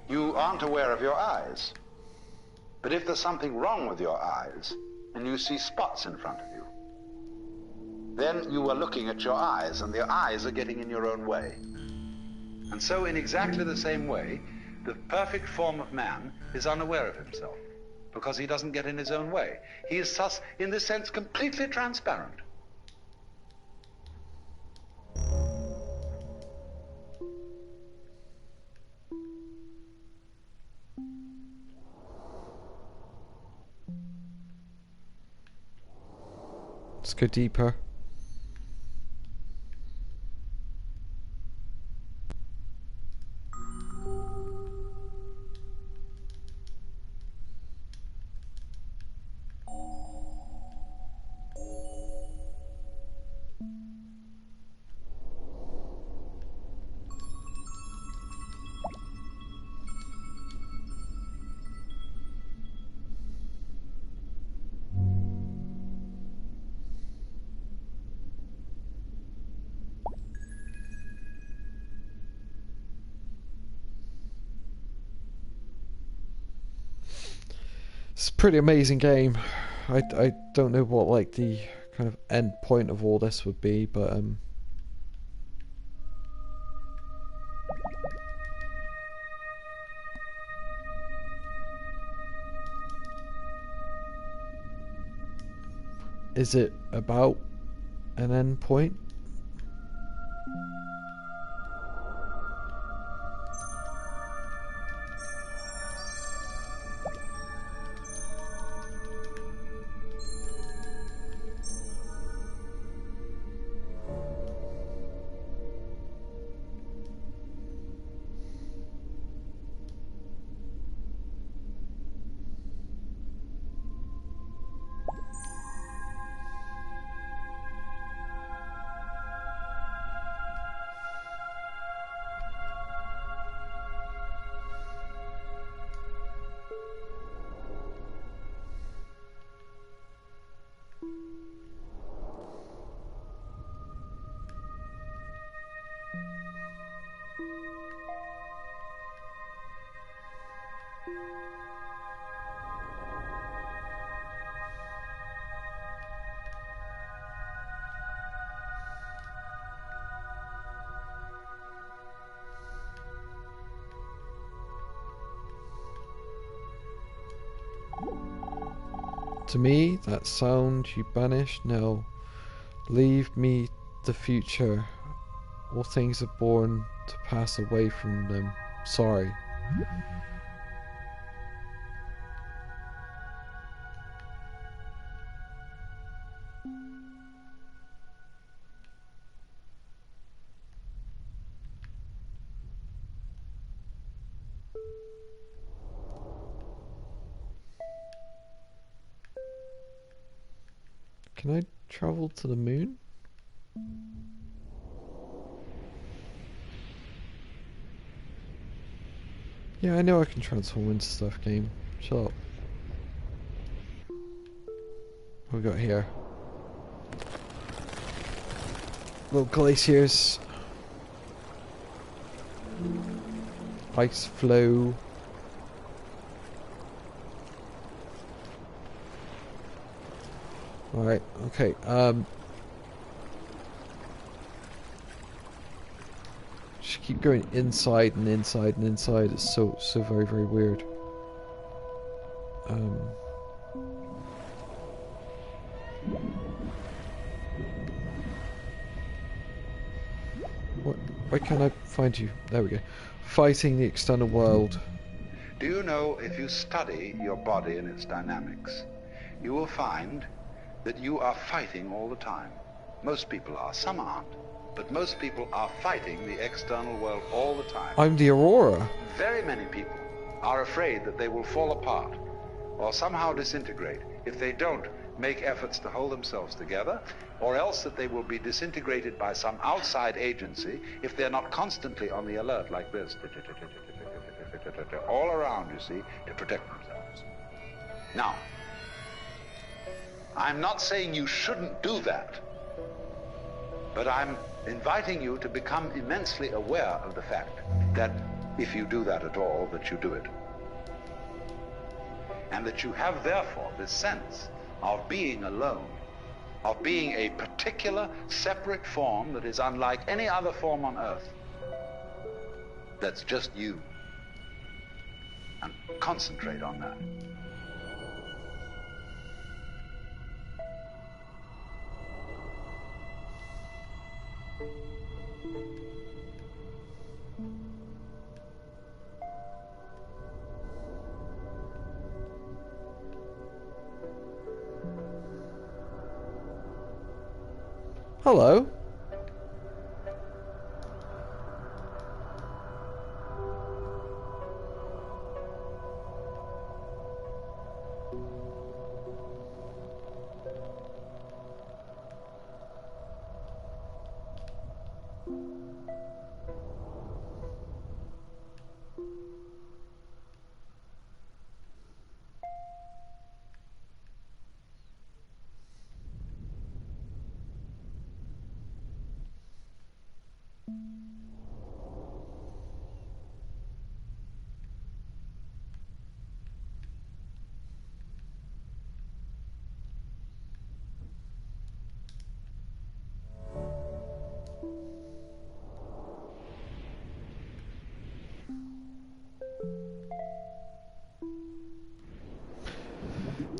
you aren't aware of your eyes. But if there's something wrong with your eyes, and you see spots in front of you, then you are looking at your eyes, and your eyes are getting in your own way. And so in exactly the same way, the perfect form of man is unaware of himself, because he doesn't get in his own way. He is thus, in this sense, completely transparent. Let's go deeper. It's a pretty amazing game. I don't know what like the kind of end point of all this would be, but is it about an end point? To me, that sound you banish, no. Leave me the future. All things are born to pass away from them. Sorry. Can I travel to the moon? Yeah, I know I can transform into stuff, game. Shut up. What we got here? Little glaciers. Ice flow. Alright, okay, just keep going inside and inside and inside. It's so very, very weird. What? Why can't I find you? There we go. Fighting the external world. Do you know, if you study your body and its dynamics, you will find that you are fighting all the time. Most people are, some aren't, but most people are fighting the external world all the time. I'm the Aurora. Very many people are afraid that they will fall apart or somehow disintegrate if they don't make efforts to hold themselves together, or else that they will be disintegrated by some outside agency if they're not constantly on the alert like this, all around, you see, to protect themselves. Now, I'm not saying you shouldn't do that, but I'm inviting you to become immensely aware of the fact that if you do that at all, that you do it. And that you have, therefore, this sense of being alone, of being a particular, separate form that is unlike any other form on Earth. That's just you. And concentrate on that. Hello.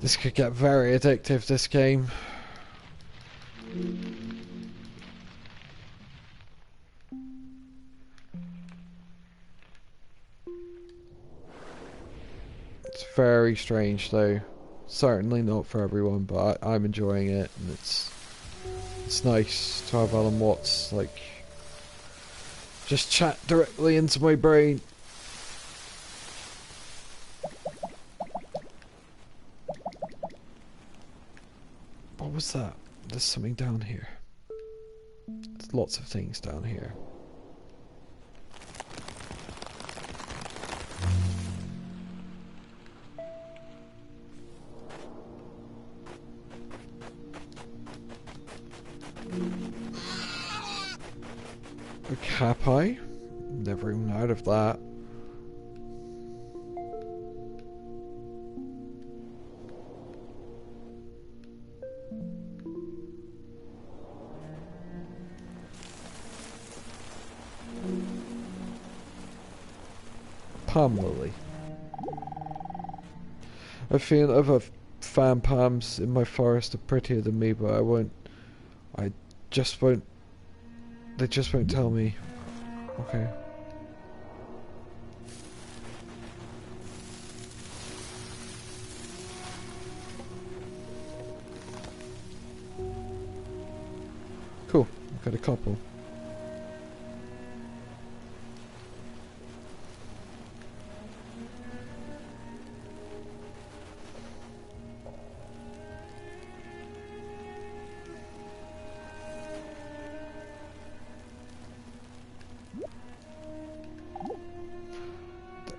This could get very addictive, this game. It's very strange though. Certainly not for everyone, but I'm enjoying it, and it's nice to have Alan Watts like just chat directly into my brain. What was that? There's something down here. There's lots of things down here. A cap eye? Never even heard of that. Palm lily. I feel other fan palms in my forest are prettier than me, but I just won't, they just won't tell me. Okay. Cool, I've got a couple.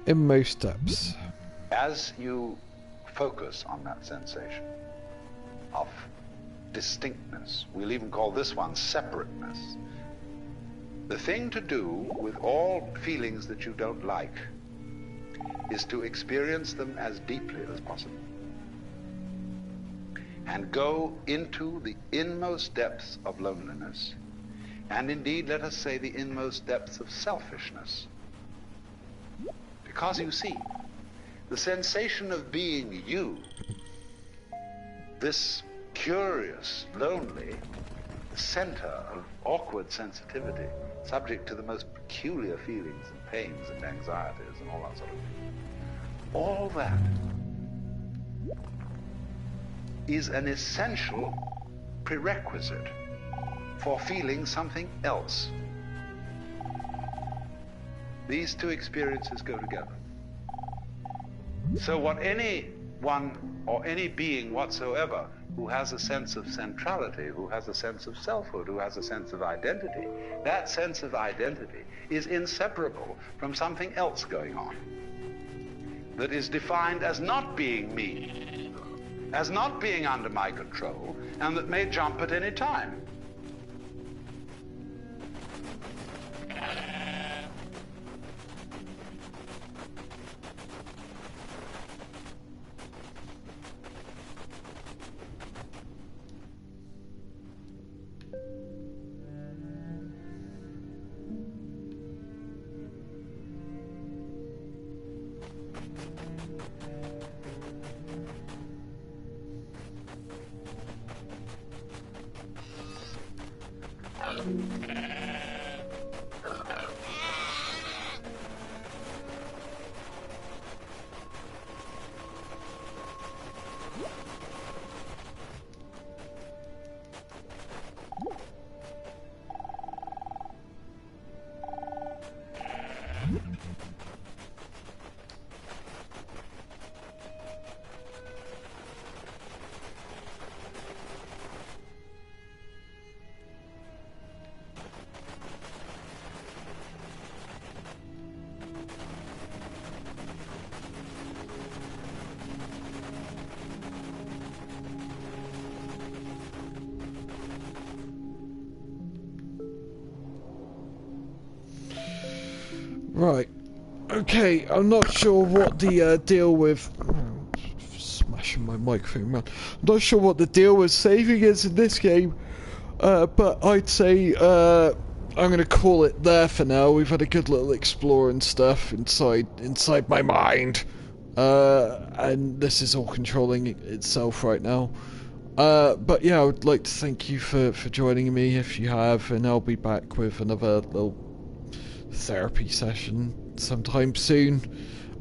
Inmost depths. As you focus on that sensation of distinctness, we'll even call this one separateness, the thing to do with all feelings that you don't like is to experience them as deeply as possible. And go into the inmost depths of loneliness, and indeed, let us say, the inmost depths of selfishness. Because you see, the sensation of being you, this curious, lonely center of awkward sensitivity, subject to the most peculiar feelings and pains and anxieties and all that sort of thing, all that is an essential prerequisite for feeling something else. These two experiences go together. So what anyone or any being whatsoever who has a sense of centrality, who has a sense of selfhood, who has a sense of identity, that sense of identity is inseparable from something else going on that is defined as not being me, as not being under my control, and that may jump at any time. Right. Okay, I'm not sure what the deal with... smashing my microphone around. I'm not sure what the deal with saving is in this game, but I'd say I'm going to call it there for now. We've had a good little explore and stuff inside my mind, and this is all controlling itself right now. But yeah, I would like to thank you for joining me if you have, and I'll be back with another little therapy session sometime soon.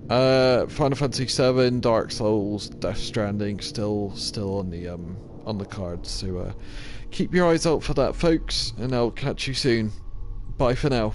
Final Fantasy VII, Dark Souls, Death Stranding still on the cards, so keep your eyes out for that, folks, and I'll catch you soon. Bye for now.